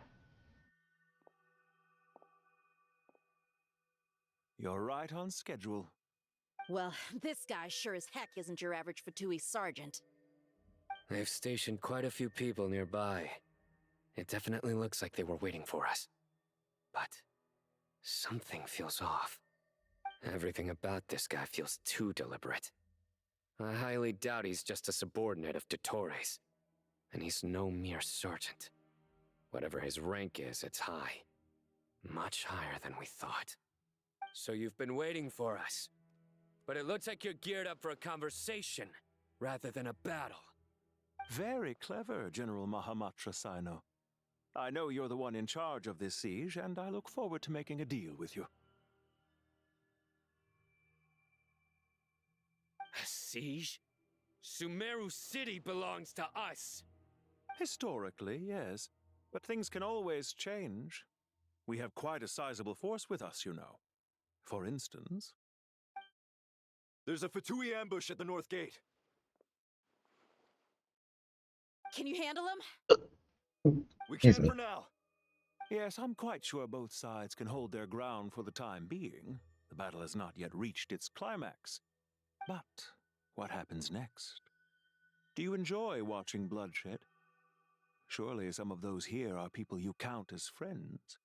You're right on schedule. Well, this guy sure as heck isn't your average Fatui sergeant. They've stationed quite a few people nearby. It definitely looks like they were waiting for us. But something feels off. Everything about this guy feels too deliberate. I highly doubt he's just a subordinate of Dottore's. And he's no mere sergeant. Whatever his rank is, it's high. Much higher than we thought. So you've been waiting for us. But it looks like you're geared up for a conversation, rather than a battle. Very clever, General Mahamatra Sino. I know you're the one in charge of this siege, and I look forward to making a deal with you. A siege? Sumeru City belongs to us! Historically, yes. But things can always change. We have quite a sizable force with us, you know. For instance... There's a Fatui ambush at the north gate. Can you handle him? We Excuse can me. for now. Yes, I'm quite sure both sides can hold their ground for the time being. The battle has not yet reached its climax. But what happens next? Do you enjoy watching bloodshed? Surely some of those here are people you count as friends.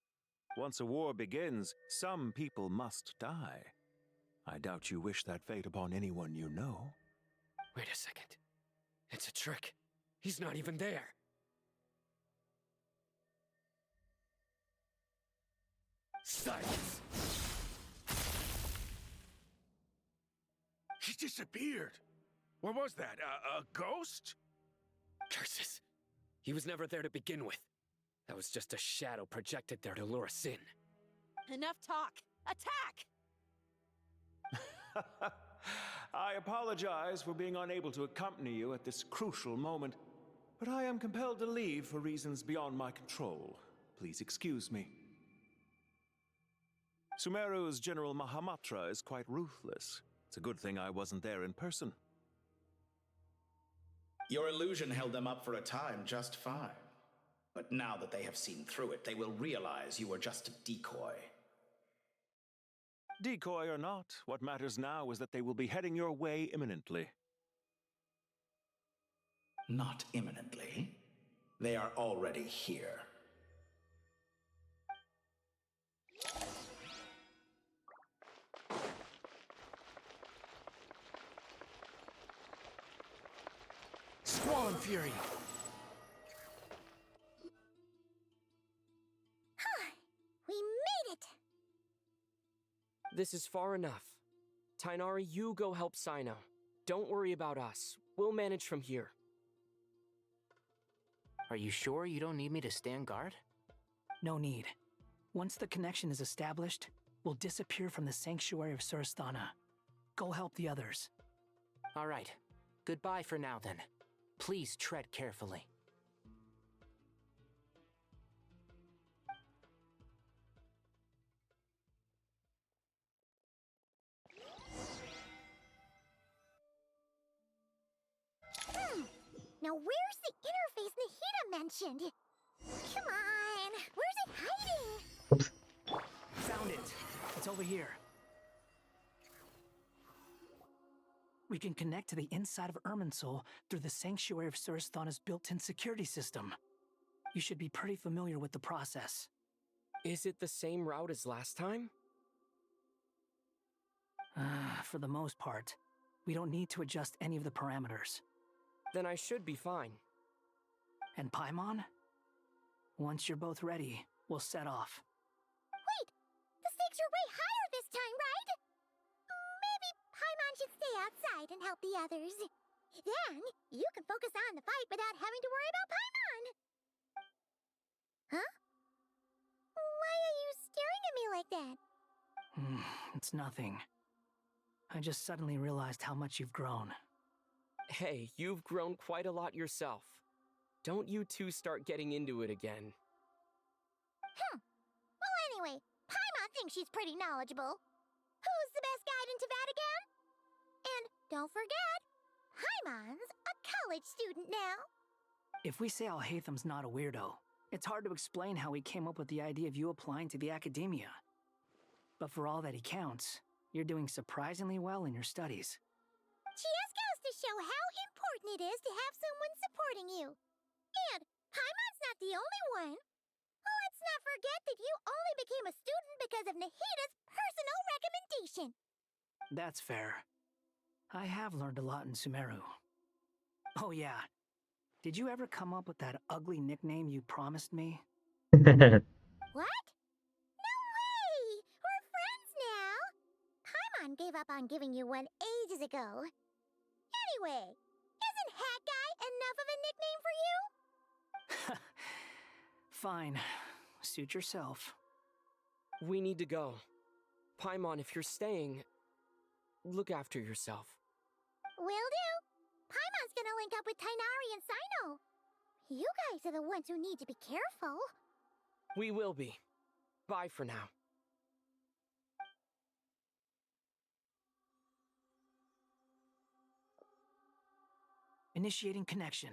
Once a war begins, some people must die. I doubt you wish that fate upon anyone you know. Wait a second. It's a trick. He's not even there. Silence! He disappeared. What was that? A ghost? Curses. He was never there to begin with. That was just a shadow projected there to lure us in. Enough talk. Attack! I apologize for being unable to accompany you at this crucial moment, but I am compelled to leave for reasons beyond my control. Please excuse me. Sumeru's General Mahamatra is quite ruthless. It's a good thing I wasn't there in person. Your illusion held them up for a time just fine. But now that they have seen through it, they will realize you were just a decoy. Decoy or not, what matters now is that they will be heading your way imminently. Not imminently. They are already here. Squall Fury! We made it! This is far enough. Tainari, you go help Sino. Don't worry about us. We'll manage from here. Are you sure you don't need me to stand guard? No need. Once the connection is established, we'll disappear from the Sanctuary of Surasthana. Go help the others. All right. Goodbye for now, then. Please tread carefully. Now where's the interface Nahida mentioned? Come on, where's it hiding? Found it. It's over here. We can connect to the inside of Irmunsul through the Sanctuary of Surasthana's built-in security system. You should be pretty familiar with the process. Is it the same route as last time? For the most part, we don't need to adjust any of the parameters. Then I should be fine. And Paimon? Once you're both ready, we'll set off. Wait! The stakes are way higher this time, right? Maybe Paimon should stay outside and help the others. Then, you can focus on the fight without having to worry about Paimon. Huh? Why are you staring at me like that? It's nothing. I just suddenly realized how much you've grown. Hey, you've grown quite a lot yourself. Don't you two start getting into it again. Well, anyway, Paimon thinks she's pretty knowledgeable. Who's the best guide in Tavatigan? And don't forget, Paimon's a college student now. If we say Alhatham's not a weirdo, it's hard to explain how he came up with the idea of you applying to the academia. But for all that he counts, you're doing surprisingly well in your studies. Just goes to show how important it is to have someone supporting you. And Paimon's not the only one. Let's not forget that you only became a student because of Nahida's personal recommendation. That's fair. I have learned a lot in Sumeru. Oh yeah. Did you ever come up with that ugly nickname you promised me? What? No way! We're friends now! Paimon gave up on giving you one ages ago. Anyway, isn't Hat Guy enough of a nickname for you? Fine. Suit yourself. We need to go. Paimon, if you're staying, look after yourself. Will do. Paimon's gonna link up with Tainari and Sino. You guys are the ones who need to be careful. We will be. Bye for now. Initiating connection.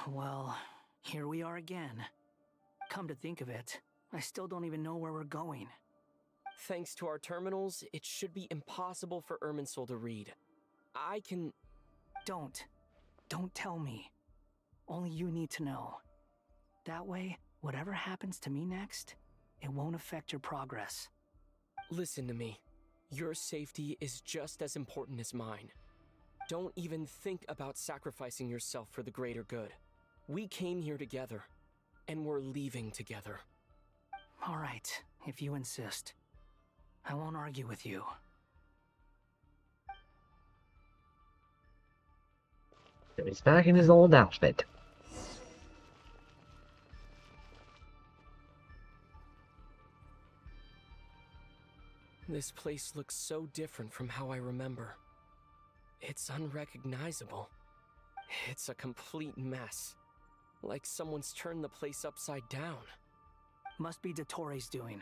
Well, here we are again. Come to think of it, I still don't even know where we're going. Thanks to our terminals, it should be impossible for Irmunsul to read. I can... Don't tell me. Only you need to know. That way, whatever happens to me next, it won't affect your progress. Listen to me. Your safety is just as important as mine. Don't even think about sacrificing yourself for the greater good. We came here together, and we're leaving together. All right, if you insist. I won't argue with you. He's back in his old outfit. This place looks so different from how I remember. It's unrecognizable. It's a complete mess. Like someone's turned the place upside down. Must be Dottore's doing.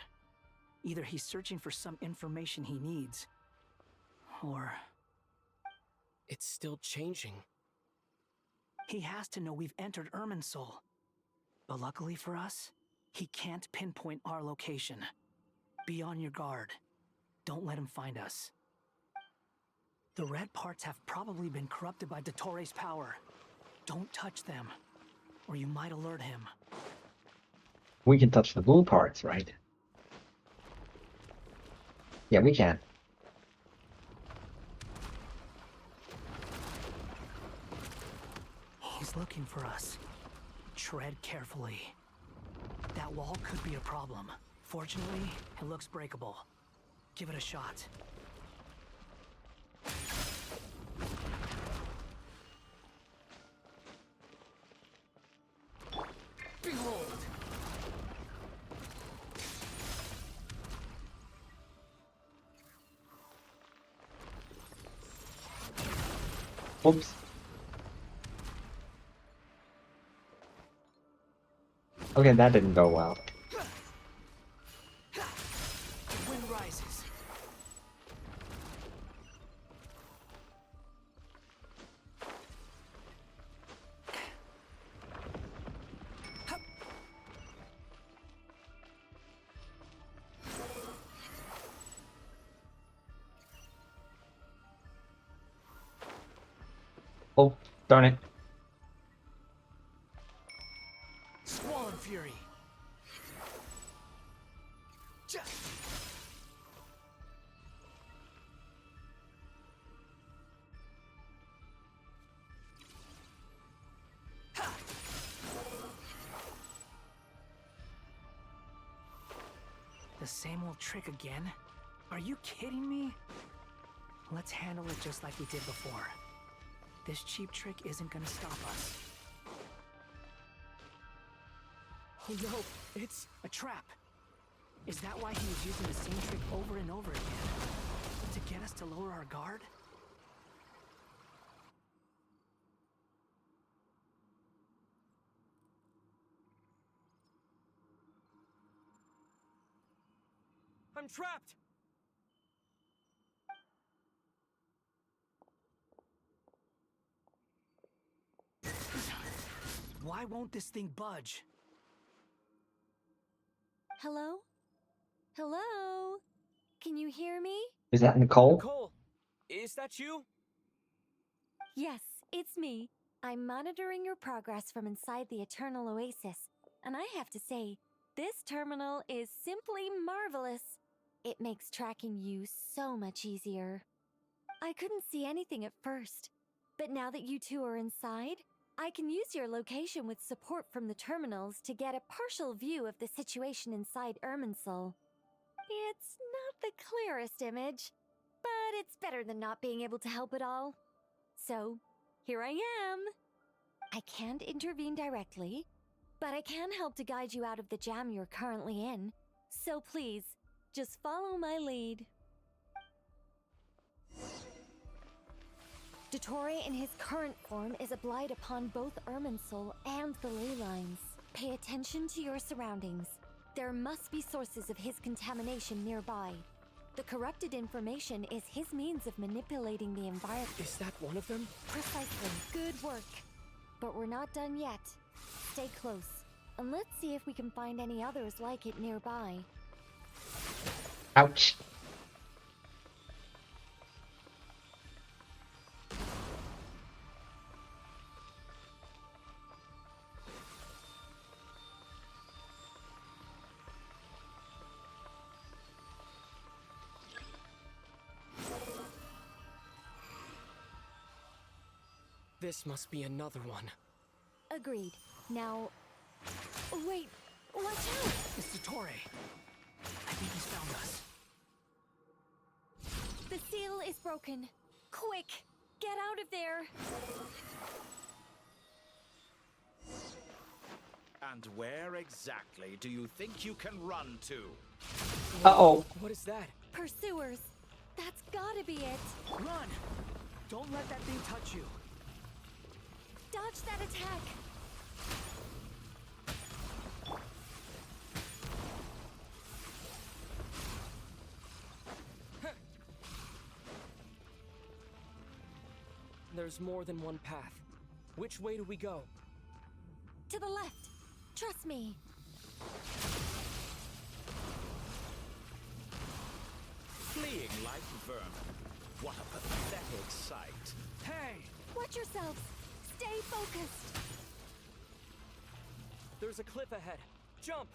Either he's searching for some information he needs, or... It's still changing. He has to know we've entered Irmunsul. But luckily for us, he can't pinpoint our location. Be on your guard. Don't let him find us. The red parts have probably been corrupted by Dottore's power. Don't touch them, or you might alert him. We can touch the blue parts, right? Yeah, we can. He's looking for us. Tread carefully. That wall could be a problem. Fortunately, it looks breakable. Give it a shot. Behold! Oops. Okay, that didn't go well. Wind rises. Oh, darn it. Squallen Fury. The same old trick again? Are you kidding me? Let's handle it just like we did before. This cheap trick isn't gonna stop us. Oh no, it's a trap. Is that why he was using the same trick over and over again? To get us to lower our guard? I'm trapped! Why won't this thing budge? Hello? Hello? Can you hear me? Is that Nicole? Nicole, is that you? Yes, it's me. I'm monitoring your progress from inside the Eternal Oasis, and I have to say, this terminal is simply marvelous. It makes tracking you so much easier. I couldn't see anything at first, but now that you two are inside, I can use your location with support from the terminals to get a partial view of the situation inside Irmunsul. It's not the clearest image, but it's better than not being able to help at all. So, here I am. I can't intervene directly, but I can help to guide you out of the jam you're currently in. So please, just follow my lead. Dottore in his current form is a blight upon both Irmunsul and the ley lines. Pay attention to your surroundings. There must be sources of his contamination nearby. The corrupted information is his means of manipulating the environment. Is that one of them? Precisely. Good work. But we're not done yet. Stay close, and let's see if we can find any others like it nearby. Ouch. This must be another one. Agreed. Now... Wait! Watch out! It's Dottore. I think he's found us. The seal is broken. Quick! Get out of there! And where exactly do you think you can run to? Uh-oh. What is that? Pursuers! That's gotta be it! Run! Don't let that thing touch you. Dodge that attack! There's more than one path. Which way do we go? To the left! Trust me! Fleeing like vermin. What a pathetic sight. Hey! Watch yourselves! Stay focused! There's a cliff ahead. Jump!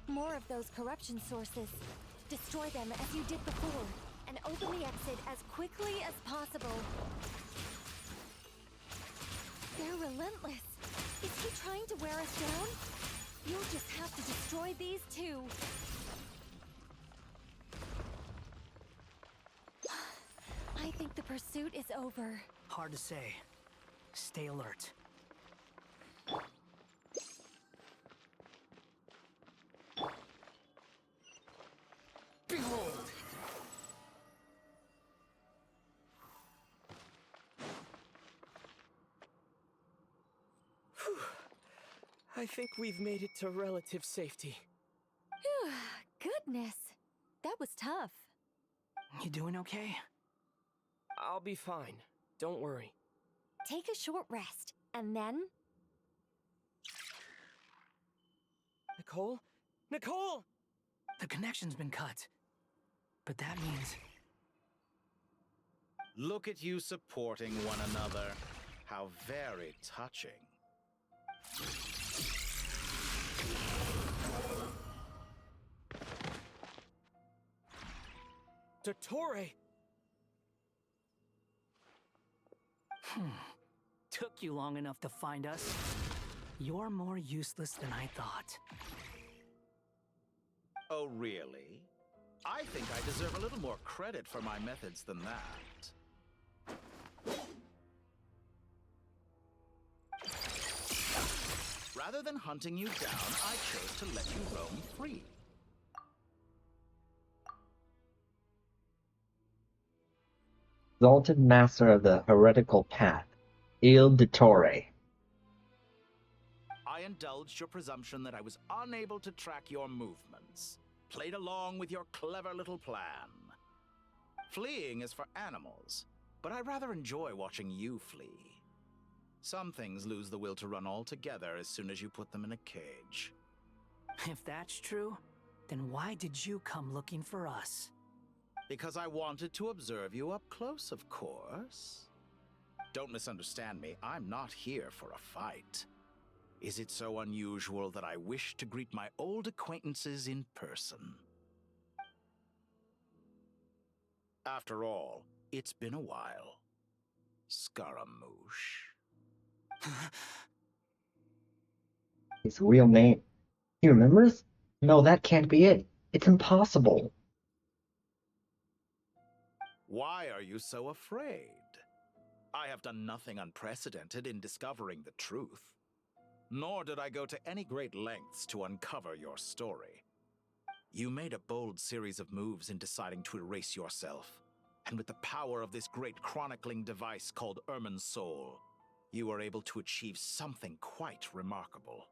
More of those corruption sources. Destroy them as you did before, and open the exit as quickly as possible. They're relentless. Is he trying to wear us down? You'll just have to destroy these too. I think the pursuit is over. Hard to say. Stay alert. Behold! I think we've made it to relative safety. Goodness, that was tough. You doing okay? I'll be fine. Don't worry. Take a short rest, and then... Nicole? Nicole! The connection's been cut. But that means... Look at you supporting one another. How very touching. Dottore! Took you long enough to find us. You're more useless than I thought. Oh, really? I think I deserve a little more credit for my methods than that. Rather than hunting you down, I chose to let you roam free. Exalted Master of the Heretical Path, Il Dottore. I indulged your presumption that I was unable to track your movements. Played along with your clever little plan. Fleeing is for animals. but I rather enjoy watching you flee. Some things lose the will to run altogether as soon as you put them in a cage. If that's true, then why did you come looking for us? Because I wanted to observe you up close, of course. Don't misunderstand me, I'm not here for a fight. Is it so unusual that I wish to greet my old acquaintances in person? After all, it's been a while. Scaramouche. His real name. He remembers? No, that can't be it. It's impossible. Why are you so afraid? I have done nothing unprecedented in discovering the truth. Nor did I go to any great lengths to uncover your story. You made a bold series of moves in deciding to erase yourself. And with the power of this great chronicling device called Irmunsul, you were able to achieve something quite remarkable.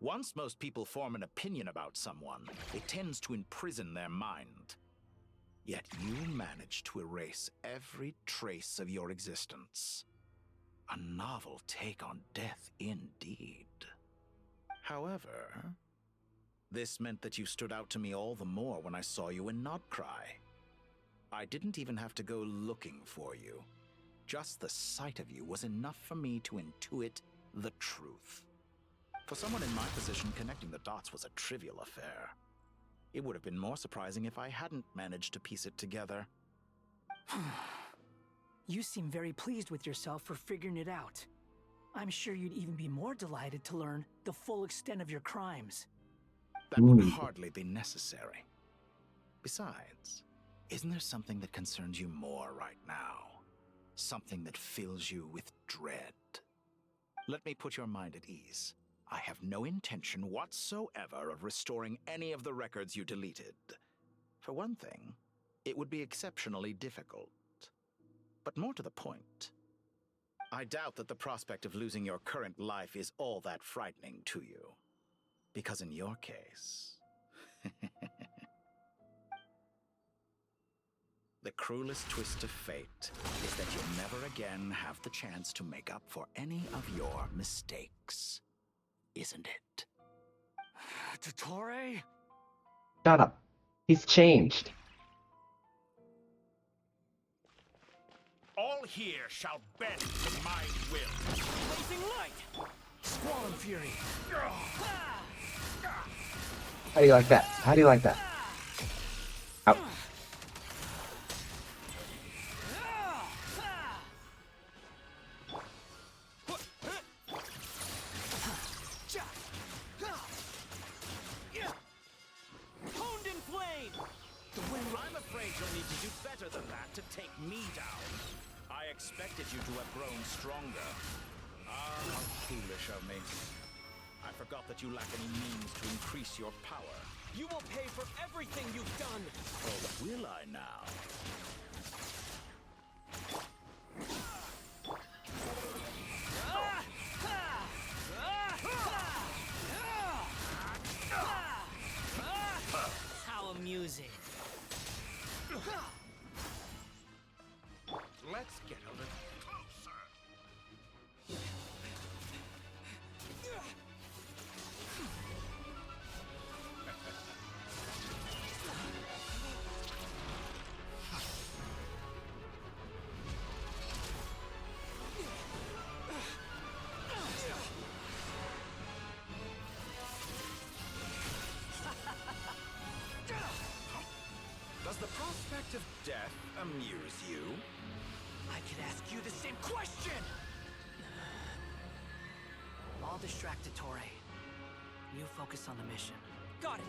Once most people form an opinion about someone, it tends to imprison their mind. Yet you managed to erase every trace of your existence. A novel take on death indeed. However, this meant that you stood out to me all the more when I saw you in Nodcry. I didn't even have to go looking for you. Just the sight of you was enough for me to intuit the truth. For someone in my position, connecting the dots was a trivial affair. It would have been more surprising if I hadn't managed to piece it together. You seem very pleased with yourself for figuring it out. I'm sure you'd even be more delighted to learn the full extent of your crimes. That would hardly be necessary. Besides, isn't there something that concerns you more right now? Something that fills you with dread? Let me put your mind at ease. I have no intention whatsoever of restoring any of the records you deleted. For one thing, it would be exceptionally difficult. But more to the point, I doubt that the prospect of losing your current life is all that frightening to you. Because in your case, the cruelest twist of fate is that you'll never again have the chance to make up for any of your mistakes. Isn't it? Dottore? Shut up. He's changed. All here shall bend to my will. Blazing light! Squall fury! How do you like that? How do you like that? Out. To take me down. I expected you to have grown stronger. Ah, how foolish of me. I forgot that you lack any means to increase your power. You will pay for everything you've done! Oh, will I now? How amusing. Let's get a little closer. Does the prospect of death amuse you? I could ask you the same question! I'll distract Dottore. You focus on the mission. Got it!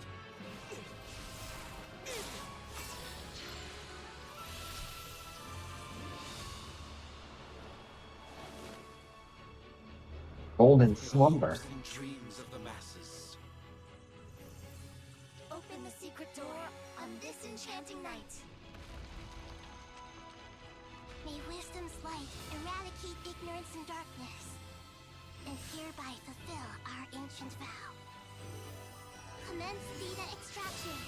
Golden slumber. Dreams of the masses. Open the secret door on this enchanting night. May wisdom's light eradicate ignorance and darkness, and hereby fulfill our ancient vow. Commence data extraction.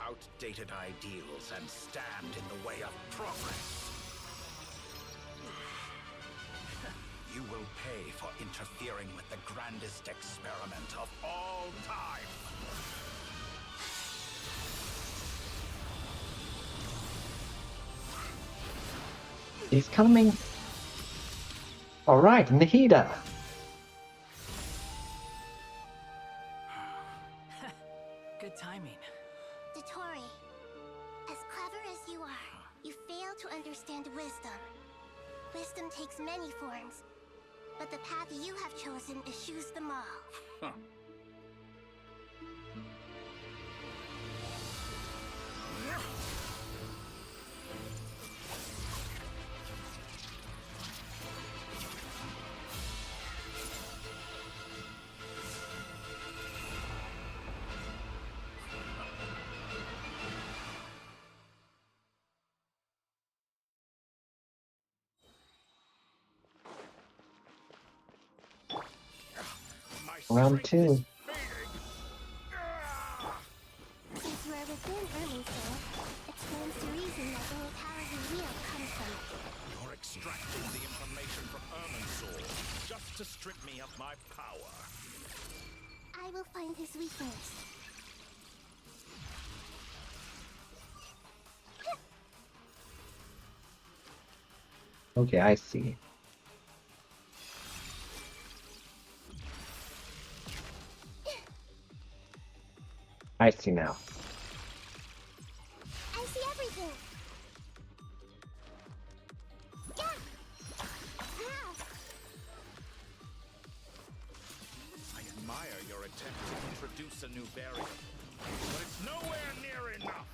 outdated ideals and stand in the way of progress. You will pay for interfering with the grandest experiment of all time. He's coming. All right, Nahida. Good timing. Dottore, as clever as you are, you fail to understand wisdom. Wisdom takes many forms, but the path you have chosen eschews them all. Round 2. Since you are within Irmunsul, explains the reason that any power you wield comes from it. You're extracting the information from Irmunsul just to strip me of my power. I will find his weakness. Okay, I see. I see now. I see everything. I admire your attempt to introduce a new barrier, but it's nowhere near enough.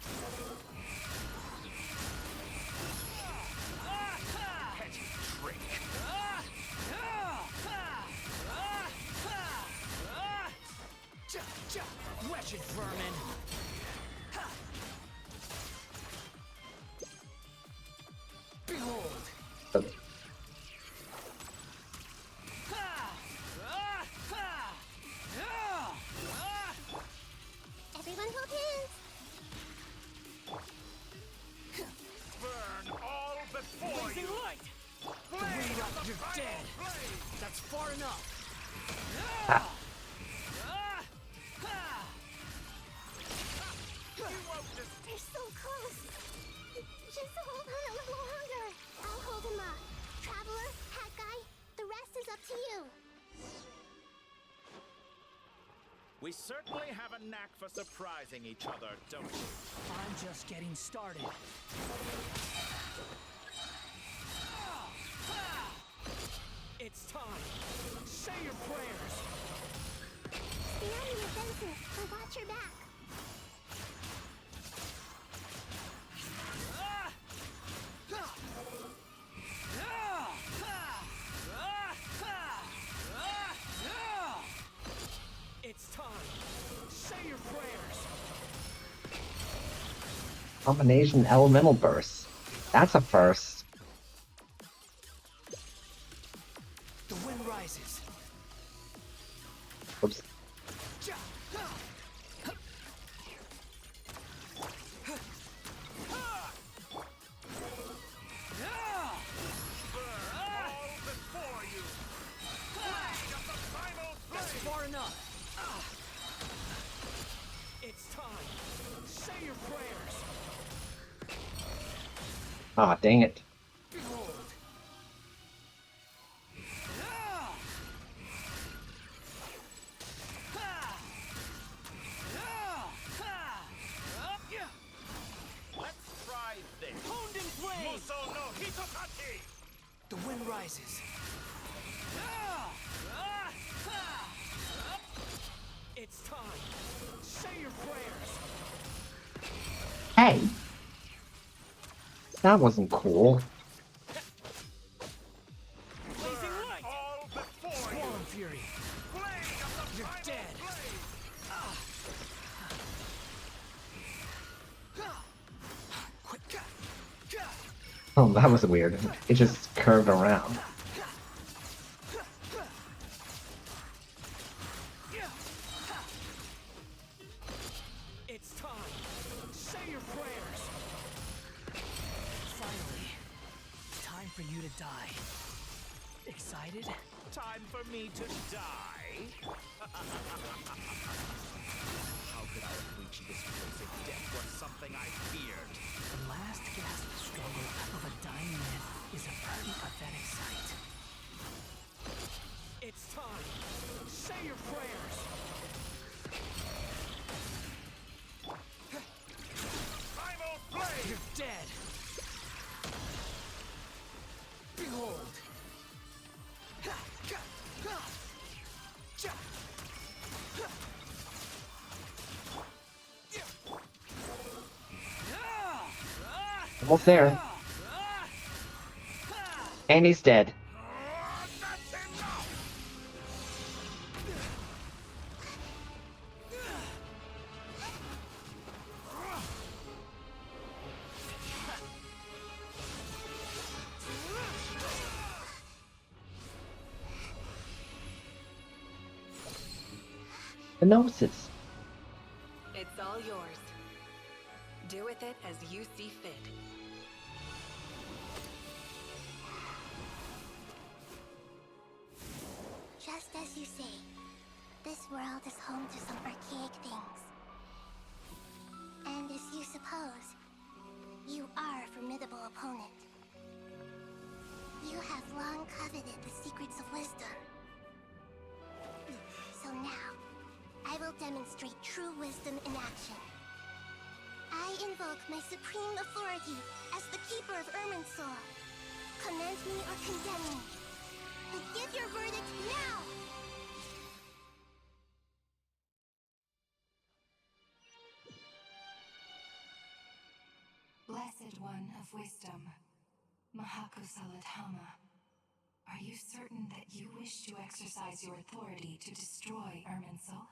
Petty trick. Wretched vermin! Behold! Everyone hold hands. Burn all before Blazing you. light! The wind up, you're dead! That's far enough! Ah. They're so close. Just hold on a little longer. I'll hold him up. Traveler, Hat Guy, the rest is up to you. We certainly have a knack for surprising each other, don't we? I'm just getting started. It's time. Say your prayers. The enemy defensive, so watch your back. It's time. Say your prayers. Combination elemental burst. That's a first. The wind rises. Oops. That's far enough. It's time. Say your prayers. Ah, dang it. Behold. Let's try this. Honed in flame. Muso no Hitokaki! The wind rises. It's time. Say your prayers. Hey! That wasn't cool. Blazing light. All before Swarm fury. You're dead. Quick. Oh, that was weird. It just curved around. It's time. your prayers! Finally. Time for you to die. Excited? Time for me to die? How could I have reached this place if death was something I feared? The last gasp struggle of a dying man is a pretty pathetic sight. It's time! Say your prayers! Primal Blade! You're dead! Behold! Almost there. And he's dead. The gnosis. It's all yours. Do with it as you see fit. Just as you say, this world is home to some archaic things. And as you suppose, you are a formidable opponent. You have long coveted the secrets of wisdom. So now, I will demonstrate true wisdom in action. I invoke my supreme authority as the keeper of Irmunsul. Commend me or condemn me. But give your verdict now! Blessed One of Wisdom, Mahakusaladhama, are you certain that you wish to exercise your authority to destroy Irmunsul?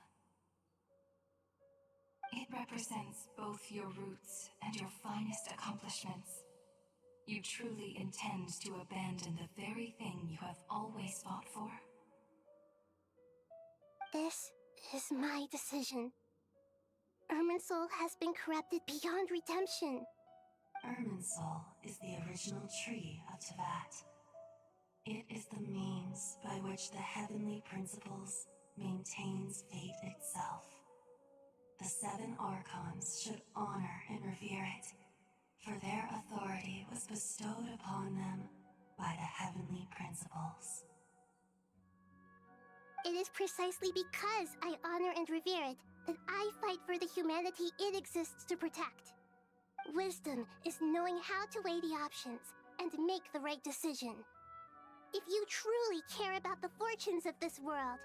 It represents both your roots and your finest accomplishments. You truly intend to abandon the very thing you have always fought for? This is my decision. Irmunsul has been corrupted beyond redemption. Irmunsul is the original tree of Tevat. It is the means by which the heavenly principles maintains fate itself. The 7 Archons should honor and revere it, for their authority was bestowed upon them by the heavenly principles. It is precisely because I honor and revere it that I fight for the humanity it exists to protect. Wisdom is knowing how to weigh the options and make the right decision. If you truly care about the fortunes of this world,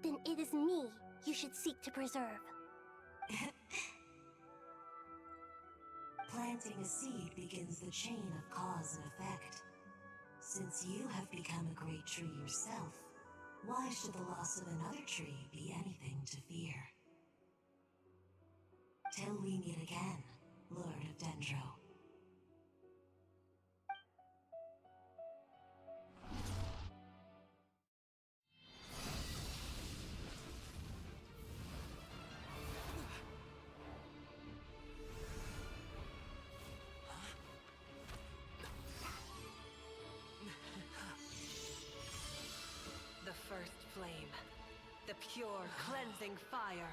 then it is me you should seek to preserve. Planting a seed begins the chain of cause and effect. Since you have become a great tree yourself, why should the loss of another tree be anything to fear? Till we meet again, Lord of Dendro. The first flame. The pure, cleansing fire.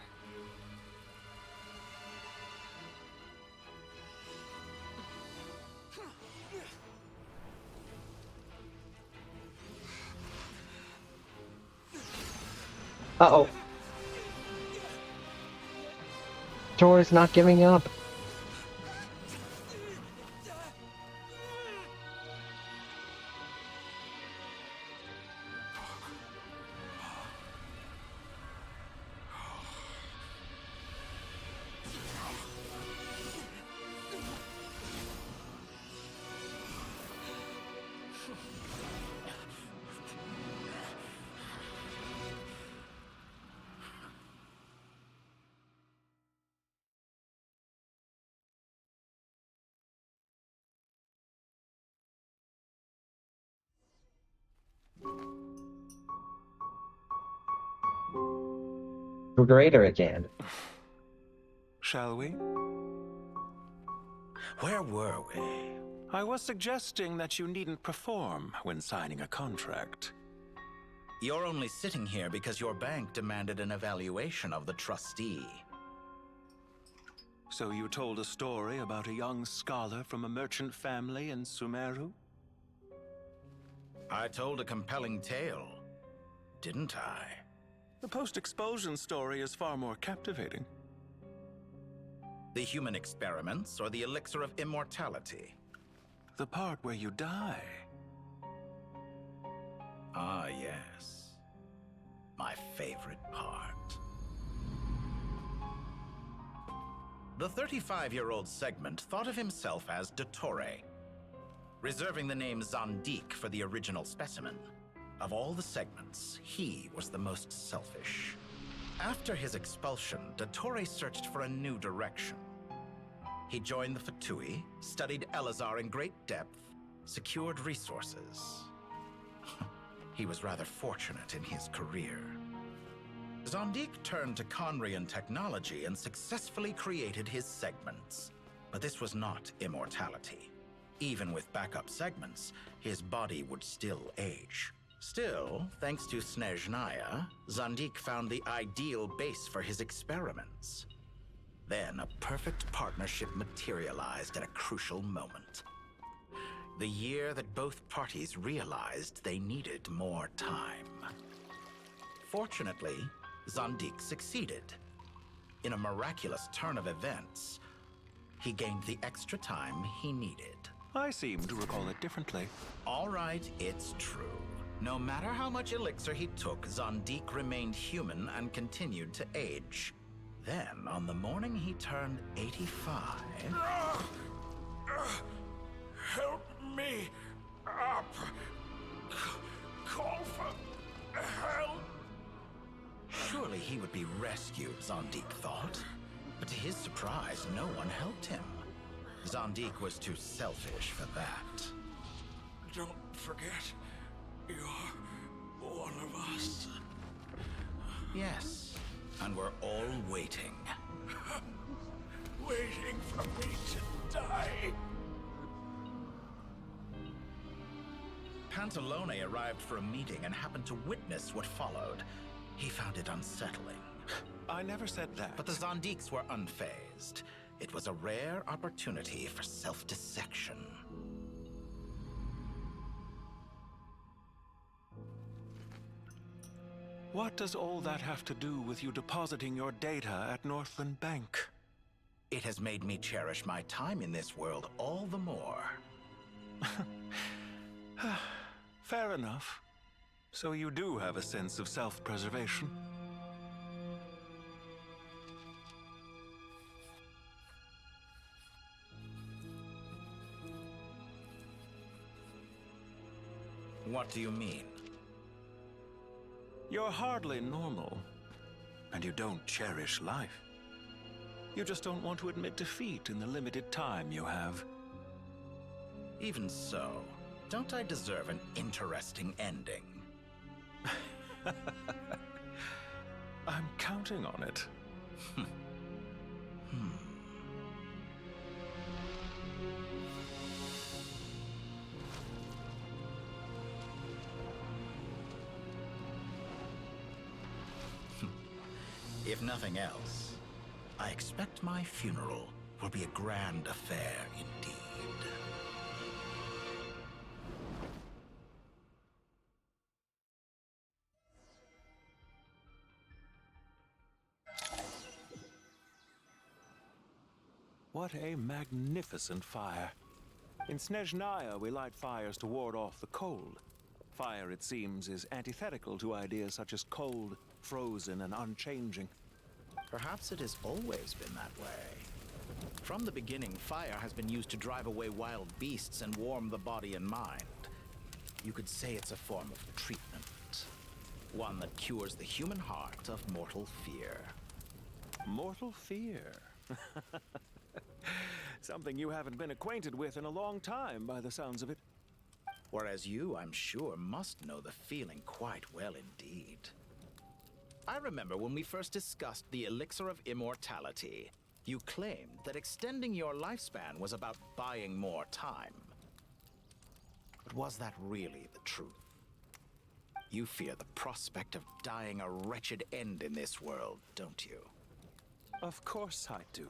Uh-oh. Tor's not giving up. Regrator again. Shall we? Where were we? I was suggesting that you needn't perform when signing a contract. You're only sitting here because your bank demanded an evaluation of the trustee. So you told a story about a young scholar from a merchant family in Sumeru? I told a compelling tale, didn't I? The post-expulsion story is far more captivating. The human experiments or the elixir of immortality? The part where you die. Ah, yes. My favorite part. The 35-year-old Segment thought of himself as Dottore, reserving the name Zandik for the original specimen. Of all the Segments, he was the most selfish. After his expulsion, Dottore searched for a new direction. He joined the Fatui, studied Elazar in great depth, secured resources. He was rather fortunate in his career. Zandik turned to Conrian technology and successfully created his segments. But this was not immortality. Even with backup segments, his body would still age. Still, thanks to Snezhnaya, Zandik found the ideal base for his experiments. Then a perfect partnership materialized at a crucial moment. The year that both parties realized they needed more time. Fortunately, Zandik succeeded. In a miraculous turn of events, he gained the extra time he needed. I seem to recall it differently. All right, it's true. No matter how much elixir he took, Zandik remained human and continued to age. Then, on the morning he turned 85... Help me up! Call for help! Surely he would be rescued, Zandik thought. But to his surprise, no one helped him. Zandik was too selfish for that. Don't forget, you're one of us. Yes, and we're all waiting. Waiting for me to die. Pantalone arrived for a meeting and happened to witness what followed. He found it unsettling. I never said that. But the Zandiks were unfazed. It was a rare opportunity for self-dissection. What does all that have to do with you depositing your data at Northland Bank? It has made me cherish my time in this world all the more. Fair enough. So you do have a sense of self-preservation. What do you mean? You're hardly normal, and you don't cherish life. You just don't want to admit defeat in the limited time you have. Even so, don't I deserve an interesting ending? I'm counting on it. If nothing else, I expect my funeral will be a grand affair indeed. What a magnificent fire. In Snezhnaya, we light fires to ward off the cold. Fire, it seems, is antithetical to ideas such as cold, frozen, and unchanging. Perhaps it has always been that way. From the beginning, fire has been used to drive away wild beasts and warm the body and mind. You could say it's a form of treatment. One that cures the human heart of mortal fear. Mortal fear? Something you haven't been acquainted with in a long time, by the sounds of it. Whereas you, I'm sure, must know the feeling quite well indeed. I remember when we first discussed the elixir of immortality. You claimed that extending your lifespan was about buying more time. But was that really the truth? You fear the prospect of dying a wretched end in this world, don't you? Of course I do.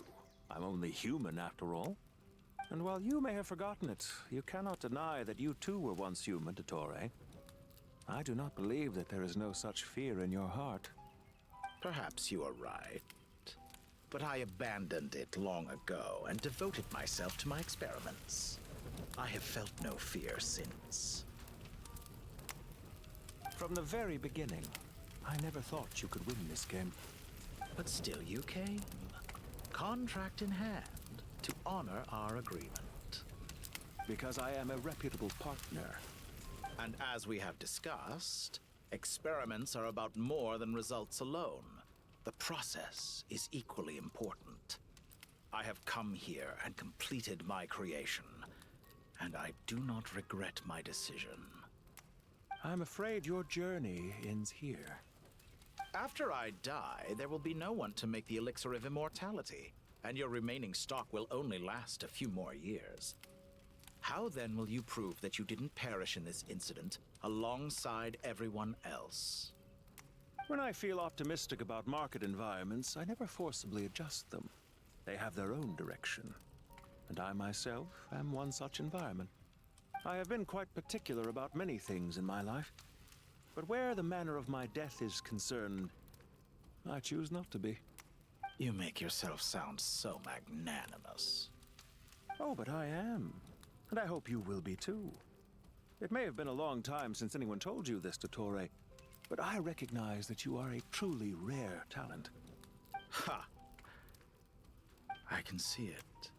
I'm only human after all. And while you may have forgotten it, you cannot deny that you too were once human, Dottore. I do not believe that there is no such fear in your heart. Perhaps you are right. But I abandoned it long ago and devoted myself to my experiments. I have felt no fear since. From the very beginning, I never thought you could win this game. But still you came, contract in hand, to honor our agreement. Because I am a reputable partner. And as we have discussed, experiments are about more than results alone. The process is equally important. I have come here and completed my creation, and I do not regret my decision. I'm afraid your journey ends here. After I die, there will be no one to make the elixir of immortality, and your remaining stock will only last a few more years. How then will you prove that you didn't perish in this incident alongside everyone else? When I feel optimistic about market environments, I never forcibly adjust them. They have their own direction. And I myself am one such environment. I have been quite particular about many things in my life. But where the manner of my death is concerned, I choose not to be. You make yourself sound so magnanimous. Oh, but I am. And I hope you will be too. It may have been a long time since anyone told you this, Dottore, but I recognize that you are a truly rare talent. Ha! I can see it.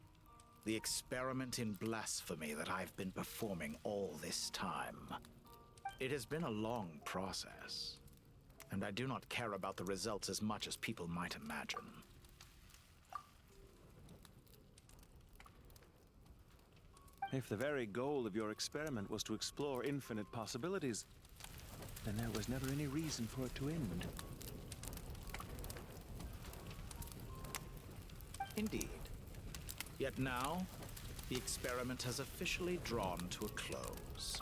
The experiment in blasphemy that I've been performing all this time. It has been a long process, and I do not care about the results as much as people might imagine. If the very goal of your experiment was to explore infinite possibilities, then there was never any reason for it to end. Indeed. Yet now, the experiment has officially drawn to a close.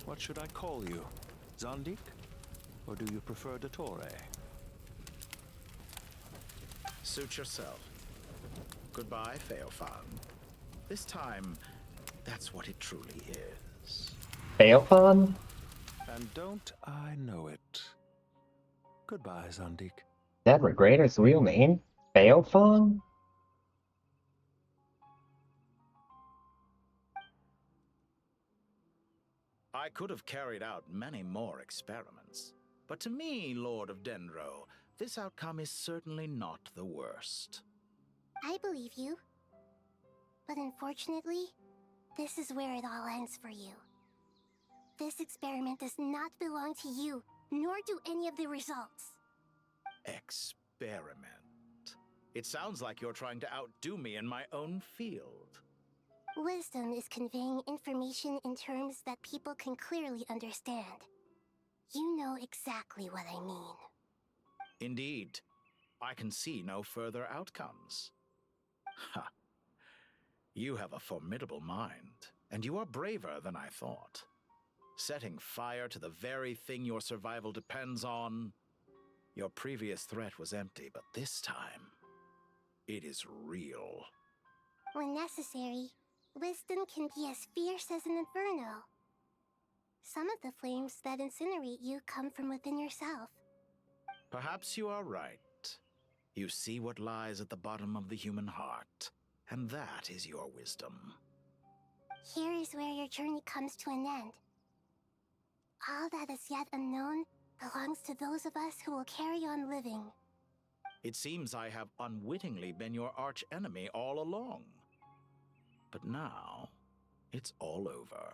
What should I call you? Zandik? Or do you prefer Dottore? Suit yourself. Goodbye, Feofan. This time, that's what it truly is. Feofan? And don't I know it? Goodbye, Zandik. That Regrator's real name? Feofan? I could have carried out many more experiments, but to me, Lord of Dendro, this outcome is certainly not the worst. I believe you. But unfortunately, this is where it all ends for you. This experiment does not belong to you, nor do any of the results. Experiment. It sounds like you're trying to outdo me in my own field. Wisdom is conveying information in terms that people can clearly understand. You know exactly what I mean. Indeed. I can see no further outcomes. Ha. You have a formidable mind, and you are braver than I thought. Setting fire to the very thing your survival depends on. Your previous threat was empty, but this time, it is real. When necessary, wisdom can be as fierce as an inferno. Some of the flames that incinerate you come from within yourself. Perhaps you are right. You see what lies at the bottom of the human heart, and that is your wisdom. Here is where your journey comes to an end. All that is yet unknown belongs to those of us who will carry on living. It seems I have unwittingly been your arch-enemy all along. But now, it's all over.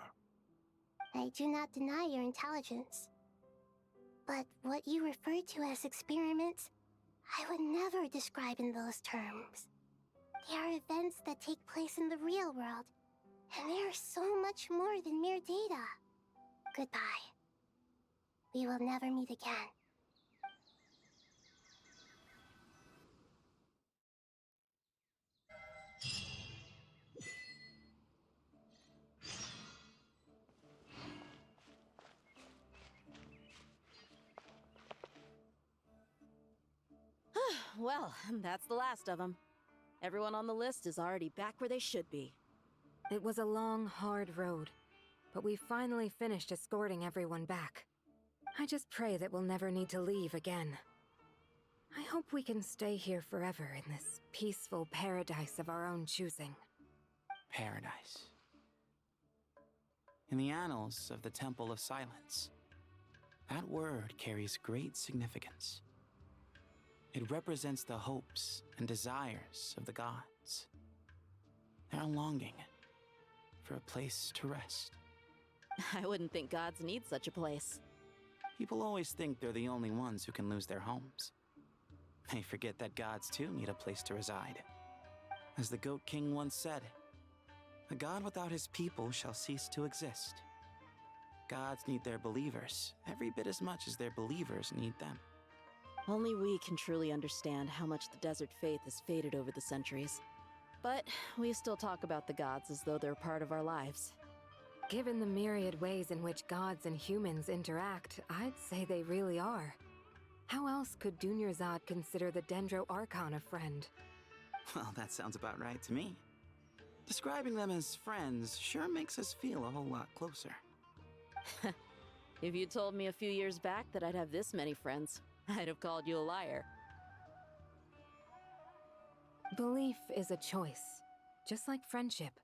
I do not deny your intelligence. But what you refer to as experiments, I would never describe in those terms. They are events that take place in the real world, and they are so much more than mere data. Goodbye. we will never meet again. Well, that's the last of them. Everyone on the list is already back where they should be. It was a long, hard road, but we finally finished escorting everyone back. I just pray that we'll never need to leave again. I hope we can stay here forever in this peaceful paradise of our own choosing. Paradise. In the annals of the Temple of Silence, that word carries great significance. It represents the hopes and desires of the gods. Their longing for a place to rest. I wouldn't think gods need such a place. People always think they're the only ones who can lose their homes. They forget that gods too need a place to reside. As the Goat King once said, "A god without his people shall cease to exist." Gods need their believers every bit as much as their believers need them. Only we can truly understand how much the desert faith has faded over the centuries. But we still talk about the gods as though they're part of our lives. Given the myriad ways in which gods and humans interact, I'd say they really are. How else could Dunyarzad consider the Dendro Archon a friend? Well, that sounds about right to me. Describing them as friends sure makes us feel a whole lot closer. If you told me a few years back that I'd have this many friends, I'd have called you a liar. Belief is a choice, just like friendship.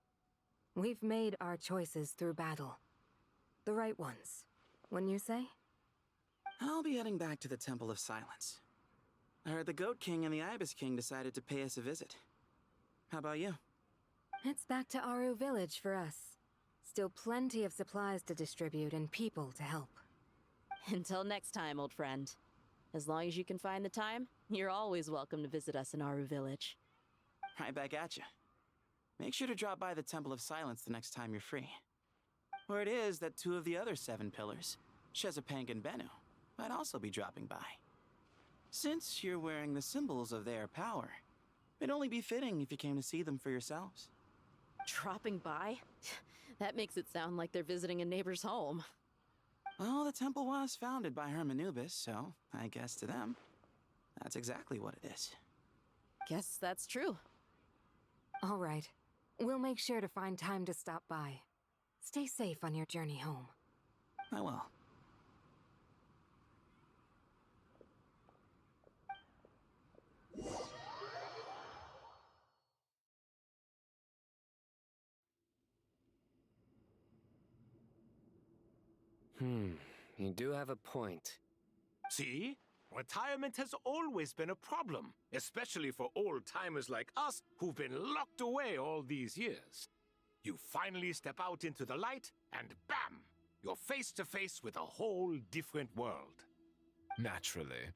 We've made our choices through battle. The right ones, wouldn't you say? I'll be heading back to the Temple of Silence. I heard the Goat King and the Ibis King decided to pay us a visit. How about you? It's back to Aru Village for us. Still plenty of supplies to distribute and people to help. Until next time, old friend. As long as you can find the time, you're always welcome to visit us in Aru Village. Right back at you. Make sure to drop by the Temple of Silence the next time you're free. Word is that 2 of the other 7 pillars, Shezapang and Bennu, might also be dropping by. Since you're wearing the symbols of their power, it'd only be fitting if you came to see them for yourselves. Dropping by? That makes it sound like they're visiting a neighbor's home. Well, the temple was founded by Irmunsul, so I guess to them, that's exactly what it is. Guess that's true. All right. We'll make sure to find time to stop by. Stay safe on your journey home. I will. You do have a point. See? Retirement has always been a problem, especially for old-timers like us who've been locked away all these years. You finally step out into the light, and bam! You're face to face with a whole different world. Naturally.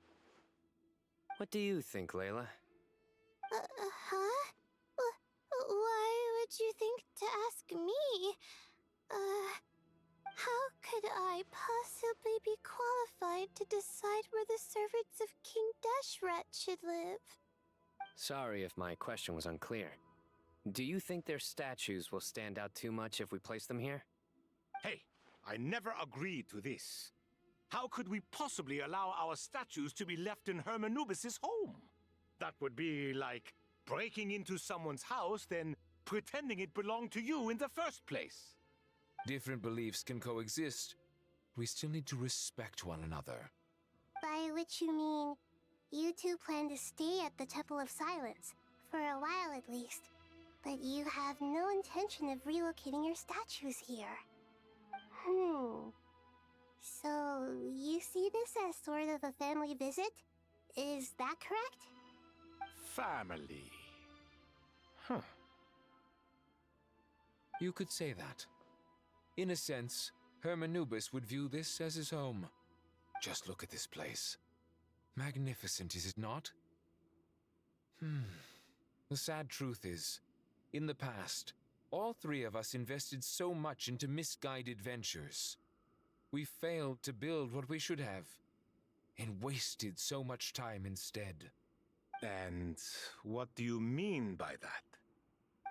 What do you think, Layla? Huh? Why would you think to ask me? How could I possibly be qualified to decide where the servants of King Deshret should live? Sorry if my question was unclear. Do you think their statues will stand out too much if we place them here? Hey, I never agreed to this. How could we possibly allow our statues to be left in Irmunsul's home? That would be like breaking into someone's house, then pretending it belonged to you in the first place. Different beliefs can coexist. We still need to respect one another. By which you mean, you two plan to stay at the Temple of Silence, for a while at least, but you have no intention of relocating your statues here. So, you see this as sort of a family visit? Is that correct? Family. Huh. You could say that. In a sense, Irmunsul would view this as his home. Just look at this place. Magnificent, is it not? The sad truth is, in the past, all 3 of us invested so much into misguided ventures. We failed to build what we should have, and wasted so much time instead. And what do you mean by that?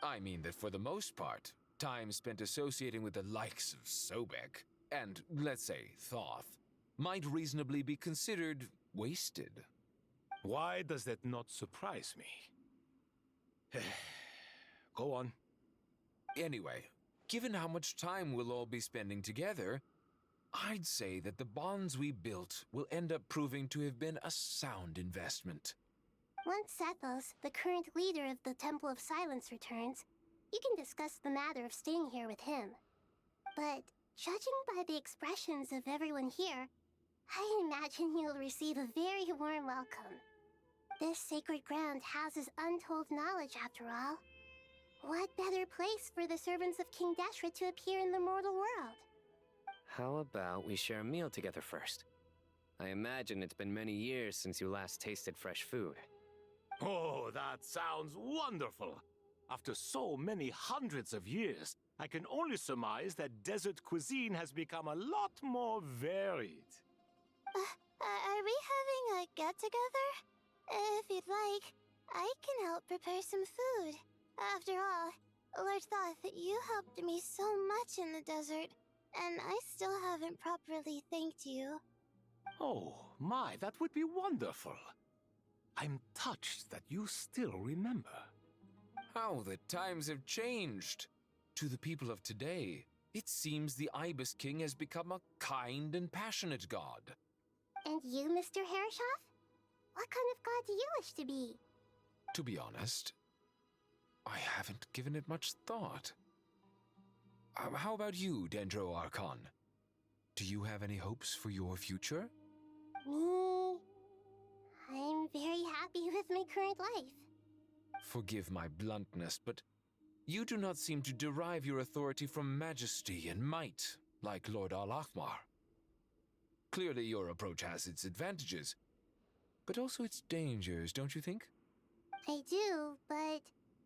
I mean that for the most part, time spent associating with the likes of Sobek, and, let's say, Thoth, might reasonably be considered wasted. Why does that not surprise me? Go on. Anyway, given how much time we'll all be spending together, I'd say that the bonds we built will end up proving to have been a sound investment. Once Sethos, the current leader of the Temple of Silence, returns, you can discuss the matter of staying here with him. But judging by the expressions of everyone here, I imagine you'll receive a very warm welcome. This sacred ground houses untold knowledge, after all. What better place for the servants of King Deshret to appear in the mortal world? How about we share a meal together first? I imagine it's been many years since you last tasted fresh food. Oh, that sounds wonderful! After so many hundreds of years, I can only surmise that desert cuisine has become a lot more varied. Are we having a get-together? If you'd like, I can help prepare some food. After all, Lord Thoth, you helped me so much in the desert, and I still haven't properly thanked you. Oh, my, that would be wonderful. I'm touched that you still remember. How the times have changed! To the people of today, it seems the Ibis King has become a kind and passionate god. And you, Mr. Herreshoff? What kind of god do you wish to be? To be honest, I haven't given it much thought. How about you, Dendro Archon? Do you have any hopes for your future? Me? I'm very happy with my current life. Forgive my bluntness, but you do not seem to derive your authority from majesty and might, like Lord Al-Ahmar. Clearly your approach has its advantages, but also its dangers, don't you think? I do, but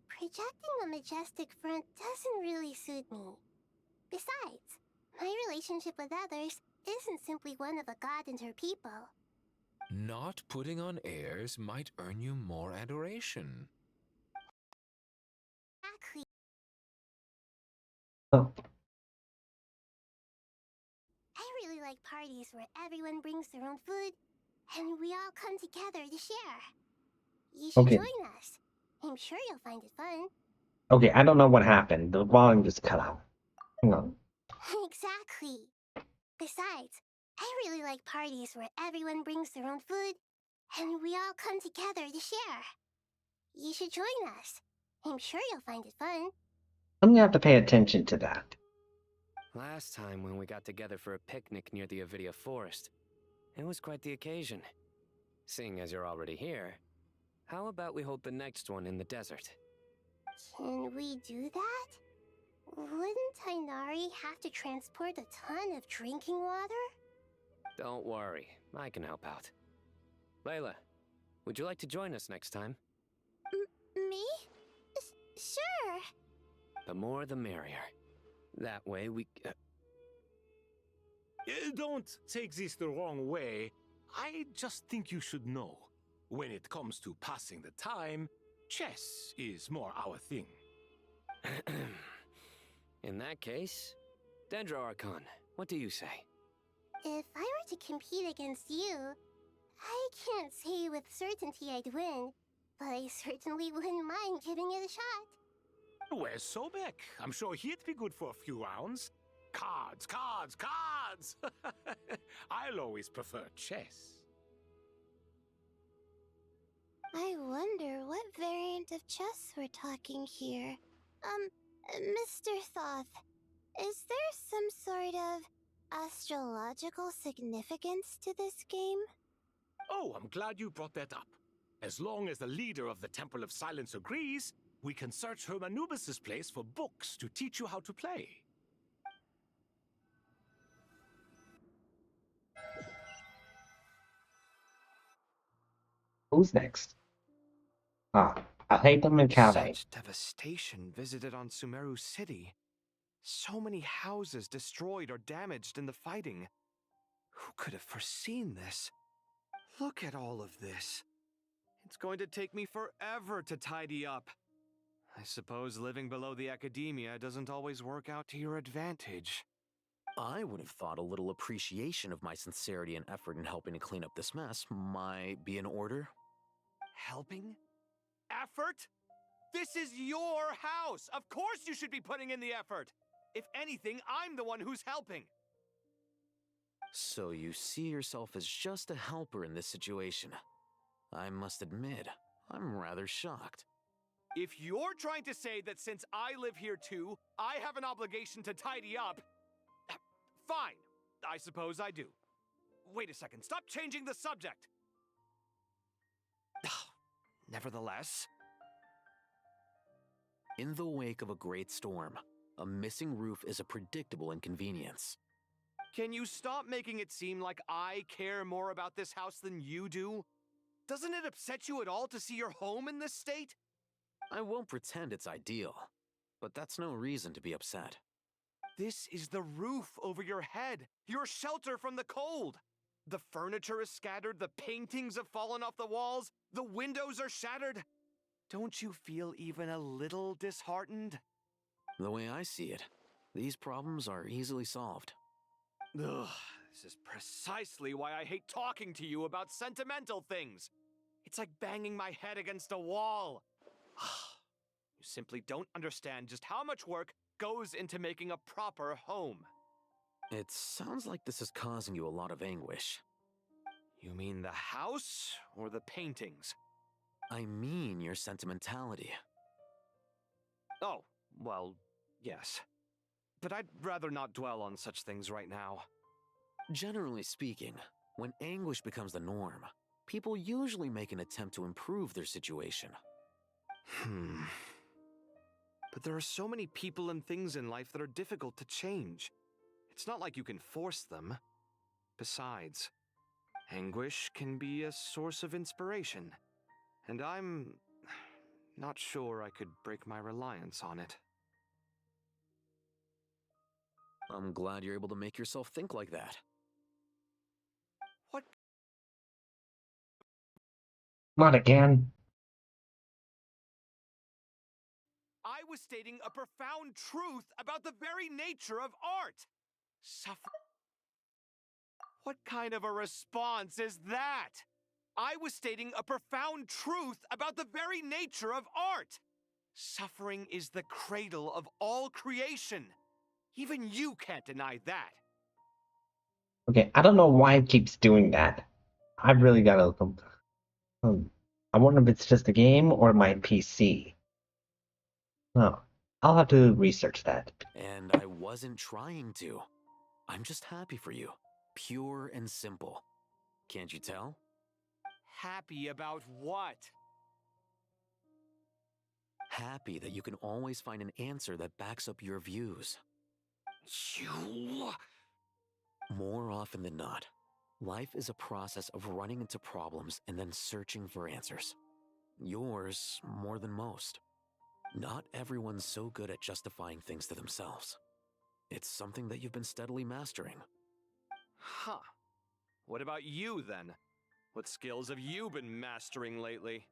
projecting a majestic front doesn't really suit me. Besides, my relationship with others isn't simply one of a god and her people. Not putting on airs might earn you more adoration. Exactly. Oh. I really like parties where everyone brings their own food and we all come together to share. You should join us. I'm sure you'll find it fun. Okay, I don't know what happened. The volume just cut out. Hang on. Exactly. Besides, I really like parties where everyone brings their own food and we all come together to share. You should join us. I'm sure you'll find it fun. I'm gonna have to pay attention to that. Last time when we got together for a picnic near the Avidia Forest, it was quite the occasion. Seeing as you're already here, how about we hold the next one in the desert? Can we do that? Wouldn't Tainari have to transport a ton of drinking water? Don't worry, I can help out. Layla, would you like to join us next time? Me? Sure. The more the merrier. That way we... Don't take this the wrong way. I just think you should know. When it comes to passing the time, chess is more our thing. In that case, Dendro Archon, what do you say? If I were to compete against you, I can't say with certainty I'd win, but I certainly wouldn't mind giving it a shot. Where's Sobek? I'm sure he'd be good for a few rounds. Cards, cards, cards! I'll always prefer chess. I wonder what variant of chess we're talking here. Mr. Thoth, is there some sort of astrological significance to this game? Oh, I'm glad you brought that up. As long as the leader of the Temple of Silence agrees, we can search Hermanubis' place for books to teach you how to play. Who's next? Alhaitham and Calais. Such devastation visited on Sumeru City. So many houses destroyed or damaged in the fighting. Who could have foreseen this? Look at all of this. It's going to take me forever to tidy up. I suppose living below the academia doesn't always work out to your advantage. I would have thought a little appreciation of my sincerity and effort in helping to clean up this mess might be in order. Helping? Effort? This is your house! Of course you should be putting in the effort! If anything, I'm the one who's helping. So you see yourself as just a helper in this situation. I must admit, I'm rather shocked. If you're trying to say that since I live here too, I have an obligation to tidy up, fine. I suppose I do. Wait a second, stop changing the subject! Nevertheless... In the wake of a great storm, a missing roof is a predictable inconvenience. Can you stop making it seem like I care more about this house than you do? Doesn't it upset you at all to see your home in this state? I won't pretend it's ideal, but that's no reason to be upset. This is the roof over your head, your shelter from the cold. The furniture is scattered, the paintings have fallen off the walls, the windows are shattered. Don't you feel even a little disheartened? The way I see it, these problems are easily solved. Ugh, this is precisely why I hate talking to you about sentimental things. It's like banging my head against a wall. You simply don't understand just how much work goes into making a proper home. It sounds like this is causing you a lot of anguish. You mean the house or the paintings? I mean your sentimentality. Oh, well, yes. But I'd rather not dwell on such things right now. Generally speaking, when anguish becomes the norm, people usually make an attempt to improve their situation. But there are so many people and things in life that are difficult to change. It's not like you can force them. Besides, anguish can be a source of inspiration, and I'm not sure I could break my reliance on it. I'm glad you're able to make yourself think like that. What? Not again. I was stating a profound truth about the very nature of art. What kind of a response is that? I was stating a profound truth about the very nature of art. Suffering is the cradle of all creation. Even you can't deny that. Okay, I don't know why it keeps doing that. I've really got to... I wonder if it's just a game or my PC. Oh, I'll have to research that. And I wasn't trying to. I'm just happy for you. Pure and simple. Can't you tell? Happy about what? Happy that you can always find an answer that backs up your views. You... More often than not, life is a process of running into problems and then searching for answers. Yours more than most. Not everyone's so good at justifying things to themselves. It's something that you've been steadily mastering. Huh. What about you, then? What skills have you been mastering lately?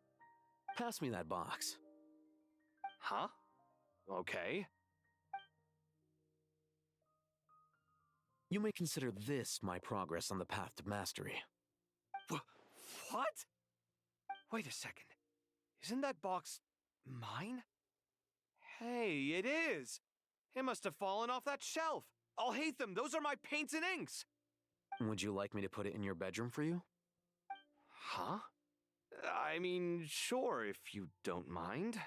Pass me that box. Huh? Okay. You may consider this my progress on the path to mastery. What? Wait a second. Isn't that box mine? Hey, it is! It must have fallen off that shelf. I'll hate them. Those are my paints and inks. Would you like me to put it in your bedroom for you? Huh? I mean, sure, if you don't mind.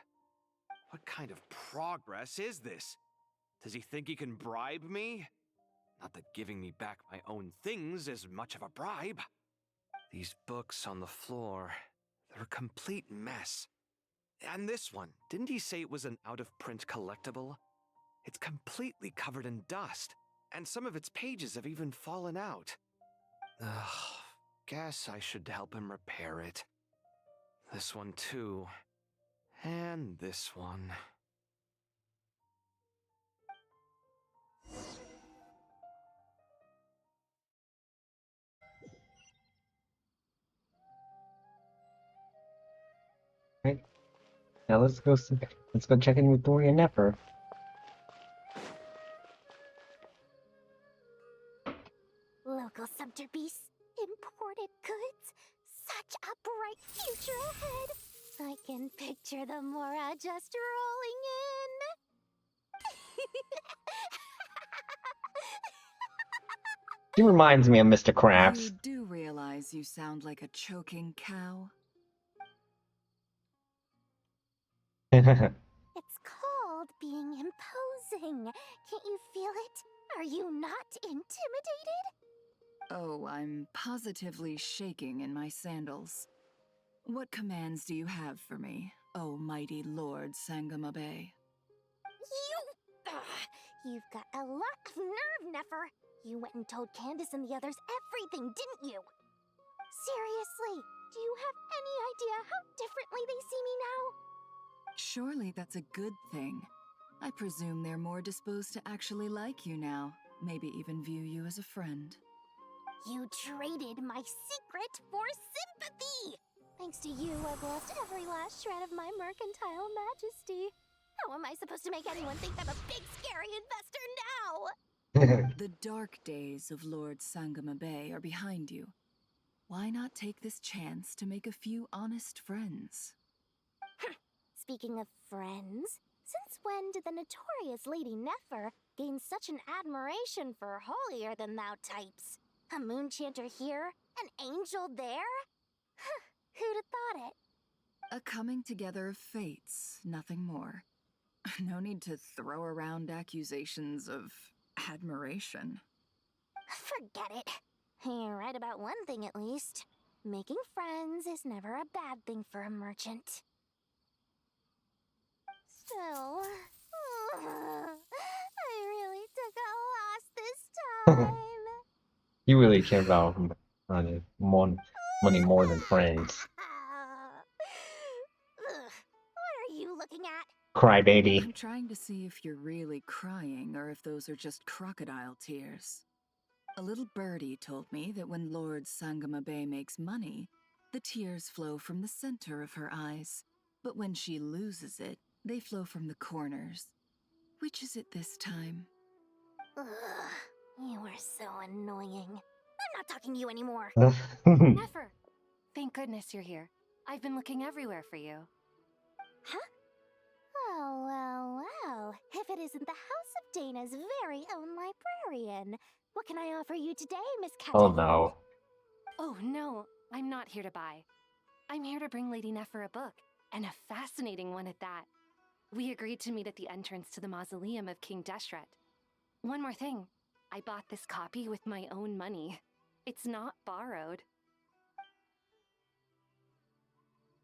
What kind of progress is this? Does he think he can bribe me? Not that giving me back my own things is much of a bribe. These books on the floor, they're a complete mess. And this one, didn't he say it was an out-of-print collectible? It's completely covered in dust, and some of its pages have even fallen out. Ugh, guess I should help him repair it. This one too. And this one. Now let's go check in with Dory and Nefer. Local subterbeasts, imported goods, such a bright future ahead. I can picture the Mora just rolling in. He reminds me of Mr. Krabs. You do realize you sound like a choking cow? It's called being imposing. Can't you feel it? Are you not intimidated? Oh, I'm positively shaking in my sandals. What commands do you have for me, oh mighty Lord Sangamabe? You've got a lot of nerve, Nefer. You went and told Candace and the others everything, didn't you? Seriously, do you have any idea how differently they see me now? Surely that's a good thing. I presume they're more disposed to actually like you now, maybe even view you as a friend. You traded my secret for sympathy! Thanks to you, I've lost every last shred of my mercantile majesty. How am I supposed to make anyone think I'm a big, scary investor now? The dark days of Lord Sangamabe are behind you. Why not take this chance to make a few honest friends? Speaking of friends, since when did the notorious Lady Nefer gain such an admiration for holier-than-thou types? A moon chanter here, an angel there? Who'd have thought it? A coming together of fates, nothing more. No need to throw around accusations of admiration. Forget it. You're right about one thing at least. Making friends is never a bad thing for a merchant. Still, I really took a loss this time. You really care about money more than friends. What are you looking at? Crybaby. I'm trying to see if you're really crying or if those are just crocodile tears. A little birdie told me that when Lord Sangamabe makes money, the tears flow from the center of her eyes. But when she loses it, they flow from the corners. Which is it this time? Ugh, you are so annoying. I'm not talking to you anymore. Nefer! Thank goodness you're here. I've been looking everywhere for you. Huh? Well. If it isn't the House of Dana's very own librarian. What can I offer you today, Miss Catherine? Oh no. Oh no, I'm not here to buy. I'm here to bring Lady Nefer a book, and a fascinating one at that. We agreed to meet at the entrance to the mausoleum of King Deshret. One more thing, I bought this copy with my own money. It's not borrowed.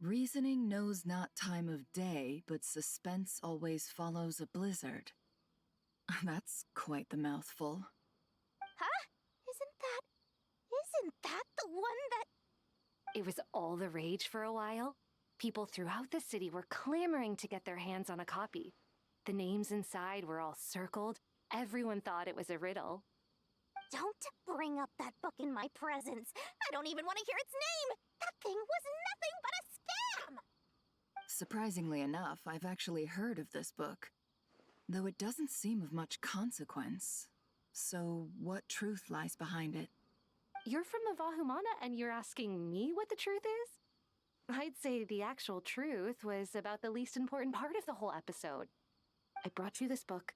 Reasoning knows not time of day, but suspense always follows a blizzard. That's quite the mouthful. Huh? Isn't that the one that... It was all the rage for a while. People throughout the city were clamoring to get their hands on a copy. The names inside were all circled. Everyone thought it was a riddle. Don't bring up that book in my presence. I don't even want to hear its name. That thing was nothing but a scam. Surprisingly enough, I've actually heard of this book, though it doesn't seem of much consequence. So, what truth lies behind it? You're from the Vahumana and you're asking me what the truth is? I'd say the actual truth was about the least important part of the whole episode. I brought you this book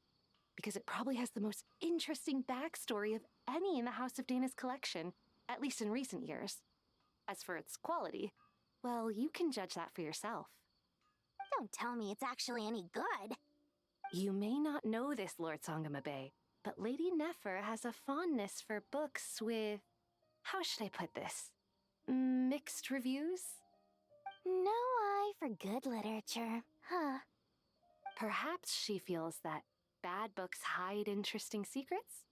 because it probably has the most interesting backstory of any in the House of Dana's collection, at least in recent years. As for its quality, well, you can judge that for yourself. Don't tell me it's actually any good. You may not know this, Lord Sangamabe, but Lady Nefer has a fondness for books with... how should I put this? Mixed reviews? No eye for good literature, huh? Perhaps she feels that bad books hide interesting secrets?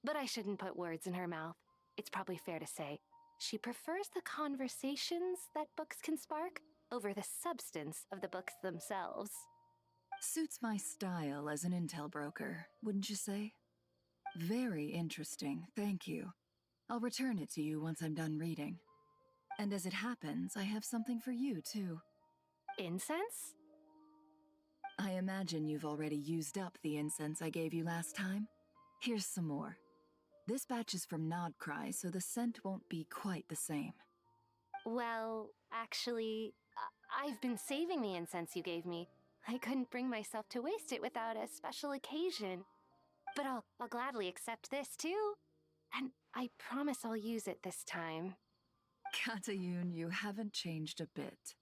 But I shouldn't put words in her mouth. It's probably fair to say she prefers the conversations that books can spark over the substance of the books themselves. Suits my style as an intel broker, wouldn't you say? Very interesting, thank you. I'll return it to you once I'm done reading. And as it happens, I have something for you, too. Incense? I imagine you've already used up the incense I gave you last time. Here's some more. This batch is from Nodcry, so the scent won't be quite the same. Well, actually, I've been saving the incense you gave me. I couldn't bring myself to waste it without a special occasion. But I'll gladly accept this too. And I promise I'll use it this time. Katayun, you haven't changed a bit.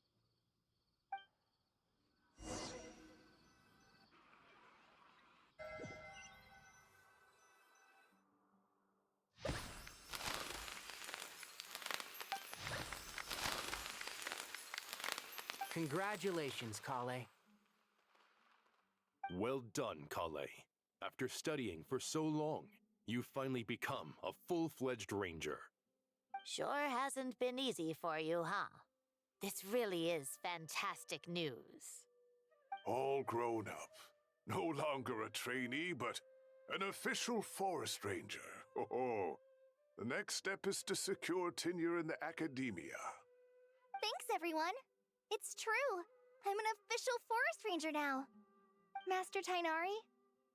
Congratulations, Kale. Well done, Kale. After studying for so long, you've finally become a full-fledged ranger. Sure hasn't been easy for you, huh? This really is fantastic news. All grown up. No longer a trainee, but an official forest ranger. Oh, the next step is to secure tenure in the academia. Thanks, everyone. It's true. I'm an official forest ranger now. Master Tainari,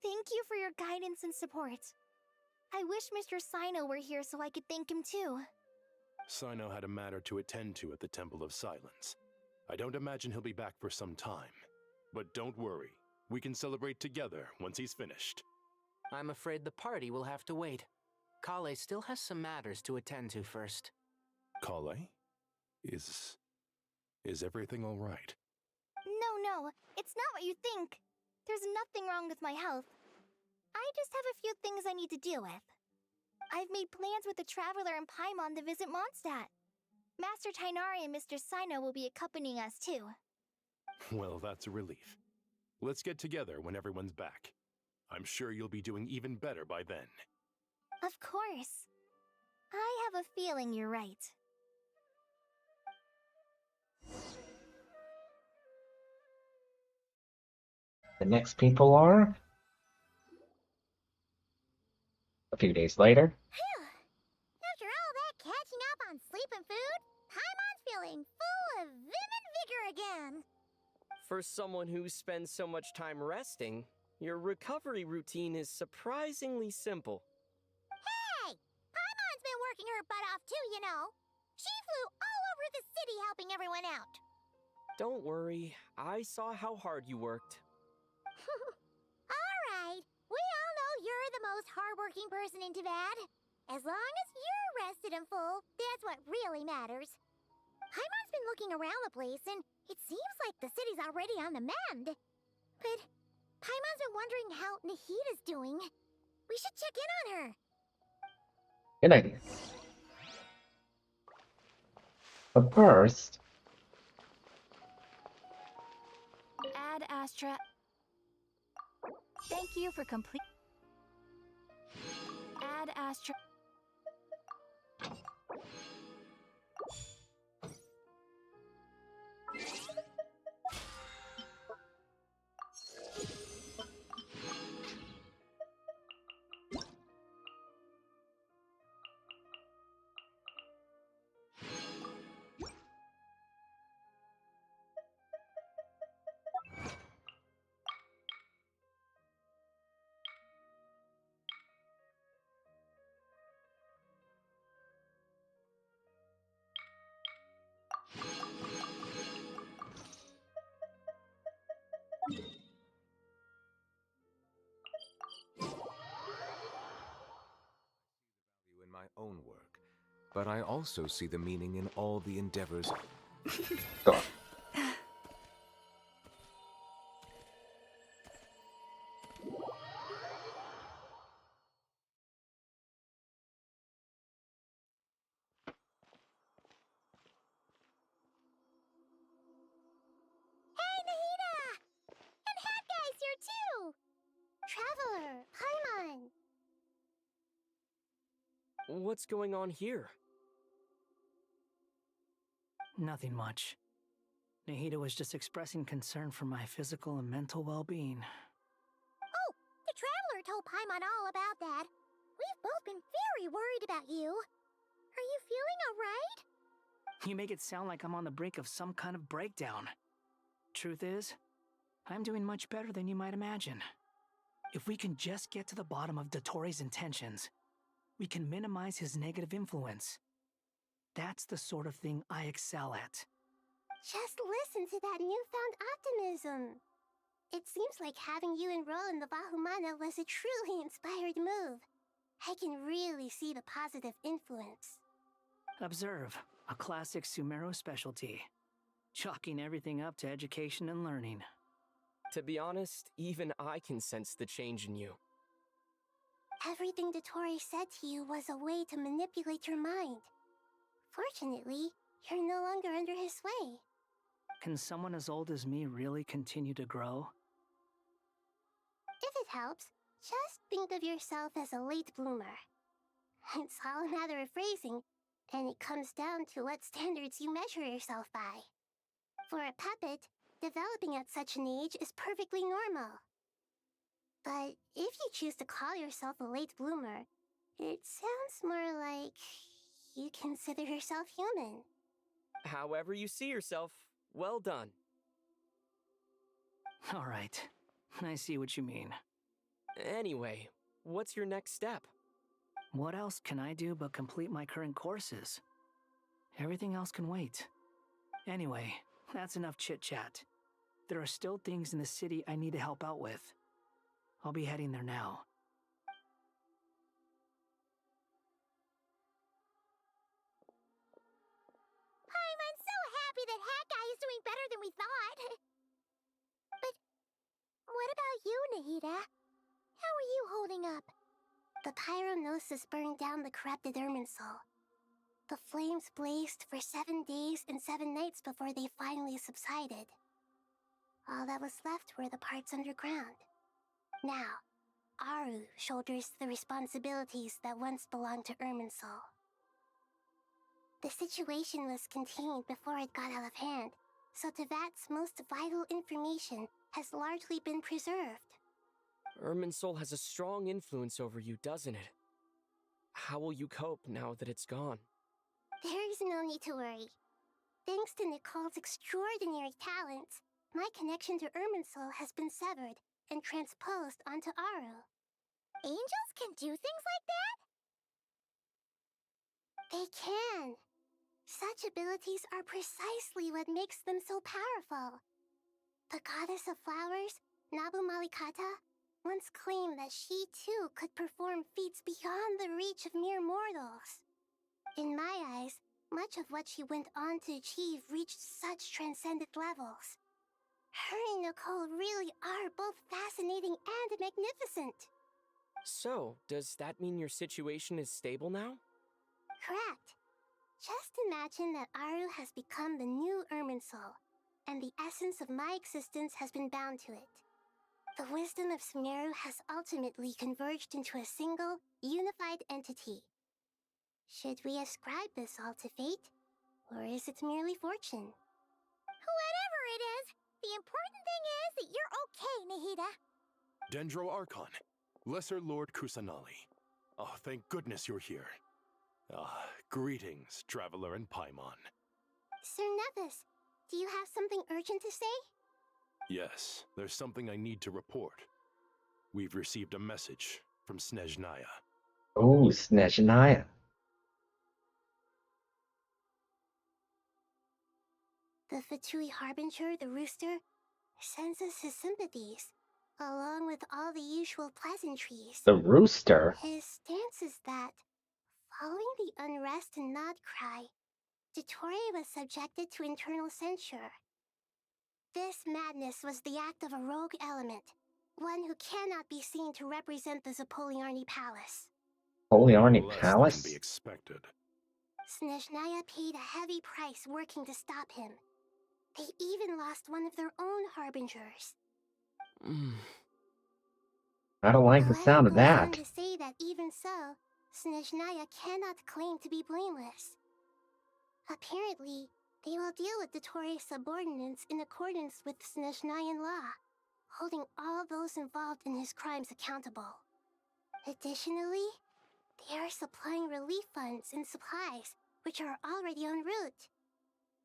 thank you for your guidance and support. I wish Mr. Sino were here so I could thank him too. Sino had a matter to attend to at the Temple of Silence. I don't imagine he'll be back for some time. But don't worry, we can celebrate together once he's finished. I'm afraid the party will have to wait. Kale still has some matters to attend to first. Kale? Is everything all right? No, it's not what you think. There's nothing wrong with my health. I just have a few things I need to deal with. I've made plans with the Traveler and Paimon to visit Mondstadt. Master Tainari and Mr. Sino will be accompanying us too. Well, that's a relief. Let's get together when everyone's back. I'm sure you'll be doing even better by then. Of course. I have a feeling you're right. The next people are... A few days later. Phew! After all that catching up on sleep and food, Paimon's feeling full of vim and vigor again. For someone who spends so much time resting, your recovery routine is surprisingly simple. Hey! Paimon's been working her butt off too, you know. She flew all over the city helping everyone out. Don't worry, I saw how hard you worked. Alright, we all know you're the most hardworking person in Teyvat. As long as you're rested and full, that's what really matters. Paimon's been looking around the place, and it seems like the city's already on the mend. But Paimon's been wondering how Nahida's doing. We should check in on her. Good idea. But first... Ad Astra. Thank you for complete. Ad Astra. In my own work, but I also see the meaning in all the endeavors. Go on. Hey, Nahida! And Hat Guy's here too! Traveler, Paimon! What's going on here? Nothing much. Nahida was just expressing concern for my physical and mental well-being. Oh, the Traveler told Paimon all about that. We've both been very worried about you. Are you feeling alright? You make it sound like I'm on the brink of some kind of breakdown. Truth is, I'm doing much better than you might imagine. If we can just get to the bottom of Dottore's intentions, we can minimize his negative influence. That's the sort of thing I excel at. Just listen to that newfound optimism. It seems like having you enroll in the Vahumana was a truly inspired move. I can really see the positive influence. Observe, a classic Sumeru specialty. Chalking everything up to education and learning. To be honest, even I can sense the change in you. Everything Dottore said to you was a way to manipulate your mind. Fortunately, you're no longer under his sway. Can someone as old as me really continue to grow? If it helps, just think of yourself as a late bloomer. It's all a matter of phrasing, and it comes down to what standards you measure yourself by. For a puppet, developing at such an age is perfectly normal. But if you choose to call yourself a late bloomer, it sounds more like you consider yourself human. However you see yourself, well done. All right, I see what you mean. Anyway, what's your next step? What else can I do but complete my current courses? Everything else can wait. Anyway, that's enough chit-chat. There are still things in the city I need to help out with. I'll be heading there now. I'm so happy that Hat Guy is doing better than we thought. But what about you, Nahida? How are you holding up? The pyronosis burned down the corrupted Irmunsul. The flames blazed for 7 days and 7 nights before they finally subsided. All that was left were the parts underground. Now, Aru shoulders the responsibilities that once belonged to Irmunsul. The situation was contained before it got out of hand, so Tevat's most vital information has largely been preserved. Irmunsul has a strong influence over you, doesn't it? How will you cope now that it's gone? There's no need to worry. Thanks to Nicole's extraordinary talents, my connection to Irmunsul has been severed and transposed onto Aru. Angels can do things like that? They can. Such abilities are precisely what makes them so powerful. The goddess of flowers, Nabu Malikata, once claimed that she too could perform feats beyond the reach of mere mortals. In my eyes, much of what she went on to achieve reached such transcendent levels. Her and Nicole really are both fascinating and magnificent. So, does that mean your situation is stable now? Correct. Just imagine that Aru has become the new Irmunsul, and the essence of my existence has been bound to it. The wisdom of Sumeru has ultimately converged into a single, unified entity. Should we ascribe this all to fate, or is it merely fortune? Whatever it is, the important thing is that you're okay, Nahida. Dendro Archon, Lesser Lord Kusanali. Oh, thank goodness you're here. Greetings, Traveler and Paimon. Sir Nevis, do you have something urgent to say? Yes, there's something I need to report. We've received a message from Snezhnaya. Oh, Snezhnaya. The Fatui Harbinger, the Rooster, sends us his sympathies, along with all the usual pleasantries. The Rooster? His stance is that, following the unrest and Nod Cry, Dottore was subjected to internal censure. This madness was the act of a rogue element, one who cannot be seen to represent the Zapoliarni Palace. Zapoliarni Less Palace? than be expected. Snezhnaya paid a heavy price working to stop him. They even lost one of their own harbingers. I don't like the sound of that. On to say that even so, Snezhnaya cannot claim to be blameless. Apparently, they will deal with Dottore's subordinates in accordance with Snezhnayan law, holding all those involved in his crimes accountable. Additionally, they are supplying relief funds and supplies, which are already en route.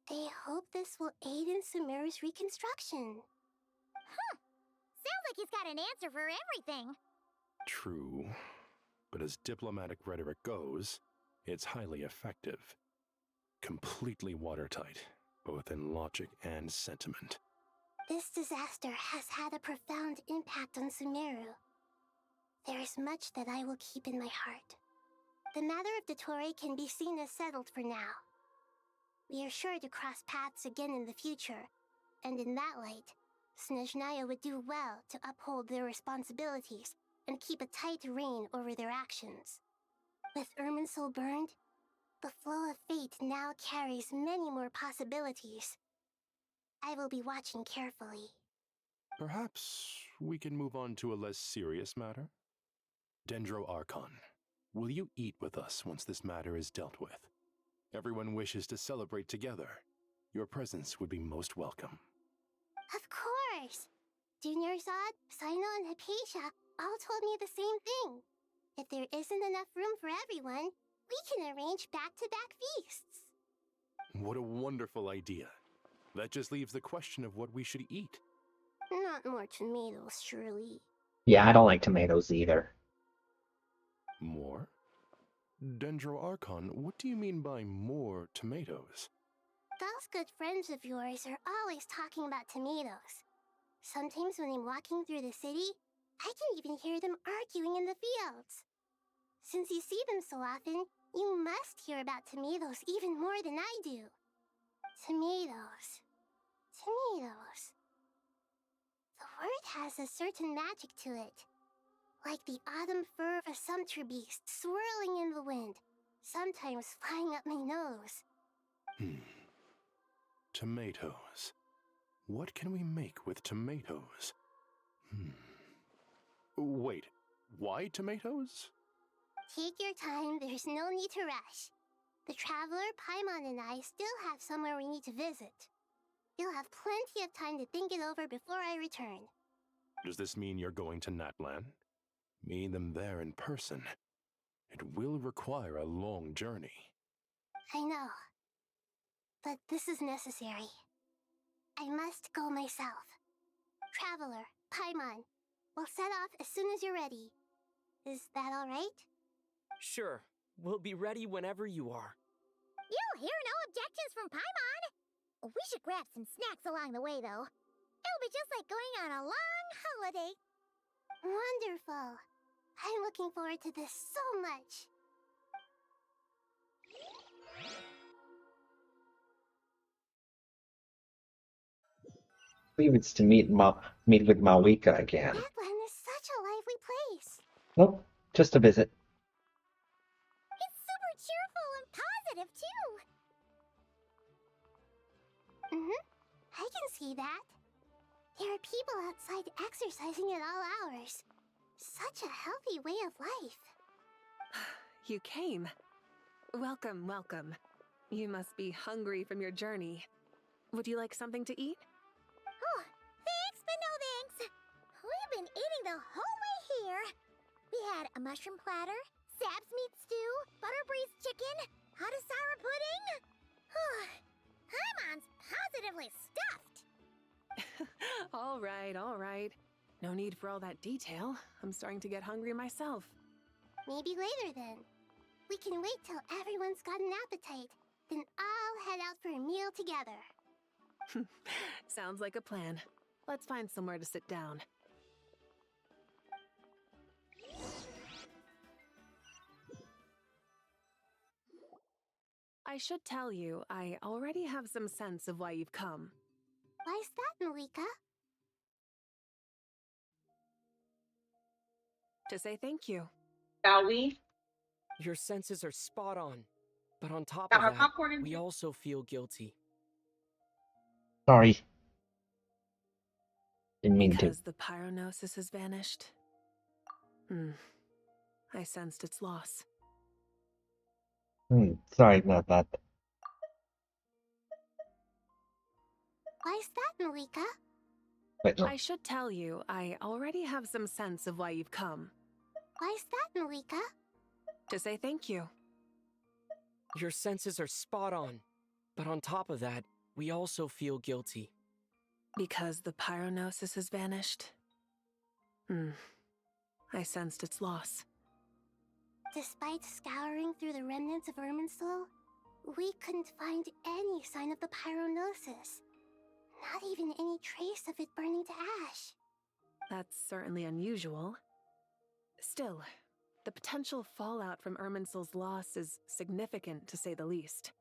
They hope this will aid in Sumeru's reconstruction. Huh. he's got an answer for everything. True. But as diplomatic rhetoric goes, it's highly effective. Completely watertight, both in logic and sentiment. This disaster has had a profound impact on Sumeru. There is much that I will keep in my heart. The matter of Dottore can be seen as settled for now. We are sure to cross paths again in the future, and in that light, Snezhnaya would do well to uphold their responsibilities and keep a tight rein over their actions. With Irmunsul burned, the flow of fate now carries many more possibilities. I will be watching carefully. Perhaps we can move on to a less serious matter? Dendro Archon, will you eat with us once this matter is dealt with? Everyone wishes to celebrate together. Your presence would be most welcome. Of course! Junior Zod, Sino, and Hypatia all told me the same thing. If there isn't enough room for everyone, we can arrange back-to-back feasts. What a wonderful idea. That just leaves the question of what we should eat. Not more tomatoes, surely. Yeah, I don't like tomatoes either. More? Dendro Archon, what do you mean by more tomatoes? Those good friends of yours are always talking about tomatoes. Sometimes when I'm walking through the city, I can even hear them arguing in the fields. Since you see them so often, you must hear about tomatoes even more than I do. Tomatoes. Tomatoes. The word has a certain magic to it. Like the autumn fur of a sumpter beast swirling in the wind, sometimes flying up my nose. Tomatoes. What can we make with tomatoes? Wait, why tomatoes? Take your time, there's no need to rush. The Traveler, Paimon, and I still have somewhere we need to visit. You'll have plenty of time to think it over before I return. Does this mean you're going to Natlan? Meeting them there in person. It will require a long journey. I know. But this is necessary. I must go myself. Traveler, Paimon, we'll set off as soon as you're ready. Is that all right? Sure. We'll be ready whenever you are. You'll hear no objections from Paimon. We should grab some snacks along the way, though. It'll be just like going on a long holiday. Wonderful. I'm looking forward to this so much. I believe it's to meet with Malika again. Natlan is such a lively place. Nope, just a visit. It's super cheerful and positive, too. I can see that. There are people outside exercising at all hours. Such a healthy way of life. You came. Welcome, welcome. You must be hungry from your journey. Would you like something to eat? Oh, thanks, but no thanks. We've been eating the whole way here. We had a mushroom platter, Sab's meat stew, butter braised chicken, Hadasara pudding. Paimon's positively stuffed. All right. No need for all that detail. I'm starting to get hungry myself. Maybe later then. We can wait till everyone's got an appetite. Then I'll head out for a meal together. Sounds like a plan. Let's find somewhere to sit down. I should tell you, I already have some sense of why you've come. Why's that, Malika? To say thank you. Shall we? Your senses are spot on. But on top Got of our that, popcorn in we here? also feel guilty. Sorry. Didn't mean to. Because the pyronosis has vanished. I sensed its loss. Sorry about that. Why's that, Malika? Wait, no. I should tell you, I already have some sense of why you've come. Why's that, Malika? To say thank you. Your senses are spot on. But on top of that, we also feel guilty. Because the pyronosis has vanished. I sensed its loss. Despite scouring through the remnants of Irmunsul, we couldn't find any sign of the pyronosis. Not even any trace of it burning to ash. That's certainly unusual. Still, the potential fallout from Irmunsul's loss is significant, to say the least.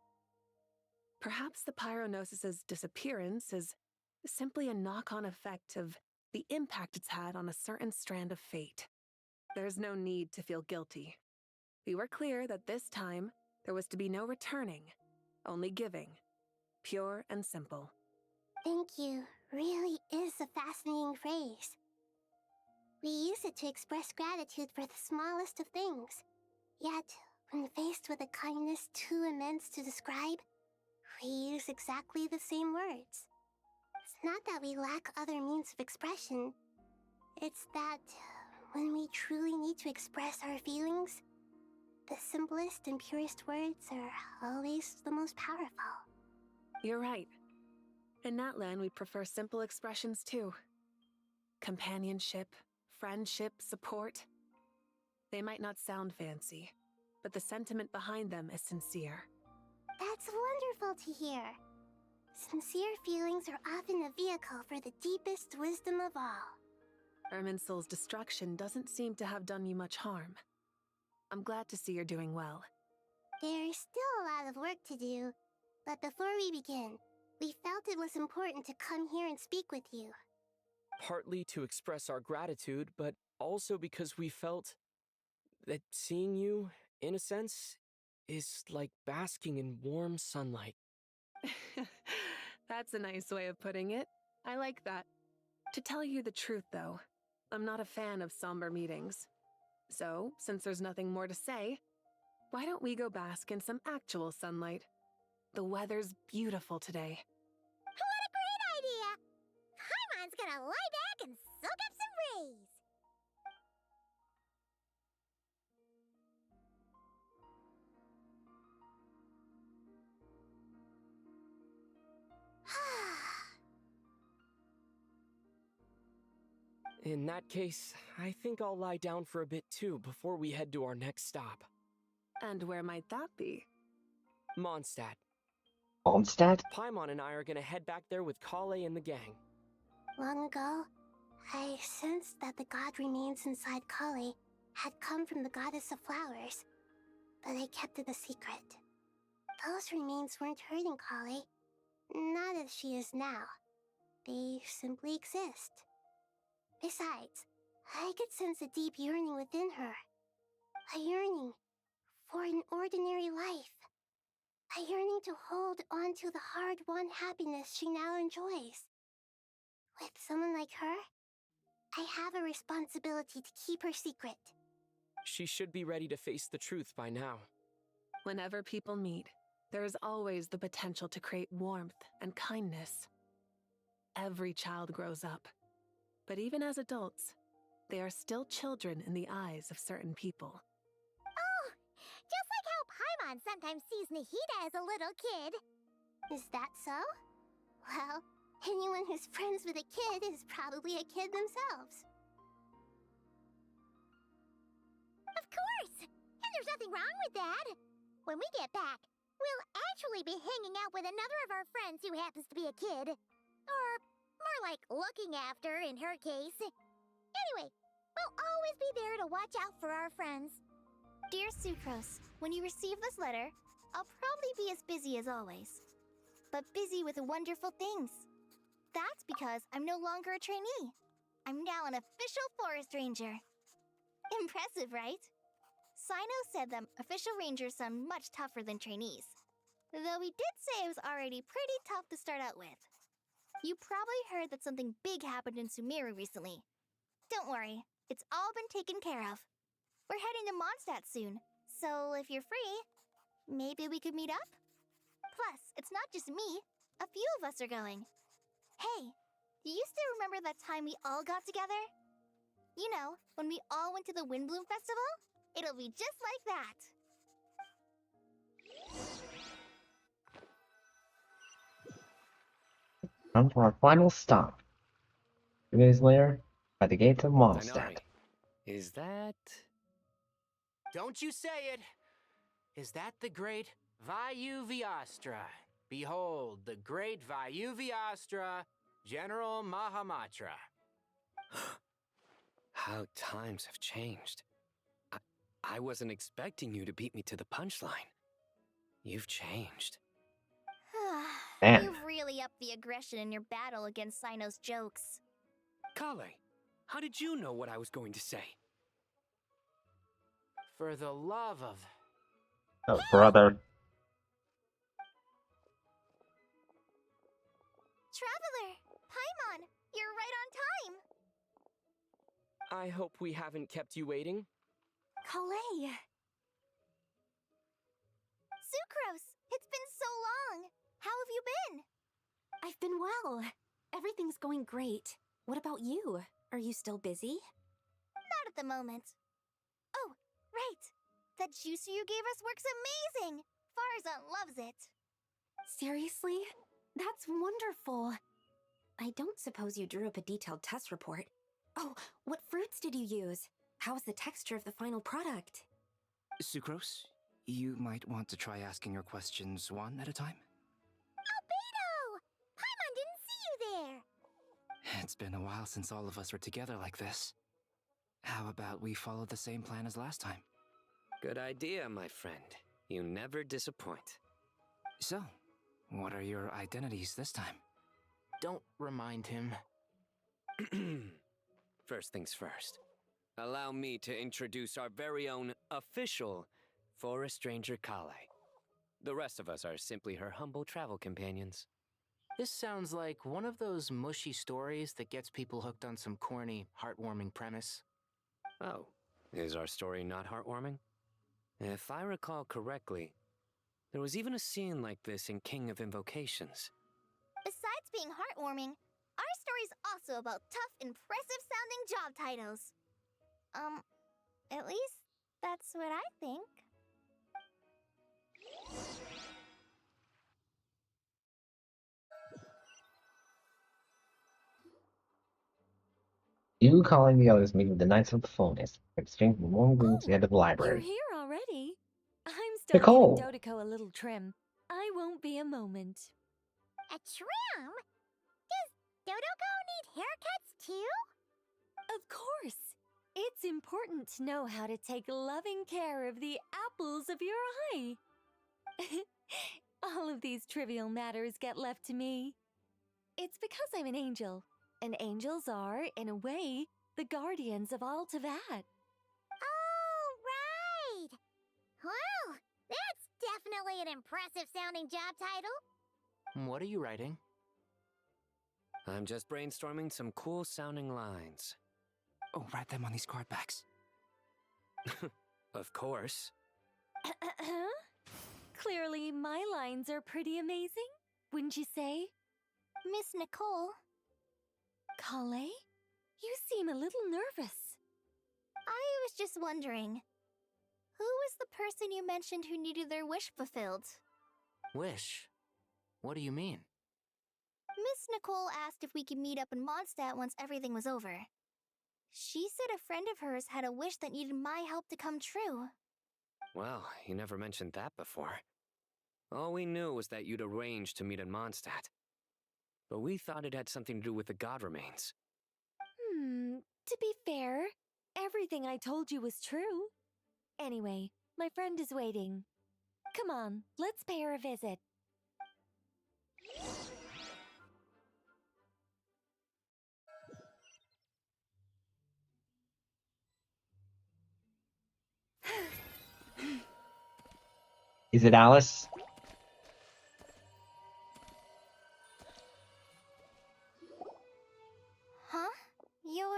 Perhaps the pyronosis's disappearance is simply a knock-on effect of the impact it's had on a certain strand of fate. There's no need to feel guilty. We were clear that this time, there was to be no returning, only giving. Pure and simple. Thank you really is a fascinating phrase. We use it to express gratitude for the smallest of things. Yet, when faced with a kindness too immense to describe, we use exactly the same words. It's not that we lack other means of expression. It's that when we truly need to express our feelings, the simplest and purest words are always the most powerful. You're right. In Natlan, we prefer simple expressions too. Companionship, friendship, support. They might not sound fancy, but the sentiment behind them is sincere. That's wonderful to hear. Sincere feelings are often a vehicle for the deepest wisdom of all. Irmunsul's destruction doesn't seem to have done you much harm. I'm glad to see you're doing well. There's still a lot of work to do, but before we begin, we felt it was important to come here and speak with you. Partly to express our gratitude, but also because we felt that seeing you, in a sense, is like basking in warm sunlight. That's a nice way of putting it. I like that. To tell you the truth, though, I'm not a fan of somber meetings. So, since there's nothing more to say, why don't we go bask in some actual sunlight? The weather's beautiful today. What a great idea! Paimon's gonna lie back and soak up some rays. In that case, I think I'll lie down for a bit too before we head to our next stop. And where might that be? Mondstadt. Mondstadt? Paimon and I are gonna head back there with Kale and the gang. Long ago, I sensed that the god remains inside Kale had come from the goddess of flowers, but I kept it a secret. Those remains weren't hurting Kale, not as she is now. They simply exist. Besides, I could sense a deep yearning within her. A yearning for an ordinary life. A yearning to hold on to the hard-won happiness she now enjoys. With someone like her, I have a responsibility to keep her secret. She should be ready to face the truth by now. Whenever people meet, there is always the potential to create warmth and kindness. Every child grows up. But even as adults, they are still children in the eyes of certain people. Oh, just like how Paimon sometimes sees Nahida as a little kid. Is that so? Well, anyone who's friends with a kid is probably a kid themselves. Of course! And there's nothing wrong with that. When we get back, we'll actually be hanging out with another of our friends who happens to be a kid. Or more like looking after, in her case. Anyway, we'll always be there to watch out for our friends. Dear Sucrose, when you receive this letter, I'll probably be as busy as always. But busy with wonderful things. That's because I'm no longer a trainee. I'm now an official forest ranger. Impressive, right? Sino said that official rangers sound much tougher than trainees. Though he did say it was already pretty tough to start out with. You probably heard that something big happened in Sumeru recently. Don't worry, it's all been taken care of. We're heading to Mondstadt soon, so if you're free, maybe we could meet up? Plus, it's not just me. A few of us are going. Hey, do you still remember that time we all got together? You know, when we all went to the Windbloom Festival? It'll be just like that. Time for our final stop. 2 days later, By the gates of Mondstadt. Is that... Don't you say it! Is that the great Vayuvyastra? Behold, the great Vayuvyastra, General Mahamatra. How times have changed. I wasn't expecting you to beat me to the punchline. You've changed. Man. You've really upped the aggression in your battle against Sino's jokes. Kale, how did you know what I was going to say? For the love of... Oh, brother. Traveler! Paimon! You're right on time! I hope we haven't kept you waiting. Kalei! Sucrose! It's been so long! How have you been? I've been well. Everything's going great. What about you? Are you still busy? Not at the moment. Oh, right! That juicer you gave us works amazing! Farzan loves it. Seriously? That's wonderful. I don't suppose you drew up a detailed test report. Oh, what fruits did you use? How's the texture of the final product? Sucrose, you might want to try asking your questions one at a time. Albedo! Paimon didn't see you there! It's been a while since all of us were together like this. How about we follow the same plan as last time? Good idea, my friend. You never disappoint. So, what are your identities this time? Don't remind him. First things first. Allow me to introduce our very own official Forest Ranger Kale. The rest of us are simply her humble travel companions. This sounds like one of those mushy stories that gets people hooked on some corny, heartwarming premise. Oh, is our story not heartwarming? If I recall correctly, there was even a scene like this in King of Invocations. Besides being heartwarming, our story's also about tough, impressive-sounding job titles. At least that's what I think. You calling the others meeting the Knights of the Fullness. Exchange for more rooms at the end of the You're library. here already? I'm still Nicole. giving Dodoco a little trim. I won't be a moment. A trim? Does Dodoco need haircuts too? Of course. It's important to know how to take loving care of the apples of your eye. All of these trivial matters get left to me. It's because I'm an angel, and angels are, in a way, the guardians of all Teyvat. Oh, right! Well, that's definitely an impressive-sounding job title. What are you writing? I'm just brainstorming some cool-sounding lines. Oh, write them on these card backs. Of course. Clearly, my lines are pretty amazing, wouldn't you say? Miss Nicole. Kale? You seem a little nervous. I was just wondering, who was the person you mentioned who needed their wish fulfilled? Wish? What do you mean? Miss Nicole asked if we could meet up in Mondstadt once everything was over. She said a friend of hers had a wish that needed my help to come true. Well, you never mentioned that before. All we knew was that you'd arranged to meet in Mondstadt. But we thought it had something to do with the god remains. To be fair, everything I told you was true. Anyway, my friend is waiting. Come on, let's pay her a visit. Is it Alice? Huh? You're...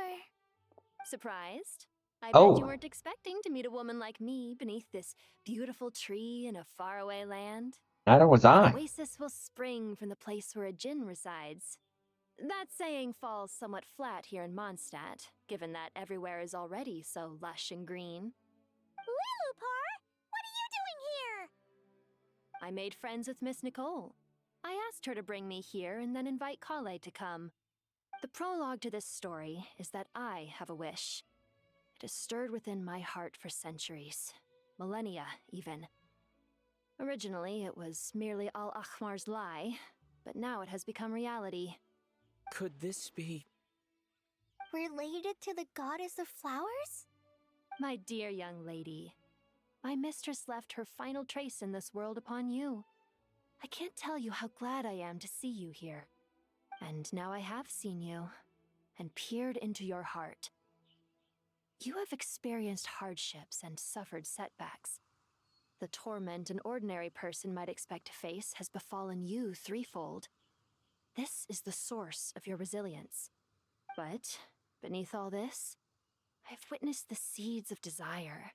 Surprised? I Oh. bet you weren't expecting to meet a woman like me beneath this beautiful tree in a faraway land. Neither was I. An oasis will spring from the place where a djinn resides. That saying falls somewhat flat here in Mondstadt, given that everywhere is already so lush and green. Lilupar! What are you doing here? I made friends with Miss Nicole. I asked her to bring me here and then invite Kale to come. The prologue to this story is that I have a wish. It has stirred within my heart for centuries, millennia even. Originally, it was merely Al Ahmar's lie, but now it has become reality. Could this be... Related to the goddess of flowers? My dear young lady, my mistress left her final trace in this world upon you. I can't tell you how glad I am to see you here. And now I have seen you, and peered into your heart. You have experienced hardships and suffered setbacks. The torment an ordinary person might expect to face has befallen you threefold. This is the source of your resilience. But, beneath all this, I have witnessed the seeds of desire.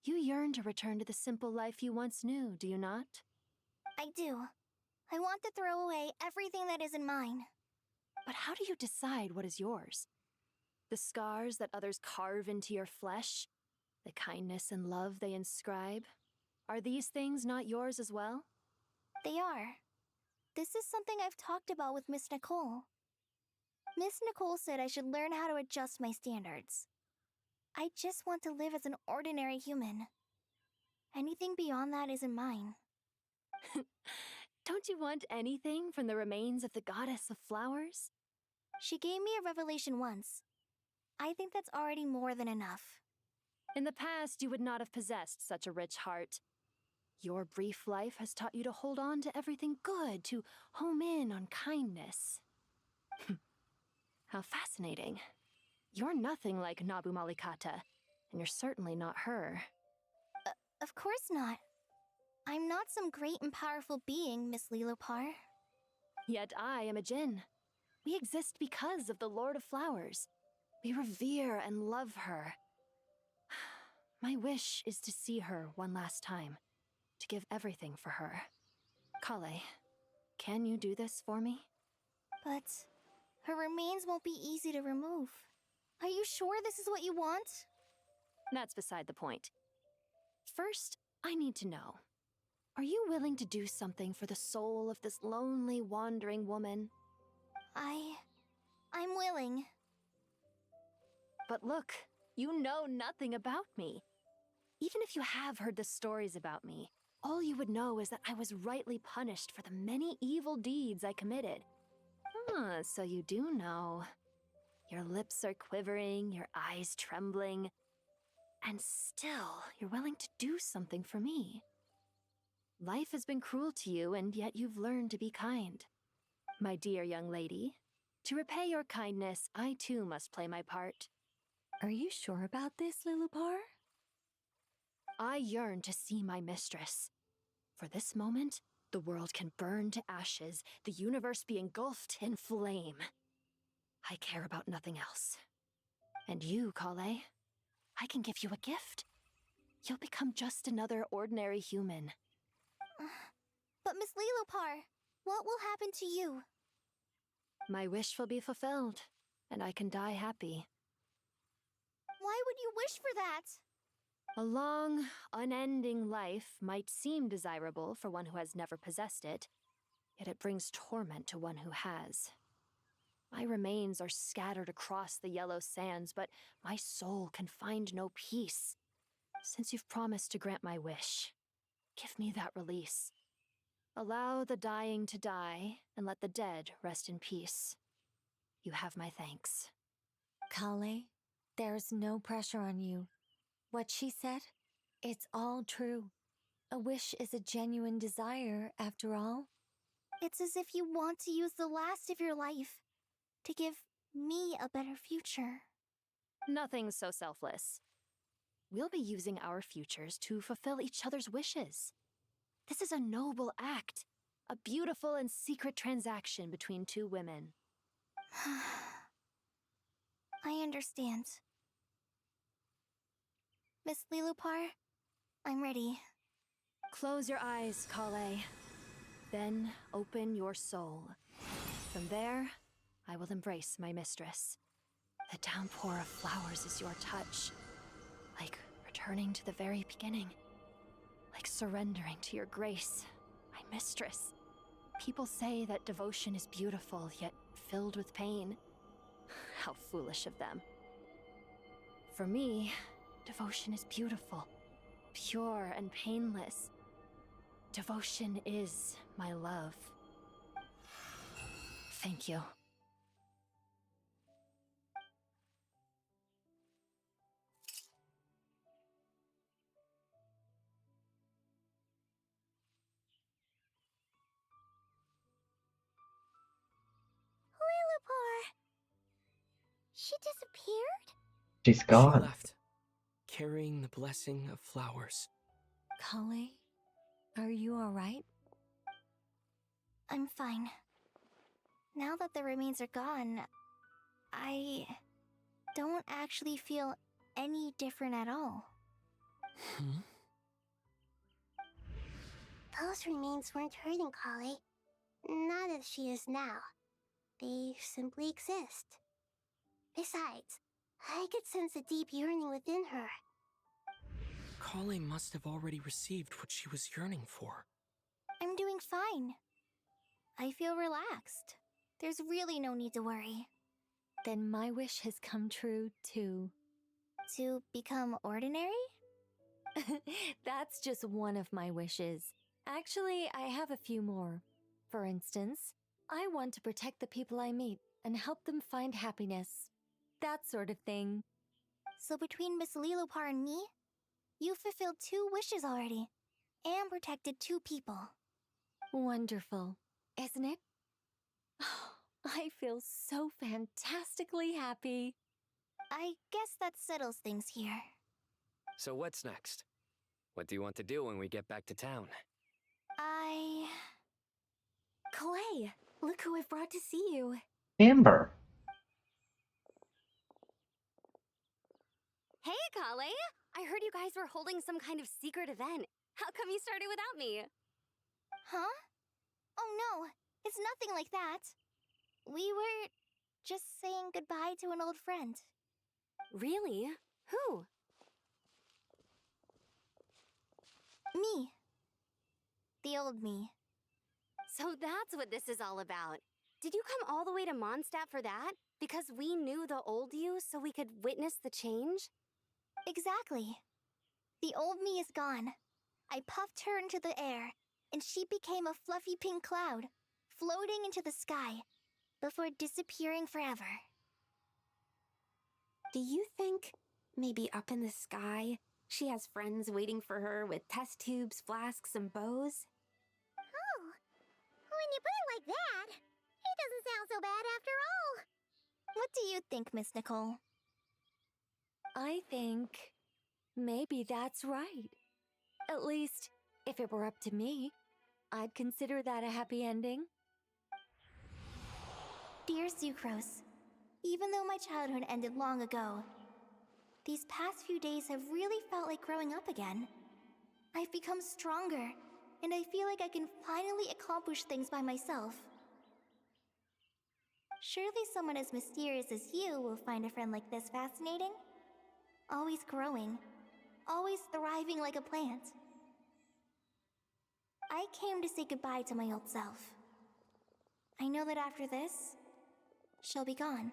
You yearn to return to the simple life you once knew, do you not? I do. I want to throw away everything that isn't mine. But how do you decide what is yours? The scars that others carve into your flesh? The kindness and love they inscribe? Are these things not yours as well? They are. This is something I've talked about with Miss Nicole. Miss Nicole said I should learn how to adjust my standards. I just want to live as an ordinary human. Anything beyond that isn't mine. Don't you want anything from the remains of the goddess of flowers? She gave me a revelation once. I think that's already more than enough. In the past, you would not have possessed such a rich heart. Your brief life has taught you to hold on to everything good, to home in on kindness. How fascinating. You're nothing like Nabu Malikata, and you're certainly not her. Of course not. I'm not some great and powerful being, Miss Lilopar. Yet I am a Djinn. We exist because of the Lord of Flowers. We revere and love her. My wish is to see her one last time, to give everything for her. Kale, can you do this for me? But her remains won't be easy to remove. Are you sure this is what you want? That's beside the point. First, I need to know. Are you willing to do something for the soul of this lonely, wandering woman? I'm willing. But look, you know nothing about me. Even if you have heard the stories about me, all you would know is that I was rightly punished for the many evil deeds I committed. Ah, so you do know. Your lips are quivering, your eyes trembling, and still you're willing to do something for me. Life has been cruel to you, and yet you've learned to be kind. My dear young lady, to repay your kindness, I too must play my part. Are you sure about this, Lilopar? I yearn to see my mistress. For this moment, the world can burn to ashes, the universe be engulfed in flame. I care about nothing else. And you, Kale, I can give you a gift. You'll become just another ordinary human. But Miss Lilopar, what will happen to you? My wish will be fulfilled, and I can die happy. Why would you wish for that? A long, unending life might seem desirable for one who has never possessed it, yet it brings torment to one who has. My remains are scattered across the yellow sands, but my soul can find no peace. Since you've promised to grant my wish, give me that release. Allow the dying to die, and let the dead rest in peace. You have my thanks. Kale, there's no pressure on you. What she said, it's all true. A wish is a genuine desire, after all. It's as if you want to use the last of your life to give me a better future. Nothing so selfless. We'll be using our futures to fulfill each other's wishes. This is a noble act, a beautiful and secret transaction between two women. I understand. Miss Lilopar, I'm ready. Close your eyes, Kale. Then open your soul. From there, I will embrace my mistress. The downpour of flowers is your touch. Like returning to the very beginning. Like surrendering to your grace, my mistress. People say that devotion is beautiful, yet filled with pain. How foolish of them. For me, devotion is beautiful, pure and painless. Devotion is my love. Thank you. Lillipore! She disappeared? She's She gone. left, carrying the blessing of flowers. Kale, are you alright? I'm fine. Now that the remains are gone, I don't actually feel any different at all. Those remains weren't hurting Kale. Not as she is now. They simply exist. Besides, I could sense a deep yearning within her. Kale must have already received what she was yearning for. I'm doing fine. I feel relaxed. There's really no need to worry. Then my wish has come true, too. To become ordinary? That's just one of my wishes. Actually, I have a few more. For instance, I want to protect the people I meet and help them find happiness. That sort of thing. So between Miss Lilopar and me, you've fulfilled 2 wishes already, and protected 2 people. Wonderful, isn't it? I feel so fantastically happy. I guess that settles things here. So what's next? What do you want to do when we get back to town? Clay, look who I've brought to see you. Amber. Hey, Kale! I heard you guys were holding some kind of secret event. How come you started without me? Huh? Oh no, it's nothing like that. We were just saying goodbye to an old friend. Really? Who? Me. The old me. So that's what this is all about. Did you come all the way to Mondstadt for that? Because we knew the old you so we could witness the change? Exactly. The old me is gone. I puffed her into the air, and she became a fluffy pink cloud, floating into the sky, before disappearing forever. Do you think, maybe up in the sky, she has friends waiting for her with test tubes, flasks, and bows? Oh, when you put it like that, it doesn't sound so bad after all. What do you think, Miss Nicole? I think maybe that's right. At least, if it were up to me, I'd consider that a happy ending. Dear Sucrose, even though my childhood ended long ago, these past few days have really felt like growing up again. I've become stronger, and I feel like I can finally accomplish things by myself. Surely someone as mysterious as you will find a friend like this fascinating? Always growing, always thriving like a plant. I came to say goodbye to my old self. I know that after this, she'll be gone.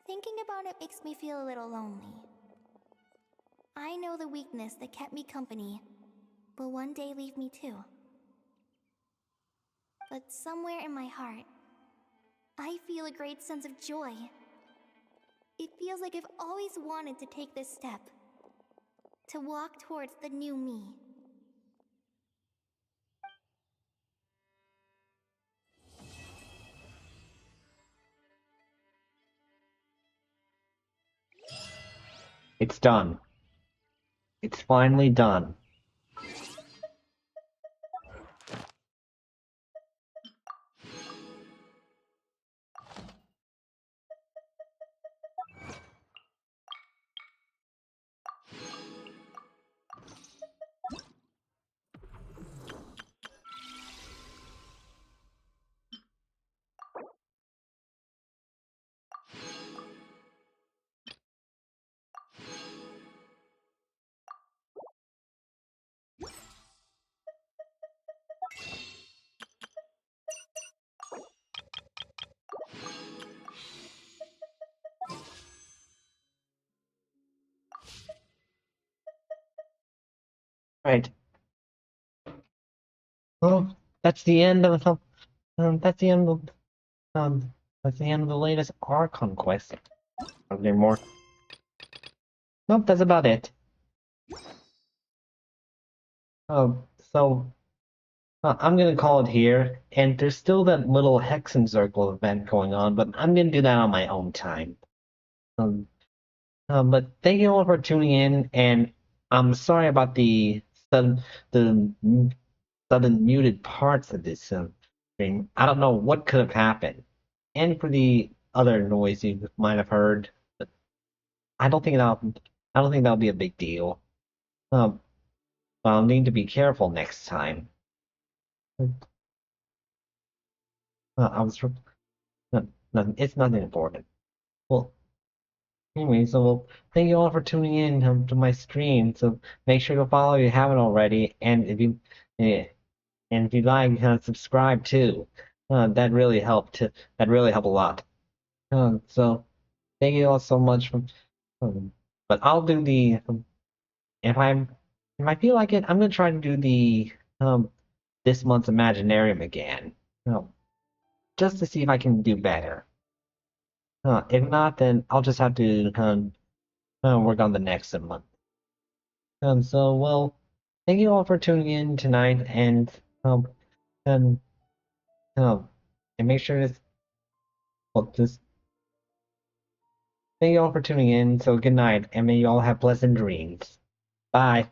Thinking about it makes me feel a little lonely. I know the weakness that kept me company will one day leave me too. But somewhere in my heart, I feel a great sense of joy. It feels like I've always wanted to take this step, to walk towards the new me. It's done. It's finally done. Right. Well, that's the end of the that's the end of that's the end of the latest Archon Quest. Are there more? Nope, that's about it. So I'm gonna call it here, and there's still that little Hexen Circle event going on, but I'm gonna do that on my own time. But thank you all for tuning in, and I'm sorry about the the sudden muted parts of this stream. I don't know what could have happened, and for the other noise you might have heard, but I don't think that'll be a big deal. Um, but I'll need to be careful next time. I was it's nothing important. Well, anyway, so thank you all for tuning in to my stream. So make sure to follow if you haven't already, and if you like, subscribe too. That really helped. That really helped a lot. So thank you all so much. But I'll do the if I feel like it, I'm gonna try to do the this month's Imaginarium again. Just to see if I can do better. If not, then I'll just have to work on the next month. Well, thank you all for tuning in tonight, and and and make sure to just thank you all for tuning in. So good night, and may you all have pleasant dreams. Bye.